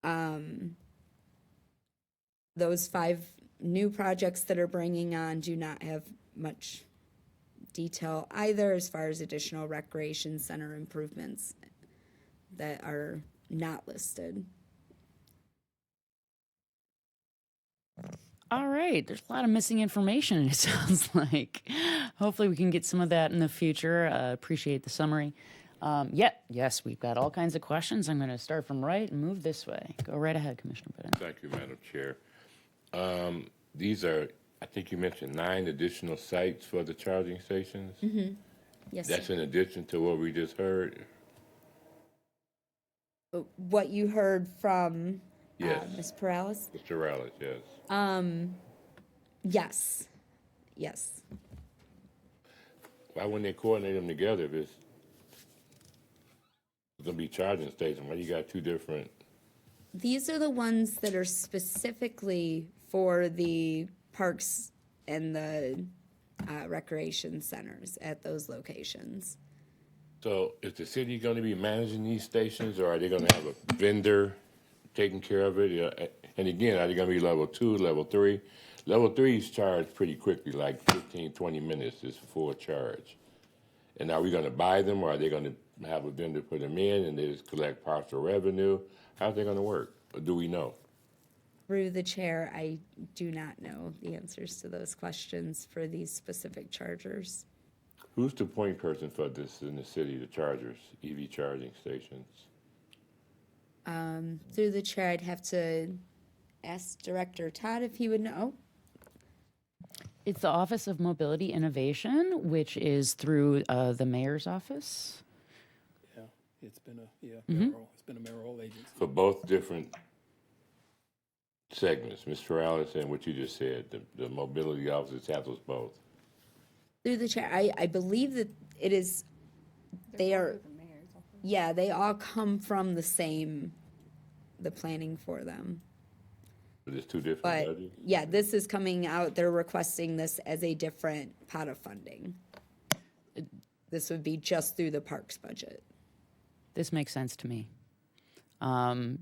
Those 5 new projects that are bringing on do not have much detail either as far as additional recreation center improvements that are not listed.
All right, there's a lot of missing information, it sounds like. Hopefully we can get some of that in the future. Appreciate the summary. Yes, we've got all kinds of questions. I'm going to start from right and move this way. Go right ahead, Commissioner Bennett.
Thank you, Madam Chair. These are, I think you mentioned 9 additional sites for the charging stations.
Mm-hmm. Yes.
That's in addition to what we just heard.
What you heard from
Yes.
Ms. Perales?
Mr. Rallis, yes.
Yes. Yes.
Why wouldn't they coordinate them together if it's gonna be charging stations? Why you got two different?
These are the ones that are specifically for the parks and the recreation centers at those locations.
So is the city gonna be managing these stations, or are they gonna have a vendor taking care of it? And again, are they gonna be level 2, level 3? Level 3 is charged pretty quickly, like 15, 20 minutes is full charge. And are we gonna buy them, or are they gonna have a vendor put them in and they just collect partial revenue? How's they gonna work? Or do we know?
Through the chair, I do not know the answers to those questions for these specific chargers.
Who's the point person for this in the city, the chargers, EV charging stations?
Through the chair, I'd have to ask Director Todd if he would know.
It's the Office of Mobility Innovation, which is through the mayor's office.
Yeah, it's been a mayoral agency.
For both different segments, Mr. Allison, and what you just said, the mobility office handles both.
Through the chair, I believe that it is, they are, yeah, they all come from the planning for them.
But it's two different
But,
budgets?
yeah, this is coming out, they're requesting this as a different pot of funding. This would be just through the parks budget.
This makes sense to me.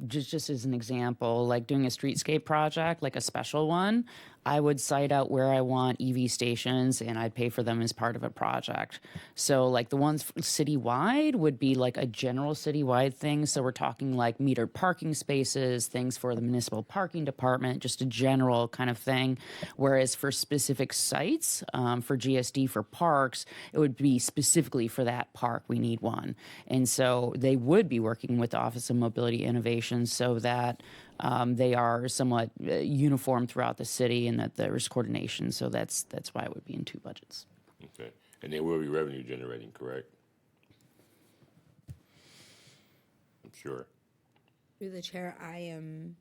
Just as an example, like doing a streetscape project, like a special one, I would site out where I want EV stations and I'd pay for them as part of a project. So like the ones citywide would be like a general citywide thing. So we're talking like metered parking spaces, things for the municipal parking department, just a general kind of thing. Whereas for specific sites, for GSD for parks, it would be specifically for that park. We need one. And so they would be working with the Office of Mobility Innovations so that they are somewhat uniform throughout the city and that there's coordination. So that's why it would be in two budgets.
Okay. And they will be revenue generating, correct? I'm sure.
Through the chair, I am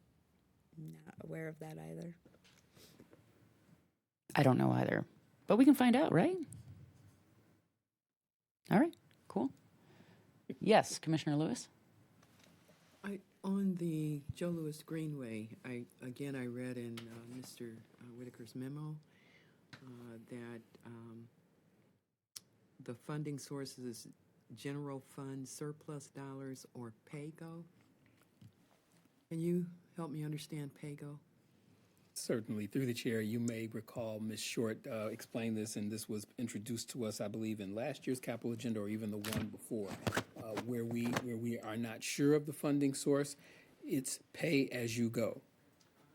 not aware of that either.
I don't know either, but we can find out, right? All right, cool. Yes, Commissioner Lewis?
On the Joe Louis Greenway, I read in Mr. Whitaker's memo that the funding source is general fund surplus dollars or PAYGO. Can you help me understand PAYGO?
Certainly. Through the chair, you may recall Ms. Short explained this, and this was introduced to us, I believe, in last year's capital agenda or even the one before, where we are not sure of the funding source. It's pay as you go.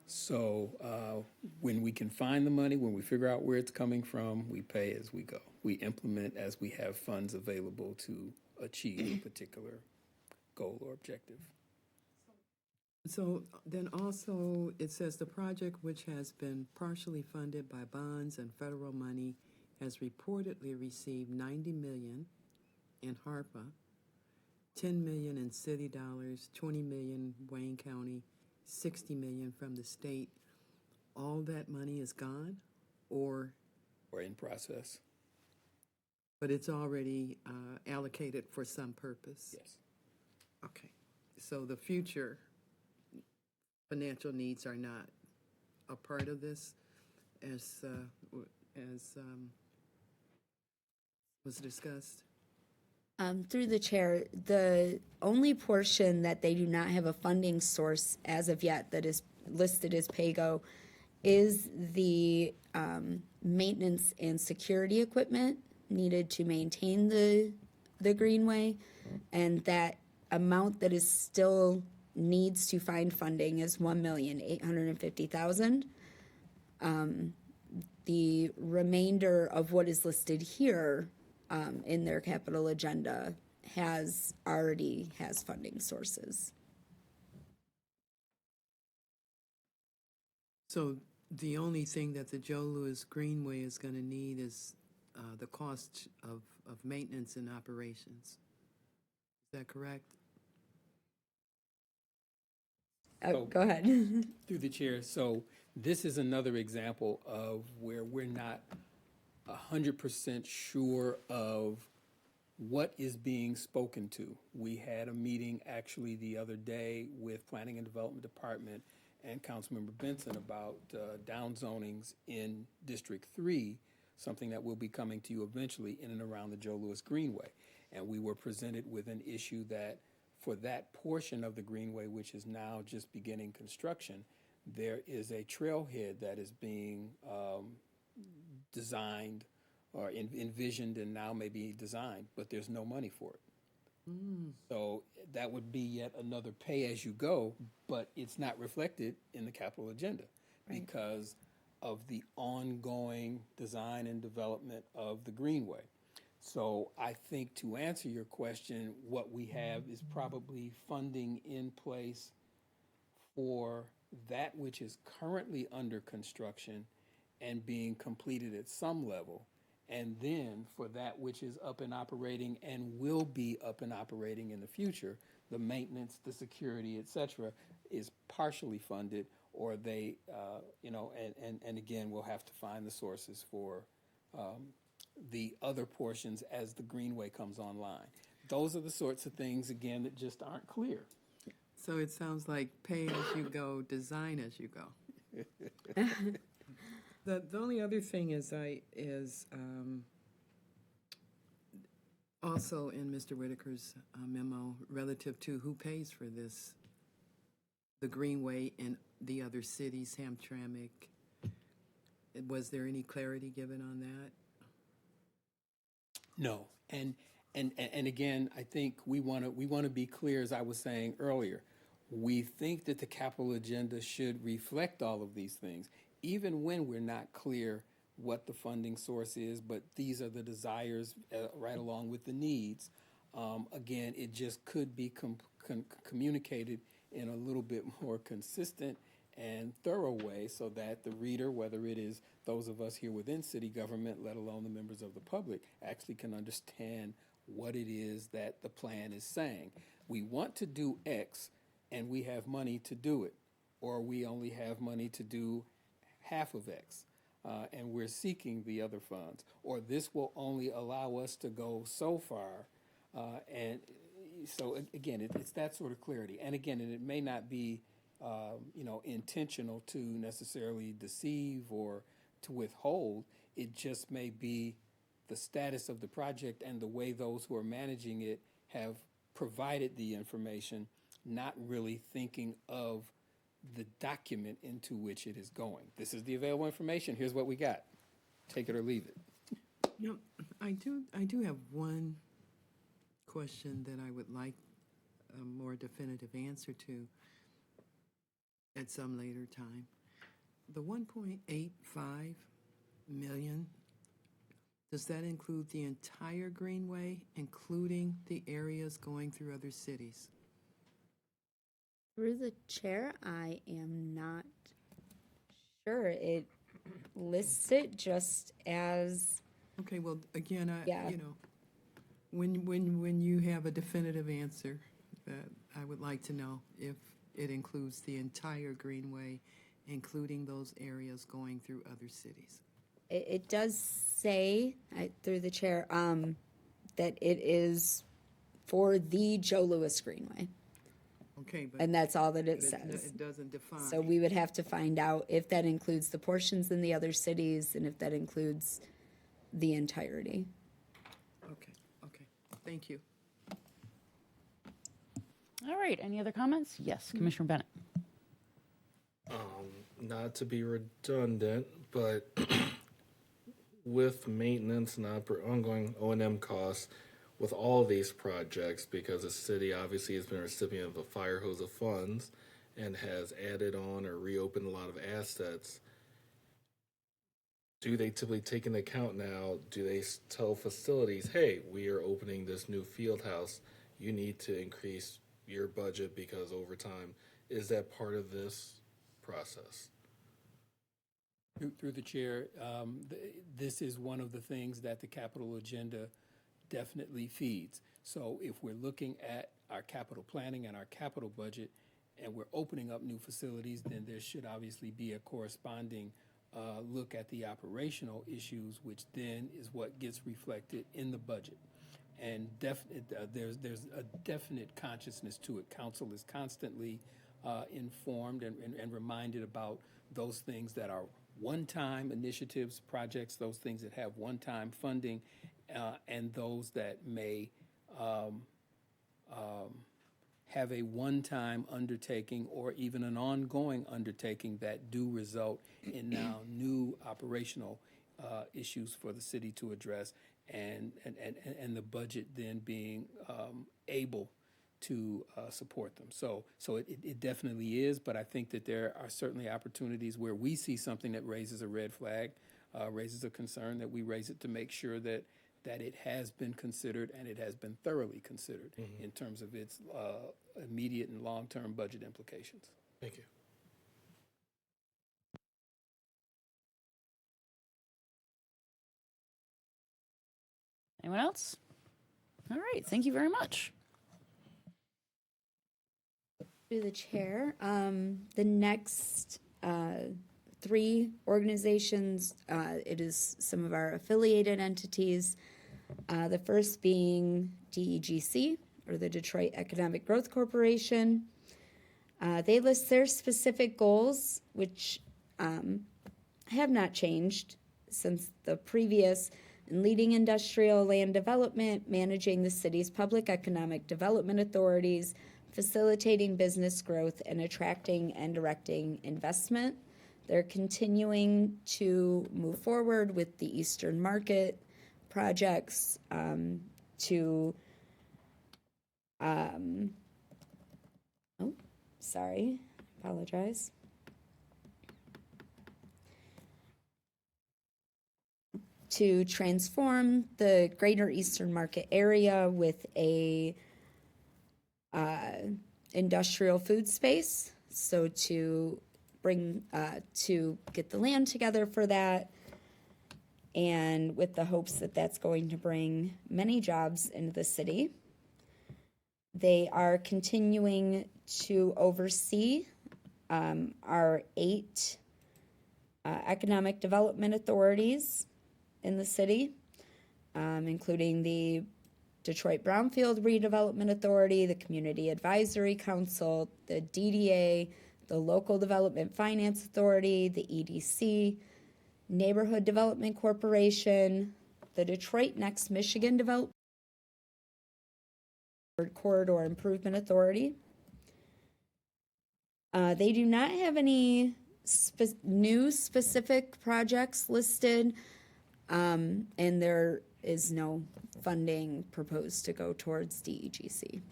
So when we can find the money, when we figure out where it's coming from, we pay as we go. We implement as we have funds available to achieve a particular goal or objective.
So then also, it says the project, which has been partially funded by bonds and federal money, has reportedly received $90 million in HARPA, $10 million in city dollars, $20 million Wayne County, $60 million from the state. All that money is gone, or
in process.
But it's already allocated for some purpose?
Yes.
Okay. So the future financial needs are not a part of this as was discussed?
Through the chair, the only portion that they do not have a funding source as of yet that is listed as PAYGO is the maintenance and security equipment needed to maintain the Greenway, and that amount that is still needs to find funding is $1,850,000. The remainder of what is listed here in their capital agenda already has funding sources.
So the only thing that the Joe Louis Greenway is going to need is the cost of maintenance and operations. Is that correct?
Go ahead.
Through the chair, so this is another example of where we're not 100% sure of what is being spoken to. We had a meeting actually the other day with Planning and Development Department and Councilmember Benson about down zonings in District 3, something that will be coming to you eventually in and around the Joe Louis Greenway. And we were presented with an issue that for that portion of the Greenway, which is now just beginning construction, there is a trailhead that is being designed or envisioned and now may be designed, but there's no money for it. So that would be yet another pay-as-you-go, but it's not reflected in the capital agenda because of the ongoing design and development of the Greenway. So I think to answer your question, what we have is probably funding in place for that which is currently under construction and being completed at some level, and then for that which is up and operating and will be up and operating in the future, the maintenance, the security, et cetera, is partially funded, or they, and again, we'll have to find the sources for the other portions as the Greenway comes online. Those are the sorts of things, again, that just aren't clear.
So it sounds like pay as you go, design as you go. The only other thing is also in Mr. Whitaker's memo relative to who pays for this, the Greenway and the other cities, Hamtramck. Was there any clarity given on that?
No, and again, I think we want to be clear, as I was saying earlier. We think that the capital agenda should reflect all of these things, even when we're not clear what the funding source is, but these are the desires right along with the needs. Again, it just could be communicated in a little bit more consistent and thorough way so that the reader, whether it is those of us here within city government, let alone the members of the public, actually can understand what it is that the plan is saying. We want to do X and we have money to do it, or we only have money to do half of X, and we're seeking the other funds, or this will only allow us to go so far. And so again, it's that sort of clarity. And again, it may not be intentional to necessarily deceive or to withhold. It just may be the status of the project and the way those who are managing it have provided the information, not really thinking of the document into which it is going. This is the available information. Here's what we got. Take it or leave it.
I do have one question that I would like a more definitive answer to at some later time. The 1.85 million, does that include the entire Greenway, including the areas going through other cities?
Through the chair, I am not sure. It lists it just as.
Okay, well, again,
Yeah.
when you have a definitive answer, I would like to know if it includes the entire Greenway, including those areas going through other cities.
It does say, through the chair, that it is for the Joe Louis Greenway.
Okay, but.
And that's all that it
but
says.
It doesn't define.
So we would have to find out if that includes the portions in the other cities and if that includes the entirety.
Okay, thank you.
All right, any other comments? Yes, Commissioner Bennett.
Not to be redundant, but with maintenance and ongoing O&M costs with all these projects, because the city obviously has been a recipient of a fire hose of funds and has added on or reopened a lot of assets, do they typically take into account now, do they tell facilities, hey, we are opening this new field house, you need to increase your budget because over time, is that part of this process?
Through the chair, this is one of the things that the capital agenda definitely feeds. So if we're looking at our capital planning and our capital budget, and we're opening up new facilities, then there should obviously be a corresponding look at the operational issues, which then is what gets reflected in the budget. And there's a definite consciousness to it. Council is constantly informed and reminded about those things that are one-time initiatives, projects, those things that have one-time funding, and those that may have a one-time undertaking or even an ongoing undertaking that do result in now new operational issues for the city to address, and the budget then being able to support them. So it definitely is, but I think that there are certainly opportunities where we see something that raises a red flag, raises a concern, that we raise it to make sure that it has been considered and it has been thoroughly considered in terms of its immediate and long-term budget implications.
Thank you.
Anyone else? All right, thank you very much.
Through the chair, the next three organizations, it is some of our affiliated entities. The first being DEGC, or the Detroit Economic Growth Corporation. They list their specific goals, which have not changed since the previous: in leading industrial land development, managing the city's public economic development authorities, facilitating business growth, and attracting and directing investment. They're continuing to move forward with the Eastern Market projects apologize. To transform the greater Eastern Market area with a industrial food space. So to bring, to get the land together for that, and with the hopes that that's going to bring many jobs into the city. They are continuing to oversee our 8 economic development authorities in the city, including the Detroit Brownfield Redevelopment Authority, the Community Advisory Council, the DDA, the Local Development Finance Authority, the EDC, Neighborhood Development Corporation, the Detroit Next Michigan Development Corridor Improvement Authority. They do not have any new specific projects listed, and there is no funding proposed to go towards DEGC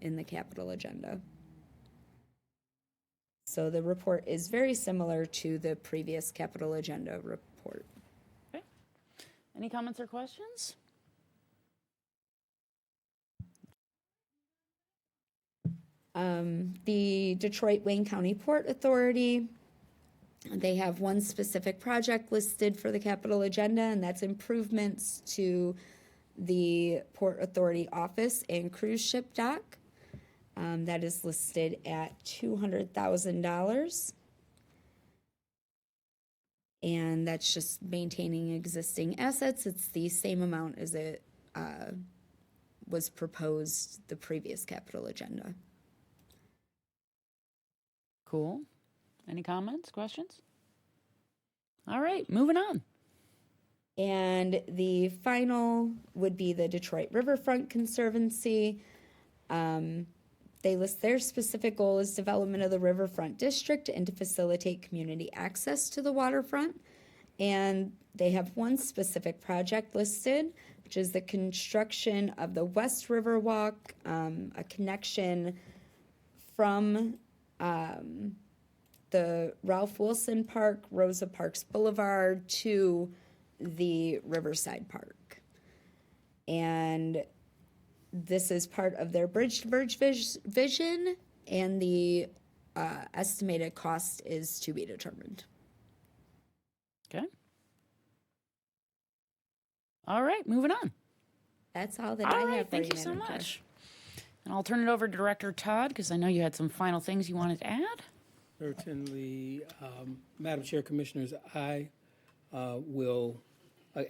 in the capital agenda. So the report is very similar to the previous capital agenda report.
Okay. Any comments or questions?
The Detroit Wayne County Port Authority, they have one specific project listed for the capital agenda, and that's improvements to the Port Authority office and cruise ship dock. That is listed at $200,000. And that's just maintaining existing assets. It's the same amount as it was proposed the previous capital agenda.
Cool. Any comments, questions? All right, moving on.
And the final would be the Detroit Riverfront Conservancy. They list their specific goal as development of the riverfront district and to facilitate community access to the waterfront. And they have one specific project listed, which is the construction of the West River Walk, a connection from the Ralph Wilson Park, Rosa Parks Boulevard to the Riverside Park. And this is part of their Bridge to Bridge vision, and the estimated cost is to be determined.
Okay. All right, moving on.
That's all that
All
I
right,
have for
thank you
you,
so
Madam Chair.
much. And I'll turn it over to Director Todd because I know you had some final things you wanted to add.
Certainly, Madam Chair, Commissioners, I will,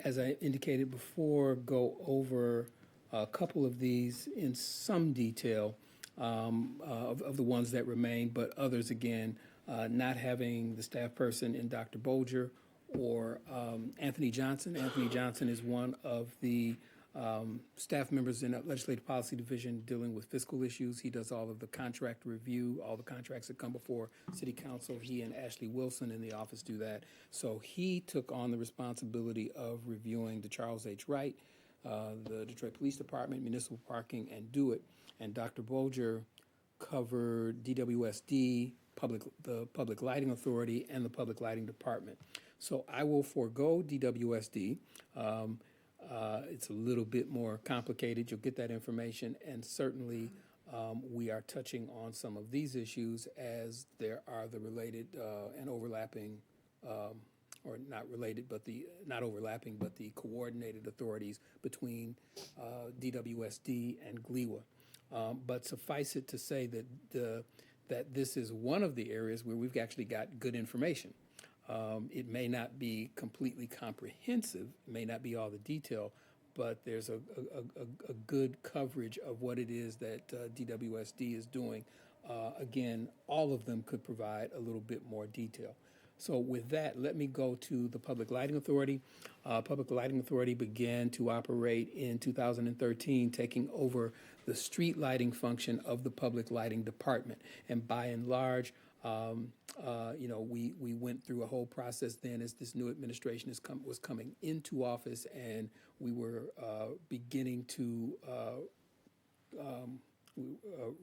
as I indicated before, go over a couple of these in some detail of the ones that remain, but others, again, not having the staff person in Dr. Bolger or Anthony Johnson. Anthony Johnson is one of the staff members in the Legislative Policy Division dealing with fiscal issues. He does all of the contract review, all the contracts that come before City Council. He and Ashley Wilson in the office do that. So he took on the responsibility of reviewing the Charles H. Wright, the Detroit Police Department, municipal parking, and Do It. And Dr. Bolger covered DWSD, the Public Lighting Authority, and the Public Lighting Department. So I will forego DWSD. It's a little bit more complicated. You'll get that information, and certainly we are touching on some of these issues as there are the related and overlapping, or not related, but not overlapping, but the coordinated authorities between DWSD and GLEWA. But suffice it to say that this is one of the areas where we've actually got good information. It may not be completely comprehensive, may not be all the detail, but there's a good coverage of what it is that DWSD is doing. Again, all of them could provide a little bit more detail. So with that, let me go to the Public Lighting Authority. Public Lighting Authority began to operate in 2013, taking over the street lighting function of the Public Lighting Department. And by and large, we went through a whole process then as this new administration was coming into office, and we were beginning to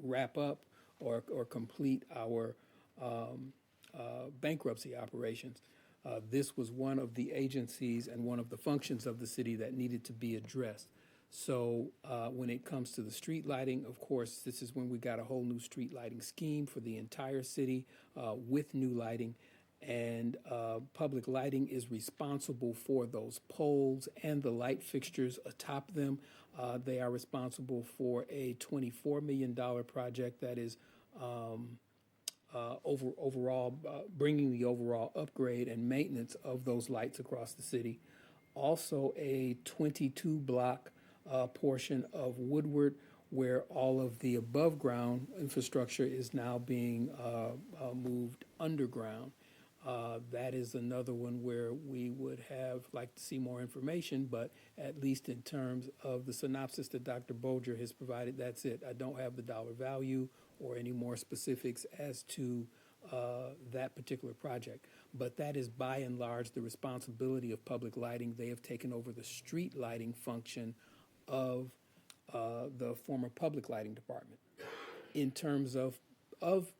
wrap up or complete our bankruptcy operations. This was one of the agencies and one of the functions of the city that needed to be addressed. So when it comes to the street lighting, of course, this is when we got a whole new street lighting scheme for the entire city with new lighting. And public lighting is responsible for those poles and the light fixtures atop them. They are responsible for a $24 million project that is overall bringing the overall upgrade and maintenance of those lights across the city. Also a 22-block portion of Woodward, where all of the above ground infrastructure is now being moved underground. That is another one where we would have liked to see more information, but at least in terms of the synopsis that Dr. Bolger has provided, that's it. I don't have the dollar value or any more specifics as to that particular project. But that is by and large the responsibility of public lighting. They have taken over the street lighting function of the former Public Lighting Department. In terms of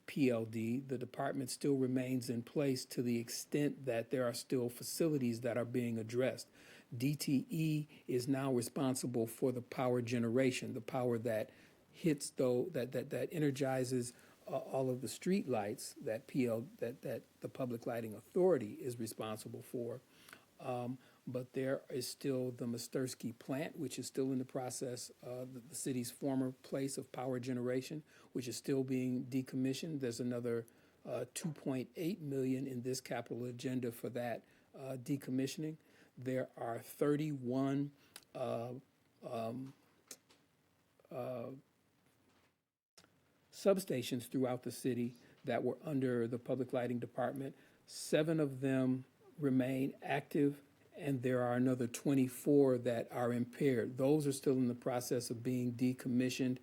PLD, the department still remains in place to the extent that there are still facilities that are being addressed. DTE is now responsible for the power generation, the power that hits that energizes all of the street lights that the Public Lighting Authority is responsible for. But there is still the Mustersky plant, which is still in the process, the city's former place of power generation, which is still being decommissioned. There's another $2.8 million in this capital agenda for that decommissioning. There are 31 substations throughout the city that were under the Public Lighting Department. 7 of them remain active, and there are another 24 that are impaired. Those are still in the process of being decommissioned,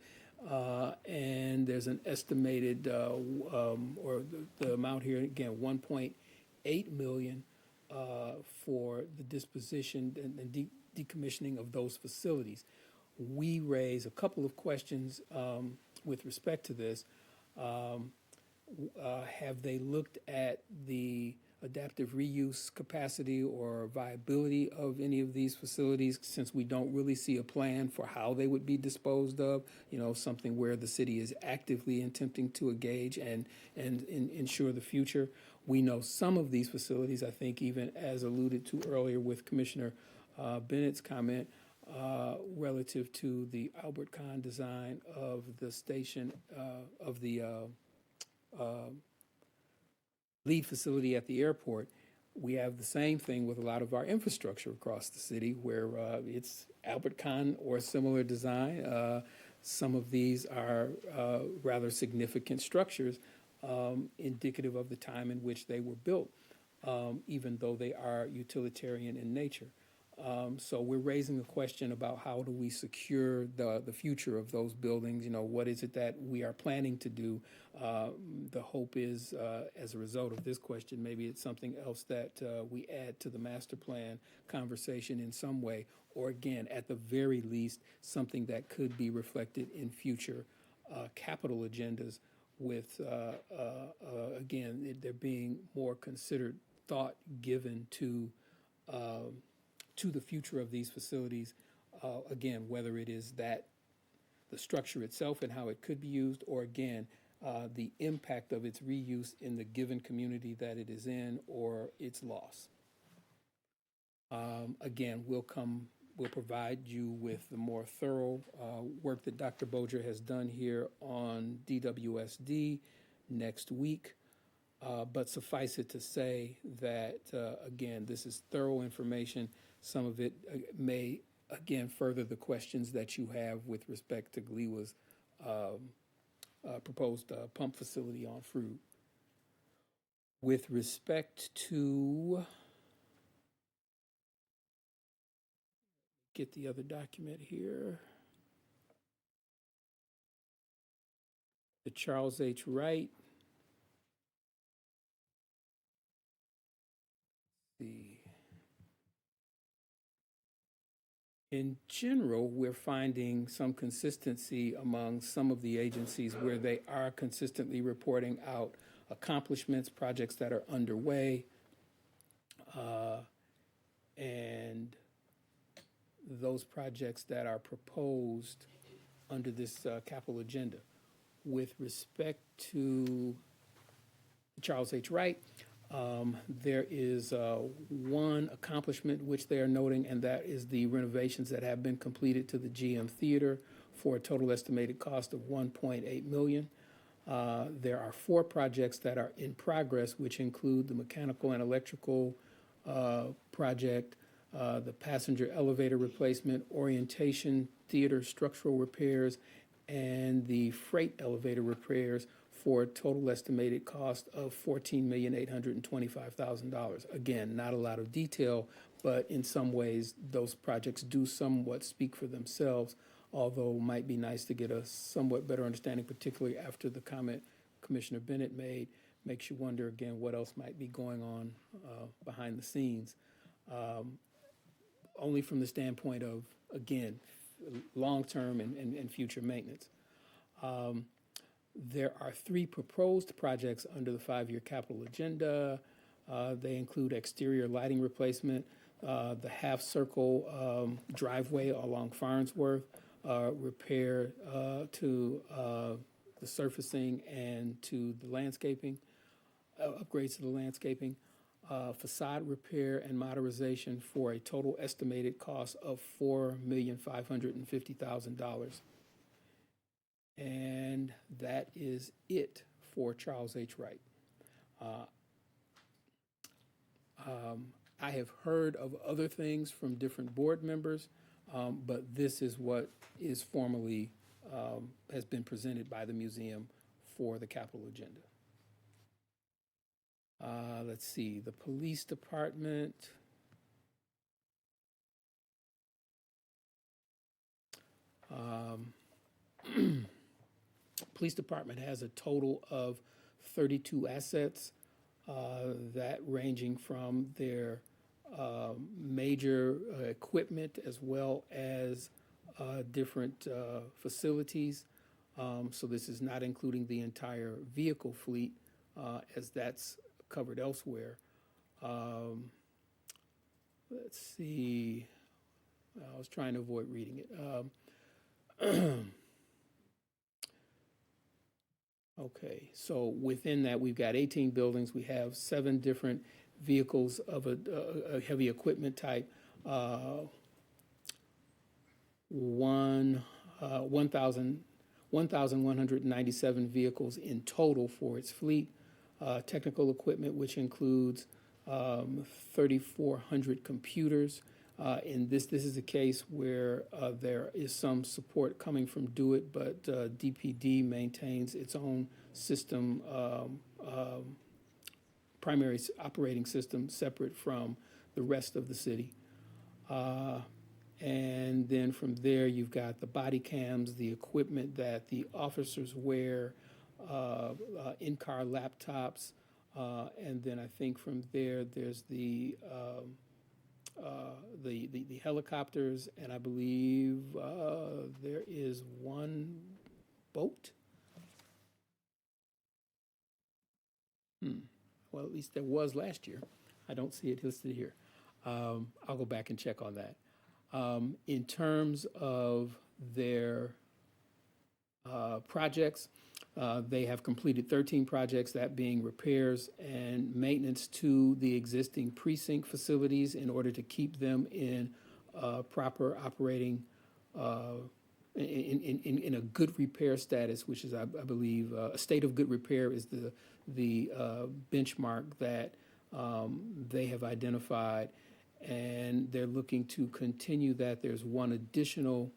and there's an estimated, or the amount here, again, $1.8 million for the disposition and decommissioning of those facilities. We raise a couple of questions with respect to this. Have they looked at the adaptive reuse capacity or viability of any of these facilities, since we don't really see a plan for how they would be disposed of, something where the city is actively attempting to engage and ensure the future? We know some of these facilities, I think even as alluded to earlier with Commissioner Bennett's comment, relative to the Albert Kahn design of the station, of the lead facility at the airport. We have the same thing with a lot of our infrastructure across the city where it's Albert Kahn or similar design. Some of these are rather significant structures indicative of the time in which they were built, even though they are utilitarian in nature. So we're raising a question about how do we secure the future of those buildings? You know, what is it that we are planning to do? The hope is, as a result of this question, maybe it's something else that we add to the master plan conversation in some way, or again, at the very least, something that could be reflected in future capital agendas with, again, there being more considered thought given to the future of these facilities, again, whether it is that the structure itself and how it could be used, or again, the impact of its reuse in the given community that it is in or its loss. Again, we'll provide you with the more thorough work that Dr. Boger has done here on DWSD next week. But suffice it to say that, again, this is thorough information. Some of it may, again, further the questions that you have with respect to GLEWA's proposed pump facility on Frood. With respect to, get the other document here, the Charles H. Wright. In general, we're finding some consistency among some of the agencies where they are consistently reporting out accomplishments, projects that are underway, and those projects that are proposed under this capital agenda. With respect to Charles H. Wright, there is one accomplishment which they are noting, and that is the renovations that have been completed to the GM Theater for a total estimated cost of $1.8 million. There are 4 projects that are in progress, which include the mechanical and electrical project, the passenger elevator replacement, orientation theater structural repairs, and the freight elevator repairs for a total estimated cost of $14,825,000. Again, not a lot of detail, but in some ways, those projects do somewhat speak for themselves, although it might be nice to get a somewhat better understanding, particularly after the comment Commissioner Bennett made. Makes you wonder, again, what else might be going on behind the scenes. Only from the standpoint of, again, long-term and future maintenance. There are 3 proposed projects under the 5-year capital agenda. They include exterior lighting replacement, the half-circle driveway along Farnsworth, repair to the surfacing and to the landscaping, upgrades to the landscaping, facade repair and modernization for a total estimated cost of $4,550,000. And that is it for Charles H. Wright. I have heard of other things from different board members, but this is what is formally has been presented by the museum for the capital agenda. Let's see, the police department. Police department has a total of 32 assets that ranging from their major equipment as well as different facilities. So this is not including the entire vehicle fleet as that's covered elsewhere. Let's see. I was trying to avoid reading it. Okay, so within that, we've got 18 buildings. We have 7 different vehicles of a heavy equipment type. 1,197 vehicles in total for its fleet. Technical equipment, which includes 3,400 computers. And this is a case where there is some support coming from Do It, but DPD maintains its own system, primary operating system, separate from the rest of the city. And then from there, you've got the body cams, the equipment that the officers wear, in-car laptops, and then I think from there, there's the helicopters, and I believe there is one boat. Well, at least there was last year. I don't see it listed here. I'll go back and check on that. In terms of their projects, they have completed 13 projects, that being repairs and maintenance to the existing precinct facilities in order to keep them in proper operating, in a good repair status, which is, I believe, a state of good repair is the benchmark that they have identified, and they're looking to continue that. There's one additional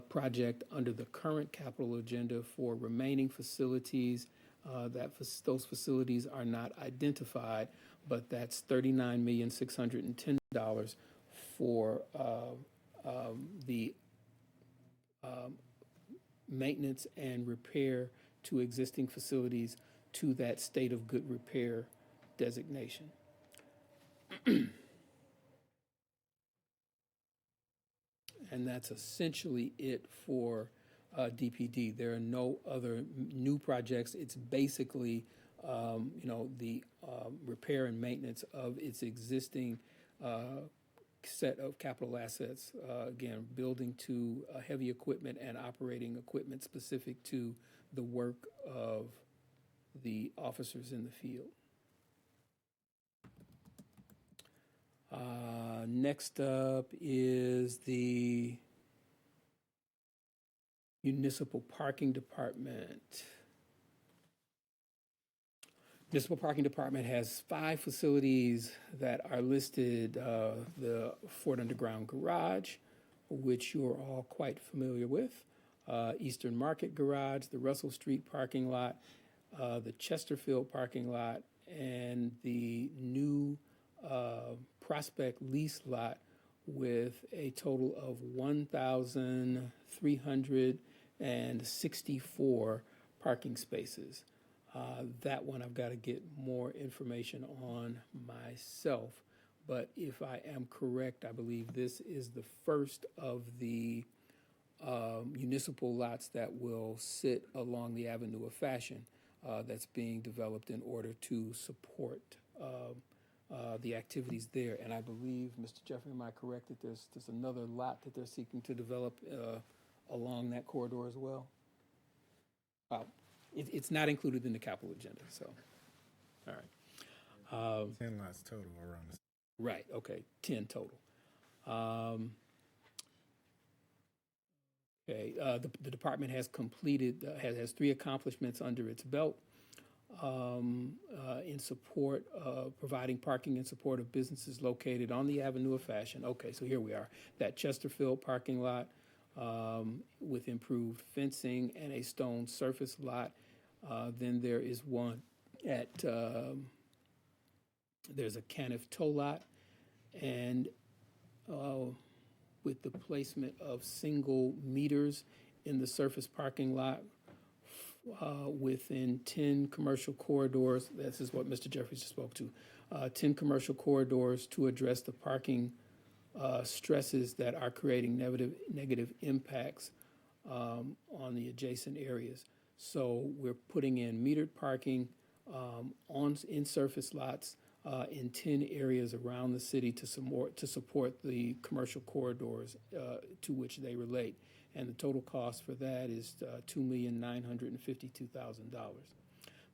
project under the current capital agenda for remaining facilities. Those facilities are not identified, but that's $39,610 for the maintenance and repair to existing facilities to that state of good repair designation. And that's essentially it for DPD. There are no other new projects. It's basically, the repair and maintenance of its existing set of capital assets. Again, building to heavy equipment and operating equipment specific to the work of the officers in the field. Next up is the Municipal Parking Department. Municipal Parking Department has 5 facilities that are listed. The Ford Underground Garage, which you're all quite familiar with, Eastern Market Garage, the Russell Street parking lot, the Chesterfield parking lot, and the new Prospect lease lot with a total of 1,364 parking spaces. That one I've got to get more information on myself, but if I am correct, I believe this is the first of the municipal lots that will sit along the Avenue of Fashion that's being developed in order to support the activities there. And I believe, Mr. Jeffrey, am I correct that there's another lot that they're seeking to develop along that corridor as well? It's not included in the capital agenda, so, all right.
10 lots total around this.
Right, okay, 10 total. Okay, the department has completed, has 3 accomplishments under its belt in support of providing parking in support of businesses located on the Avenue of Fashion. Okay, so here we are. That Chesterfield parking lot with improved fencing and a stone surface lot. Then there is one at, there's a Caniff tow lot, and with the placement of single meters in the surface parking lot within 10 commercial corridors. This is what Mr. Jeffries just spoke to. 10 commercial corridors to address the parking stresses that are creating negative impacts on the adjacent areas. So we're putting in metered parking in surface lots in 10 areas around the city to support the commercial corridors to which they relate. And the total cost for that is $2,952,000.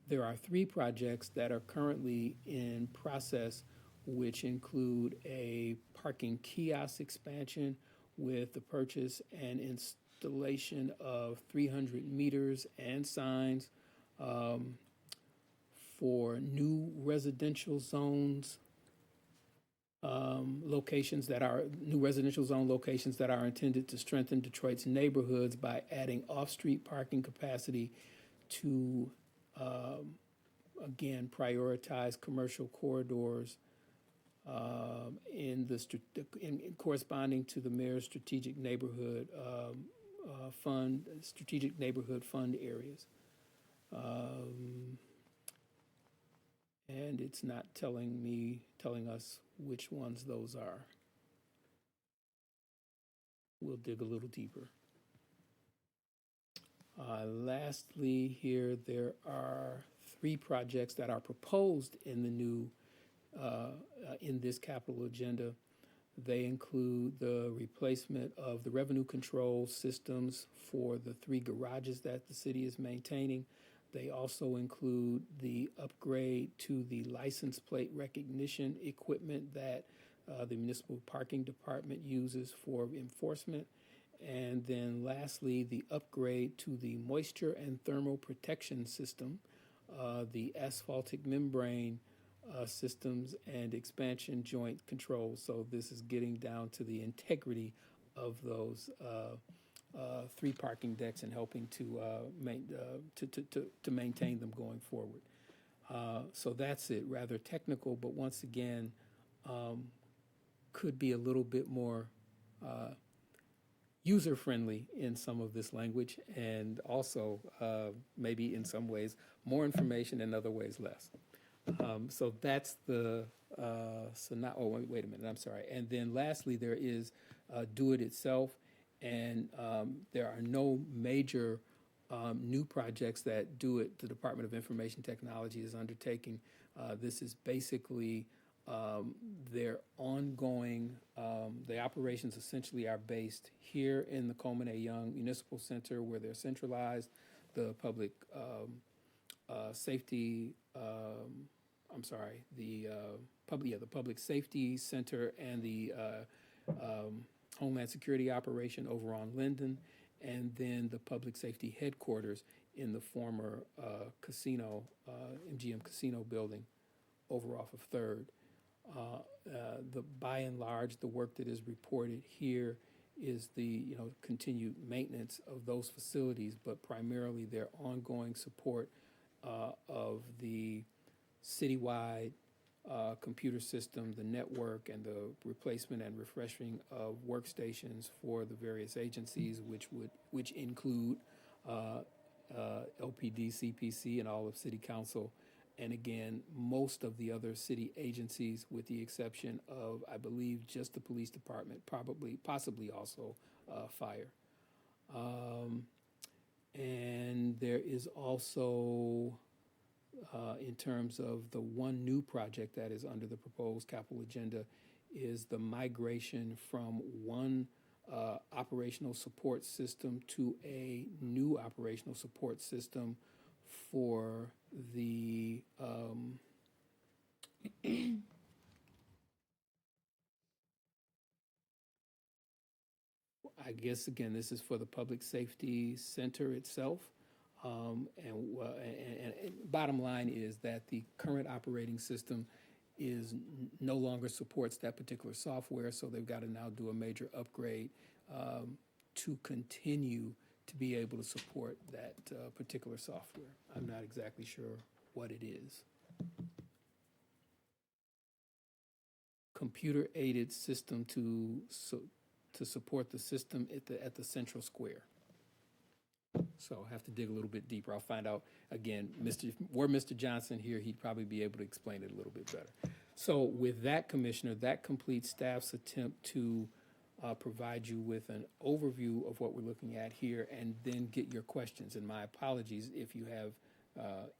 There are 3 projects that are currently in process, which include a parking kiosk expansion with the purchase and installation of 300 meters and signs for new residential zones, new residential zone locations that are intended to strengthen Detroit's neighborhoods by adding off-street parking capacity to, again, prioritize commercial corridors in corresponding to the mayor's strategic neighborhood fund areas. And it's not telling us which ones those are. We'll dig a little deeper. Lastly, here there are 3 projects that are proposed in the new in this capital agenda. They include the replacement of the revenue control systems for the 3 garages that the city is maintaining. They also include the upgrade to the license plate recognition equipment that the municipal parking department uses for enforcement. And then lastly, the upgrade to the moisture and thermal protection system, the asphaltic membrane systems, and expansion joint controls. So this is getting down to the integrity of those 3 parking decks and helping to maintain them going forward. So that's it. Rather technical, but once again, could be a little bit more user-friendly in some of this language, and also maybe in some ways more information, in other ways less. So that's the wait a minute, I'm sorry. And then lastly, there is Do It Itself, and there are no major new projects that the Department of Information Technology is undertaking. This is basically their ongoing, the operations essentially are based here in the Coleman A. Young Municipal Center, where they're centralized. The public safety, the Public Safety Center and the Homeland Security operation over on Linden, and then the Public Safety Headquarters in the former casino, MGM Casino building over off of 3rd. By and large, the work that is reported here is the continued maintenance of those facilities, but primarily their ongoing support of the citywide computer system, the network, and the replacement and refreshing of workstations for the various agencies, which include LPD, CPC, and all of City Council. And again, most of the other city agencies, with the exception of, I believe, just the police department, possibly also fire. And there is also, in terms of the one new project that is under the proposed capital agenda, is the migration from one operational support system to a new operational support system for the I guess, again, this is for the Public Safety Center itself. And bottom line is that the current operating system no longer supports that particular software, so they've got to now do a major upgrade to continue to be able to support that particular software. I'm not exactly sure what it is. Computer-aided system to support the system at the central square. So I'll have to dig a little bit deeper. I'll find out, again, were Mr. Johnson here, he'd probably be able to explain it a little bit better. So with that, Commissioner, that completes staff's attempt to provide you with an overview of what we're looking at here, and then get your questions. And my apologies if you have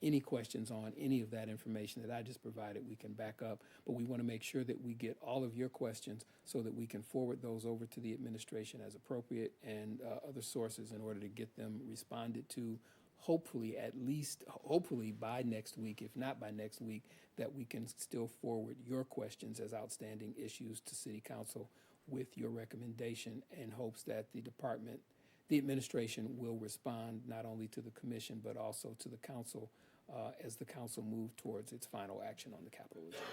any questions on any of that information that I just provided. We can back up, but we want to make sure that we get all of your questions so that we can forward those over to the administration as appropriate, and other sources, in order to get them responded to, hopefully by next week. If not by next week, that we can still forward your questions as outstanding issues to City Council with your recommendation in hopes that the administration will respond not only to the commission, but also to the council as the council move towards its final action on the capital agenda.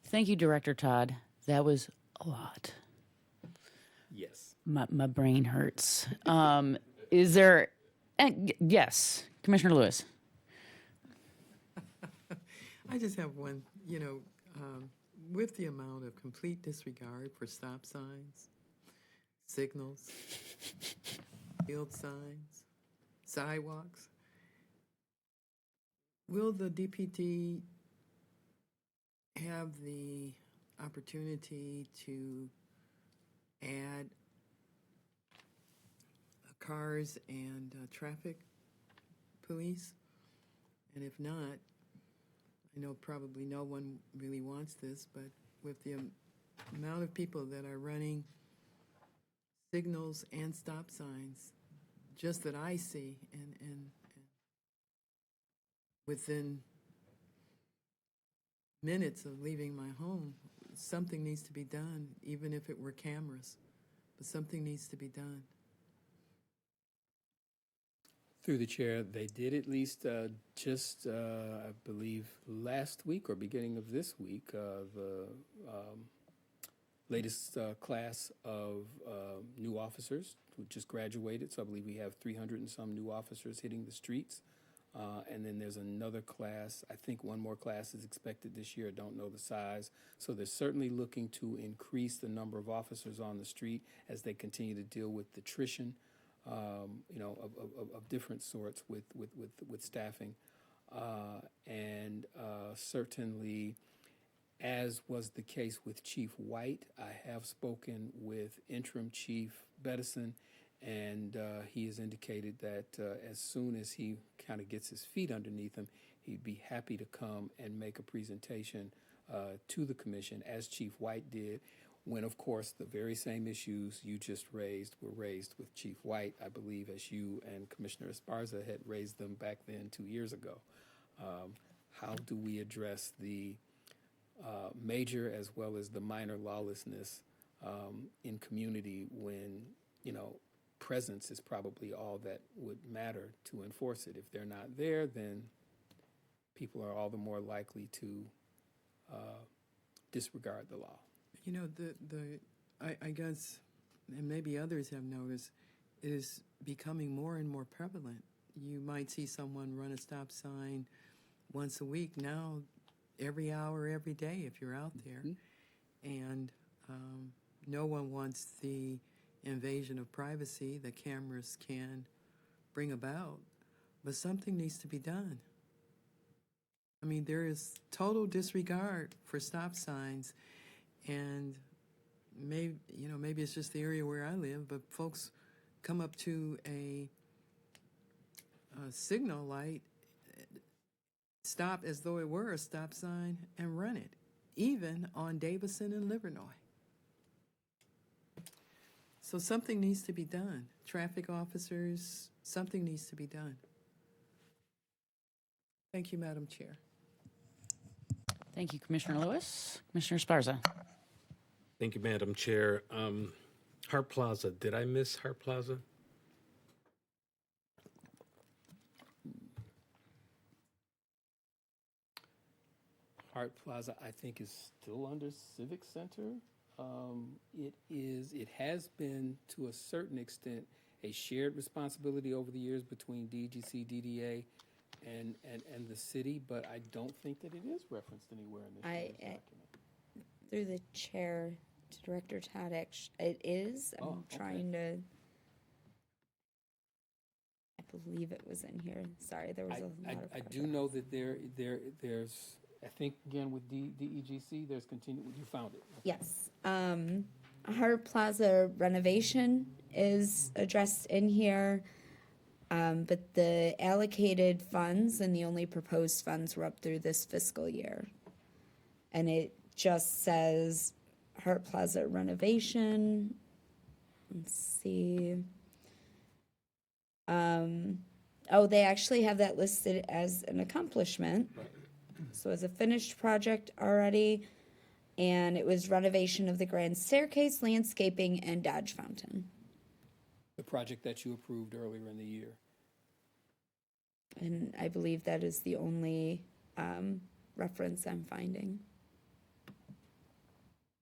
Thank you, Director Todd. That was a lot.
Yes.
My brain hurts. Is there, yes, Commissioner Lewis.
I just have one, with the amount of complete disregard for stop signs, signals, field signs, sidewalks, will the DPT have the opportunity to add cars and traffic police? And if not, I know probably no one really wants this, but with the amount of people that are running signals and stop signs, just that I see, and within minutes of leaving my home, something needs to be done, even if it were cameras, but something needs to be done.
Through the chair, they did at least just, I believe, last week or beginning of this week, the latest class of new officers who just graduated. So I believe we have 300 and some new officers hitting the streets. And then there's another class. I think one more class is expected this year. I don't know the size. So they're certainly looking to increase the number of officers on the street as they continue to deal with attrition. Of different sorts with staffing. And certainly, as was the case with Chief White, I have spoken with Interim Chief Bettison, and he has indicated that as soon as he kind of gets his feet underneath him, he'd be happy to come and make a presentation to the commission, as Chief White did, when, of course, the very same issues you just raised were raised with Chief White, I believe, as you and Commissioner Esparza had raised them back then 2 years ago. How do we address the major as well as the minor lawlessness in community when, presence is probably all that would matter to enforce it? If they're not there, then people are all the more likely to disregard the law.
I guess, and maybe others have noticed, it is becoming more and more prevalent. You might see someone run a stop sign once a week. Now, every hour, every day, if you're out there. And no one wants the invasion of privacy that cameras can bring about. But something needs to be done. I mean, there is total disregard for stop signs, and maybe it's just the area where I live, but folks come up to a signal light, stop as though it were a stop sign, and run it, even on Davison and Livernois. So something needs to be done. Traffic officers, something needs to be done. Thank you, Madam Chair.
Thank you, Commissioner Lewis. Commissioner Esparza.
Thank you, Madam Chair. Hart Plaza, did I miss Hart Plaza?
Hart Plaza, I think, is still under Civic Center. It has been, to a certain extent, a shared responsibility over the years between DGC, DDA, and the city, but I don't think that it is referenced anywhere in this year's document.
Through the chair to Director Todd, it is. I'm trying to. I believe it was in here. Sorry, there was a lot of.
I do know that there's. I think again with DEGC, there's continued. You found it.
Yes. Hart Plaza renovation is addressed in here, but the allocated funds and the only proposed funds were up through this fiscal year, and it just says Hart Plaza renovation. Let's see. They actually have that listed as an accomplishment. Right. So as a finished project already, And it was renovation of the grand staircase, landscaping, and Dodge fountain.
The project that you approved earlier in the year.
And I believe that is the only reference I'm finding.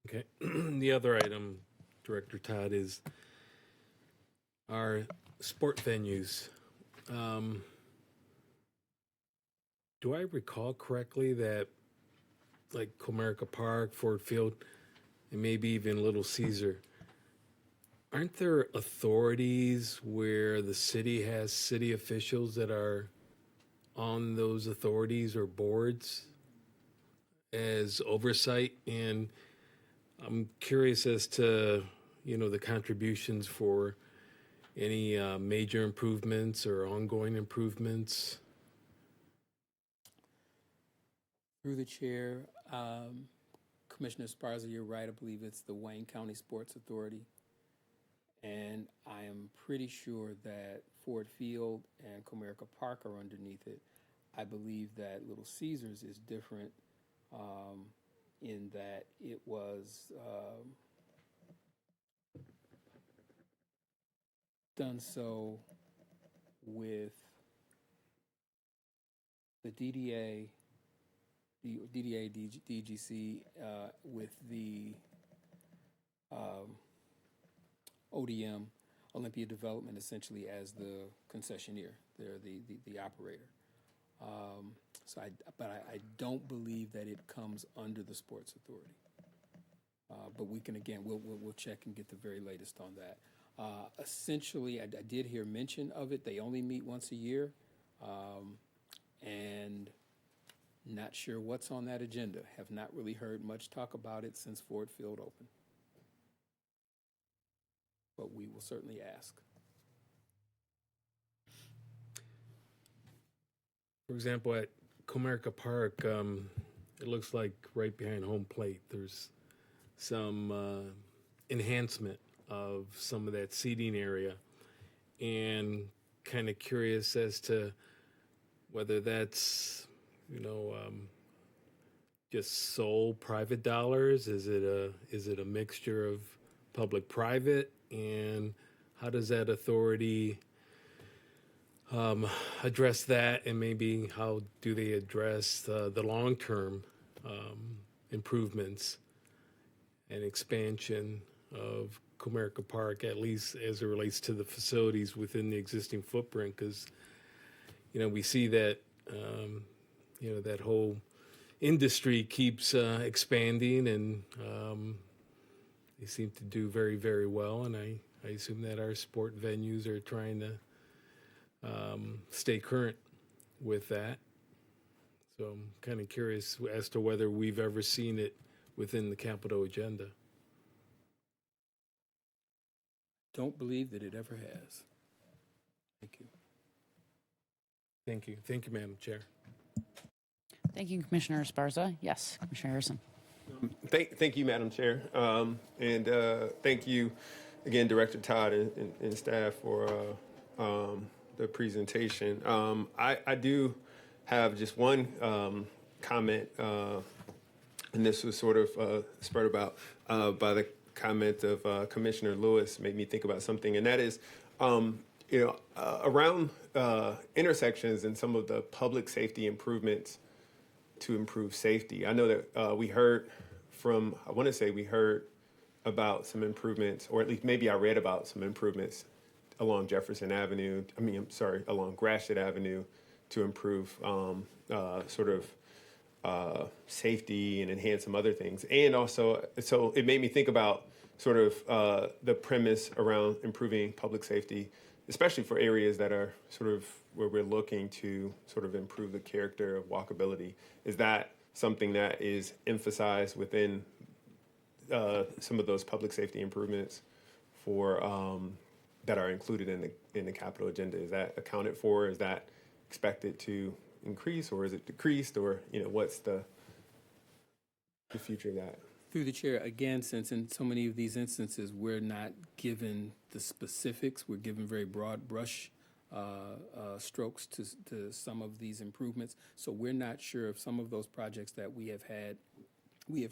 Okay. The other item, Director Todd, is our sport venues. Do I recall correctly that like Comerica Park, Ford Field, and maybe even Little Caesar, aren't there authorities where the city has city officials that are on those authorities or boards as oversight? And I'm curious as to, the contributions for any major improvements or ongoing improvements.
Through the chair, Commissioner Sparza, you're right. I believe it's the Wayne County Sports Authority. And I am pretty sure that Ford Field and Comerica Park are underneath it. I believe that Little Caesars is different in that it was done so with the DDA, DGC, with the ODM, Olympia Development, essentially as the concessionaire. They're the operator. But I don't believe that it comes under the Sports Authority. But we can, again, we'll check and get the very latest on that. Essentially, I did hear mention of it. They only meet once a year, and not sure what's on that agenda. Have not really heard much talk about it since Ford Field opened. But we will certainly ask.
For example, at Comerica Park, it looks like right behind home plate, there's some enhancement of some of that seating area, and kind of curious as to whether that's, just sole private dollars. Is it a mixture of public-private, and how does that authority address that, and maybe how do they address the long-term improvements and expansion of Comerica Park, at least as it relates to the facilities within the existing footprint? Because, we see that, that whole industry keeps expanding, and they seem to do very, very well. And I assume that our sport venues are trying to stay current with that. So I'm kind of curious as to whether we've ever seen it within the capital agenda.
Don't believe that it ever has. Thank you.
Thank you. Thank you, Madam Chair.
Thank you, Commissioner Esparza. Yes, Commissioner Harrison.
Thank you, Madam Chair. And thank you again, Director Todd and staff for the presentation. I do have just one comment, and this was sort of spurred about by the comment of Commissioner Lewis, made me think about something, and that is, around intersections and some of the public safety improvements to improve safety. I know that we heard about some improvements, or at least maybe I read about some improvements along Jefferson Avenue, along Gratiot Avenue to improve safety and enhance some other things. And also, so it made me think about sort of the premise around improving public safety, especially for areas that are sort of where we're looking to sort of improve the character of walkability. Is that something that is emphasized within some of those public safety improvements for that are included in the capital agenda? Is that accounted for? Is that expected to increase, or is it decreased, or what's the future of that?
Through the chair, again, since in so many of these instances we're not given the specifics, we're given very broad brush strokes to some of these improvements. So we're not sure if some of those projects that we have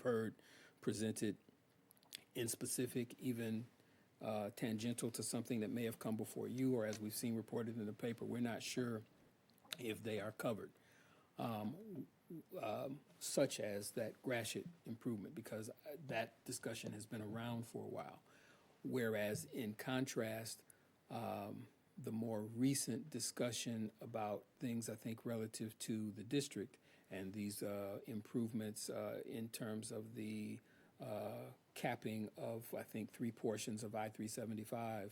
heard presented in specific, even tangential to something that may have come before you, or as we've seen reported in the paper, we're not sure if they are covered, such as that Gratiot improvement, because that discussion has been around for a while. Whereas in contrast, the more recent discussion about things, I think, relative to the district and these improvements in terms of the capping of, I think, 3 portions of I-375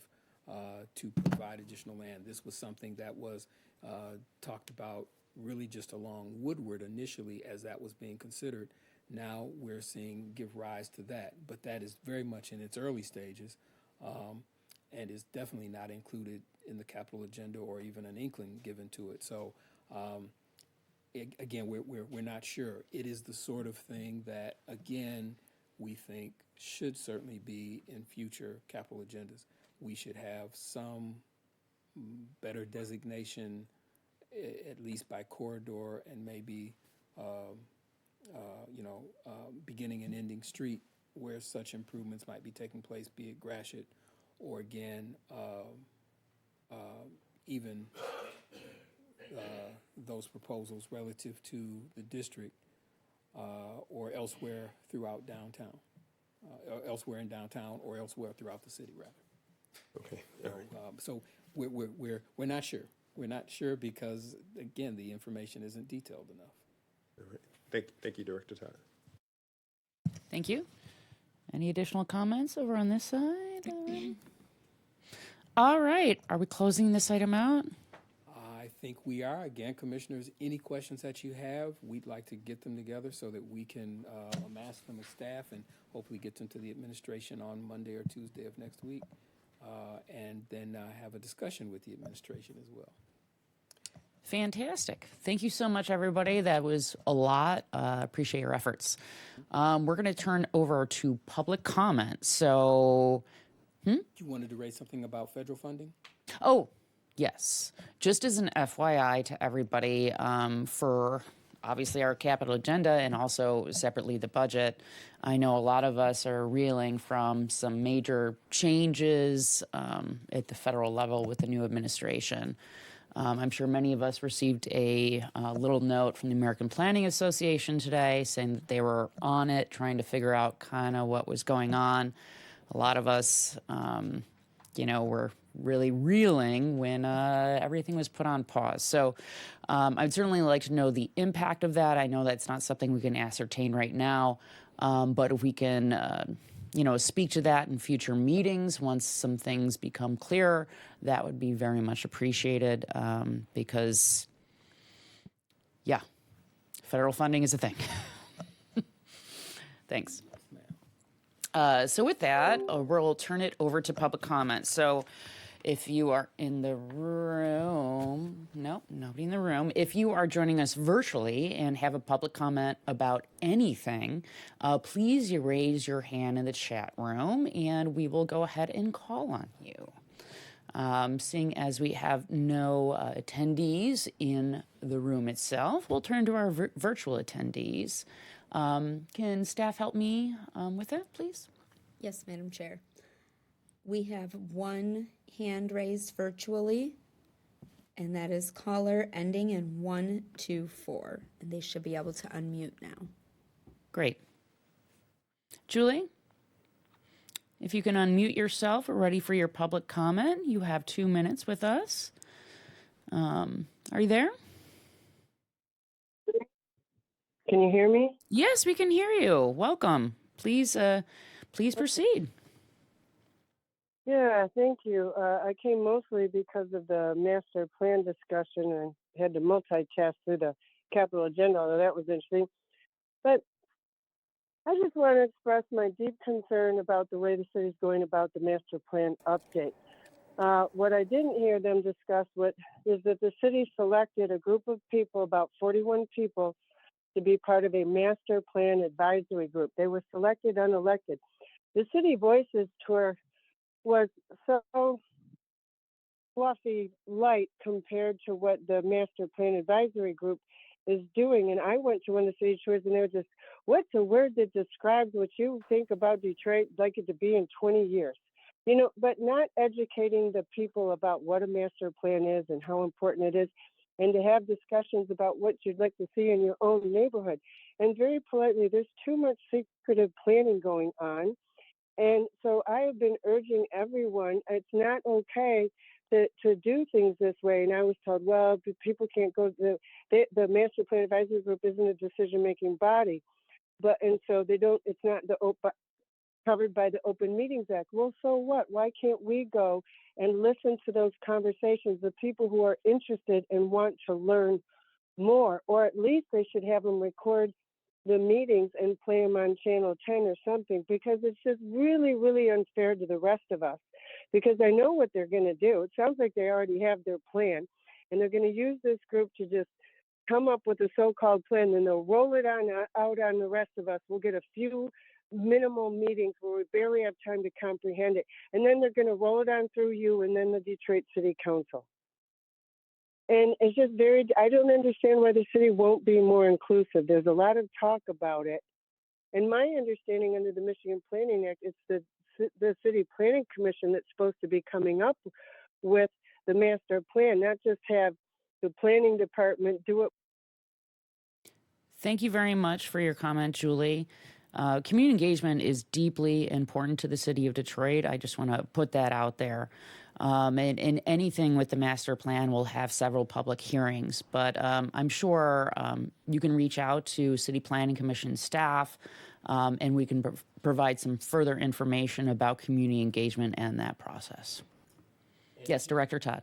to provide additional land. This was something that was talked about really just along Woodward initially as that was being considered. Now we're seeing give rise to that, but that is very much in its early stages and is definitely not included in the capital agenda or even an inkling given to it. So again, we're not sure. It is the sort of thing that, again, we think should certainly be in future capital agendas. We should have some better designation, at least by corridor and maybe, beginning and ending street where such improvements might be taking place, be it Gratiot or again, even those proposals relative to the district or elsewhere throughout downtown, elsewhere in downtown or elsewhere throughout the city, rather.
Okay. All right.
So we're not sure. We're not sure because, again, the information isn't detailed enough.
All right. Thank you, Director Todd.
Thank you. Any additional comments over on this side? All right. Are we closing this item out?
I think we are. Again, commissioners, any questions that you have, we'd like to get them together so that we can amass them as staff and hopefully get them to the administration on Monday or Tuesday of next week, and then have a discussion with the administration as well.
Fantastic. Thank you so much, everybody. That was a lot. Appreciate your efforts. We're going to turn over to public comment. So,
You wanted to raise something about federal funding?
oh, yes. Just as an FYI to everybody, for obviously our capital agenda and also separately the budget, I know a lot of us are reeling from some major changes at the federal level with the new administration. I'm sure many of us received a little note from the American Planning Association today saying that they were on it, trying to figure out kind of what was going on. A lot of us, were really reeling when everything was put on pause. So I'd certainly like to know the impact of that. I know that's not something we can ascertain right now, but if we can speak to that in future meetings once some things become clearer, that would be very much appreciated because, yeah, federal funding is a thing. Thanks. So with that, we'll turn it over to public comment. So if you are in the room, no, nobody in the room. If you are joining us virtually and have a public comment about anything, please raise your hand in the chat room and we will go ahead and call on you. Seeing as we have no attendees in the room itself, we'll turn to our virtual attendees. Can staff help me with that, please?
Yes, Madam Chair. We have one hand raised virtually, and that is caller ending in 124, and they should be able to unmute now.
Great. Julie, if you can unmute yourself, we're ready for your public comment. You have 2 minutes with us. Are you there?
Can you hear me?
Yes, we can hear you. Welcome. Please proceed.
Yeah, thank you. I came mostly because of the master plan discussion and had to multitask through the capital agenda, although that was interesting. But I just want to express my deep concern about the way the city's going about the master plan update. What I didn't hear them discuss is that the city selected a group of people, about 41 people, to be part of a master plan advisory group. They were selected unelected. The City Voices tour was so fluffy light compared to what the master plan advisory group is doing. And I went to one of the city tours, and they were just, what's a word that describes what you think about Detroit like it to be in 20 years? You know, but not educating the people about what a master plan is and how important it is, and to have discussions about what you'd like to see in your own neighborhood. And very politely, there's too much secretive planning going on. And so I have been urging everyone, it's not okay to do things this way. And I was told, well, people can't go, the Master Plan Advisory Group isn't a decision-making body. And so they don't, it's not covered by the Open Meetings Act. Well, so what? Why can't we go and listen to those conversations, the people who are interested and want to learn more, or at least they should have them record the meetings and play them on Channel 10 or something, because it's just really, really unfair to the rest of us. Because I know what they're going to do. It sounds like they already have their plan, and they're going to use this group to just come up with a so-called plan, and they'll roll it out on the rest of us. We'll get a few minimal meetings where we barely have time to comprehend it, and then they're going to roll it on through you and then the Detroit City Council. And it's just I don't understand why the city won't be more inclusive. There's a lot of talk about it. And my understanding under the Michigan Planning Act, it's the City Planning Commission that's supposed to be coming up with the master plan, not just have the planning department do it.
Thank you very much for your comment, Julie. Community engagement is deeply important to the city of Detroit. I just want to put that out there. And anything with the master plan will have several public hearings, but I'm sure you can reach out to City Planning Commission staff and we can provide some further information about community engagement and that process. Yes, Director Todd.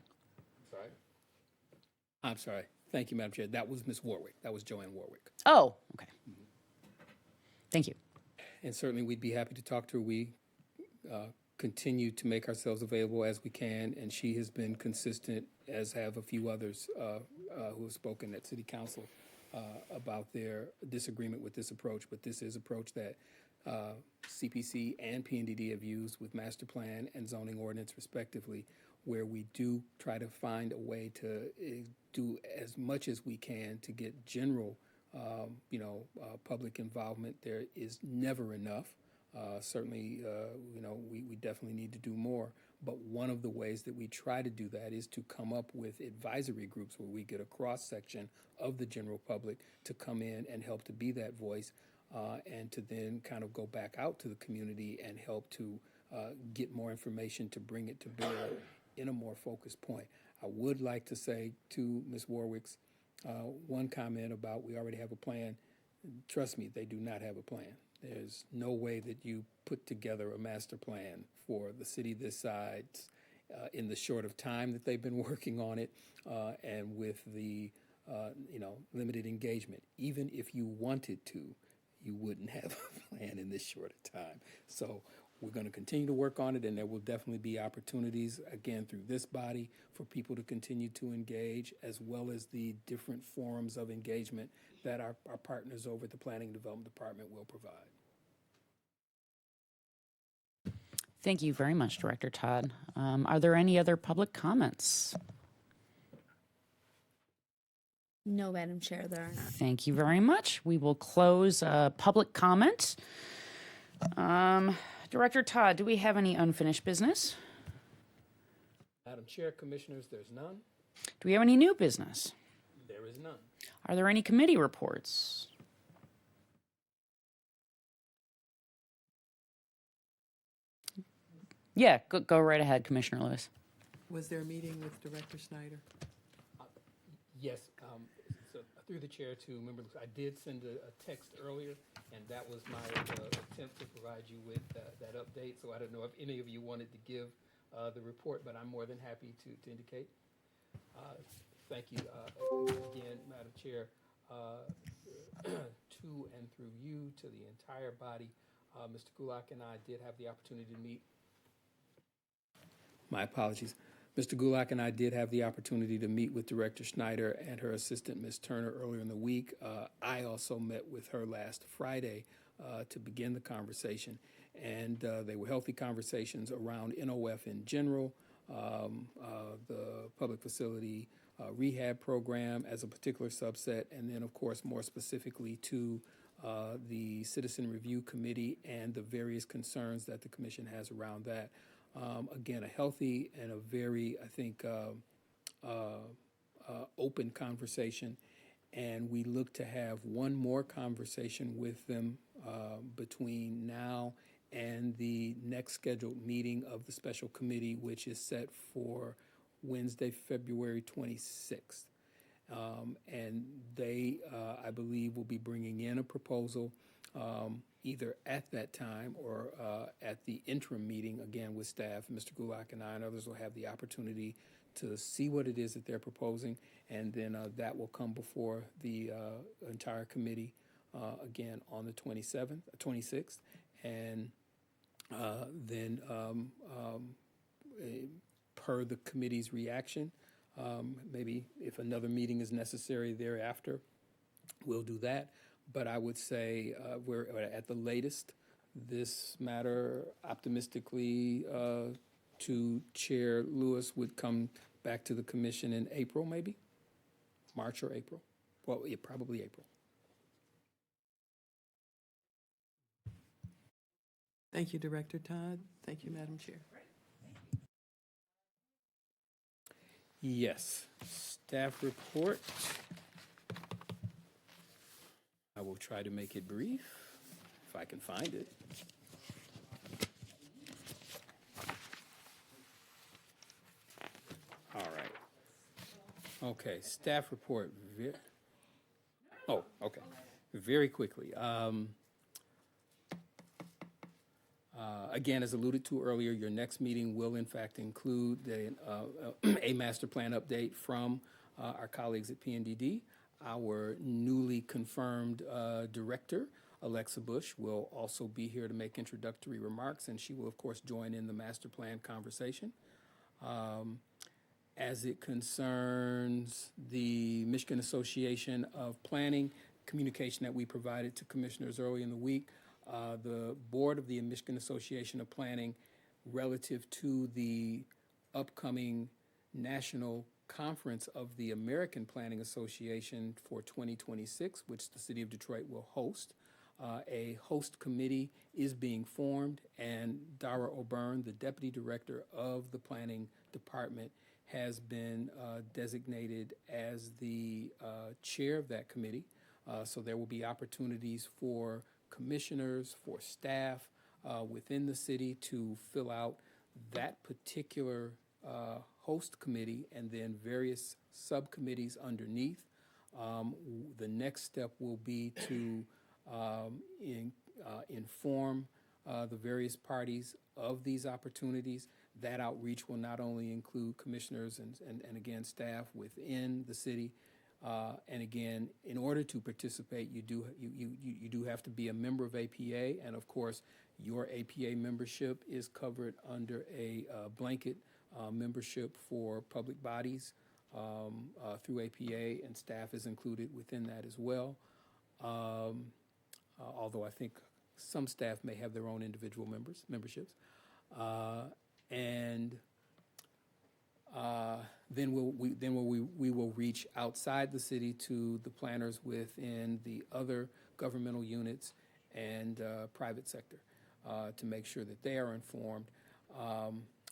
I'm sorry. Thank you, Madam Chair. That was Ms. Warwick. That was Joanne Warwick.
Oh, okay. Thank you.
And certainly we'd be happy to talk to her. We continue to make ourselves available as we can, and she has been consistent, as have a few others who have spoken at City Council about their disagreement with this approach. But this is an approach that CPC and PNDD have used with master plan and zoning ordinance respectively, where we do try to find a way to do as much as we can to get general public involvement. There is never enough. Certainly, we definitely need to do more. But one of the ways that we try to do that is to come up with advisory groups where we get a cross-section of the general public to come in and help to be that voice and to then kind of go back out to the community and help to get more information to bring it to bear in a more focused point. I would like to say to Ms. Warwick's one comment about we already have a plan. Trust me, they do not have a plan. There's no way that you put together a master plan for the city this size in the short of time that they've been working on it and with the limited engagement. Even if you wanted to, you wouldn't have a plan in this short of time. So we're going to continue to work on it, and there will definitely be opportunities, again, through this body for people to continue to engage, as well as the different forums of engagement that our partners over at the Planning and Development Department will provide.
Thank you very much, Director Todd. Are there any other public comments?
No, Madam Chair, there are not.
Thank you very much. We will close public comment. Director Todd, do we have any unfinished business?
Madam Chair, Commissioners, there's none.
Do we have any new business?
There is none.
Are there any committee reports? Yeah, go right ahead, Commissioner Lewis.
Was there a meeting with Director Snyder?
Yes, so through the chair to members, I did send a text earlier, and that was my attempt to provide you with that update. So I don't know if any of you wanted to give the report, but I'm more than happy to indicate. Thank you again, Madam Chair, to and through you, to the entire body. Mr. Gulak and I did have the opportunity to meet. My apologies. Mr. Gulak and I did have the opportunity to meet with Director Schneider and her assistant, Ms. Turner, earlier in the week. I also met with her last Friday to begin the conversation, and they were healthy conversations around NOF in general, the public facility rehab program as a particular subset, and then, of course, more specifically to the Citizen Review Committee and the various concerns that the commission has around that. Again, a healthy and a very, I think, open conversation, and we look to have one more conversation with them between now and the next scheduled meeting of the special committee, which is set for Wednesday, February 26th. And they, I believe, will be bringing in a proposal either at that time or at the interim meeting, again, with staff. Mr. Gulak and I and others will have the opportunity to see what it is that they're proposing, and then that will come before the entire committee again on the 26th, and then per the committee's reaction, maybe if another meeting is necessary thereafter, we'll do that. But I would say we're at the latest, this matter optimistically to Chair Lewis would come back to the commission in April, maybe March or April. Well, yeah, probably April.
Thank you, Director Todd. Thank you, Madam Chair.
Yes, staff report. I will try to make it brief if I can find it. All right. Okay, staff report. Okay. Very quickly. Again, as alluded to earlier, your next meeting will in fact include a master plan update from our colleagues at PNDD. Our newly confirmed director, Alexa Bush, will also be here to make introductory remarks, and she will, of course, join in the master plan conversation. As it concerns the Michigan Association of Planning communication that we provided to commissioners early in the week, the board of the Michigan Association of Planning, relative to the upcoming national conference of the American Planning Association for 2026, which the city of Detroit will host. A host committee is being formed, and Dara O'Byrne, the deputy director of the planning department, has been designated as the chair of that committee. So there will be opportunities for commissioners, for staff within the city to fill out that particular host committee and then various subcommittees underneath. The next step will be to inform the various parties of these opportunities. That outreach will not only include commissioners and again, staff within the city. And again, in order to participate, you do have to be a member of APA, and of course, your APA membership is covered under a blanket membership for public bodies through APA, and staff is included within that as well. Although I think some staff may have their own individual memberships. And then we will reach outside the city to the planners within the other governmental units and private sector to make sure that they are informed.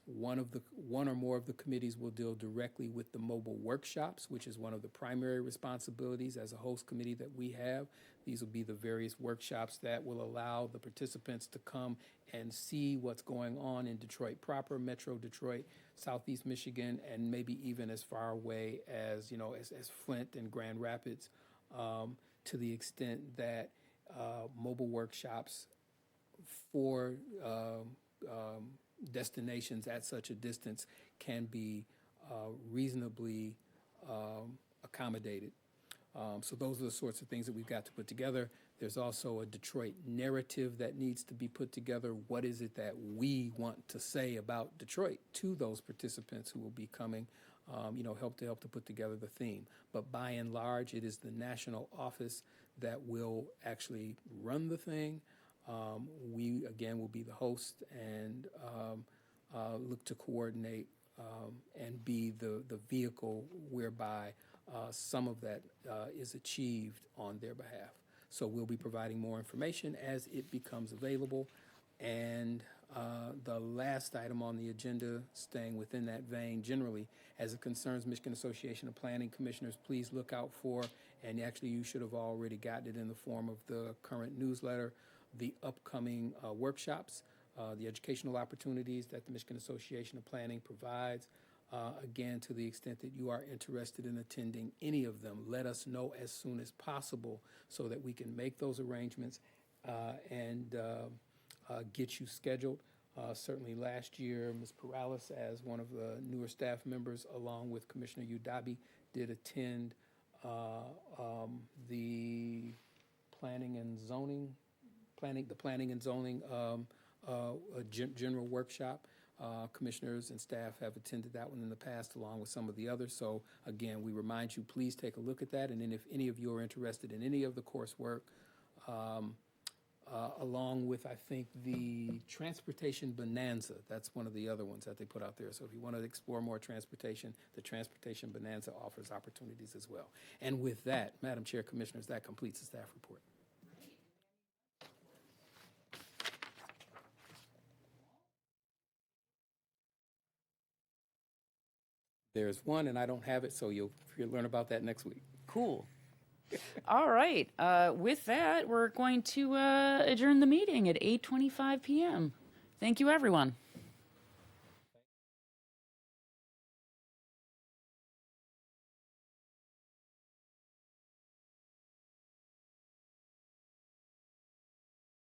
One or more of the committees will deal directly with the mobile workshops, which is one of the primary responsibilities as a host committee that we have. These will be the various workshops that will allow the participants to come and see what's going on in Detroit proper, Metro Detroit, Southeast Michigan, and maybe even as far away as, as Flint and Grand Rapids, to the extent that mobile workshops for destinations at such a distance can be reasonably accommodated. So those are the sorts of things that we've got to put together. There's also a Detroit narrative that needs to be put together. What is it that we want to say about Detroit to those participants who will be coming, help to put together the theme. But by and large, it is the national office that will actually run the thing. We, again, will be the host and look to coordinate and be the vehicle whereby some of that is achieved on their behalf. So we'll be providing more information as it becomes available. And the last item on the agenda, staying within that vein generally, as it concerns Michigan Association of Planning Commissioners, please look out for, and actually you should have already gotten it in the form of the current newsletter, the upcoming workshops, the educational opportunities that the Michigan Association of Planning provides. Again, to the extent that you are interested in attending any of them, let us know as soon as possible so that we can make those arrangements and get you scheduled. Certainly last year, Ms. Perales, as one of the newer staff members, along with Commissioner Udabi, did attend the planning and zoning general workshop. Commissioners and staff have attended that one in the past, along with some of the others. So again, we remind you, please take a look at that. And then if any of you are interested in any of the coursework, along with, I think, the Transportation Bonanza, that's one of the other ones that they put out there. So if you want to explore more transportation, the Transportation Bonanza offers opportunities as well. And with that, Madam Chair, Commissioners, that completes the staff report. There's one, and I don't have it, so you'll learn about that next week.
Cool. All right. With that, we're going to adjourn the meeting at 8:25 p.m. Thank you, everyone.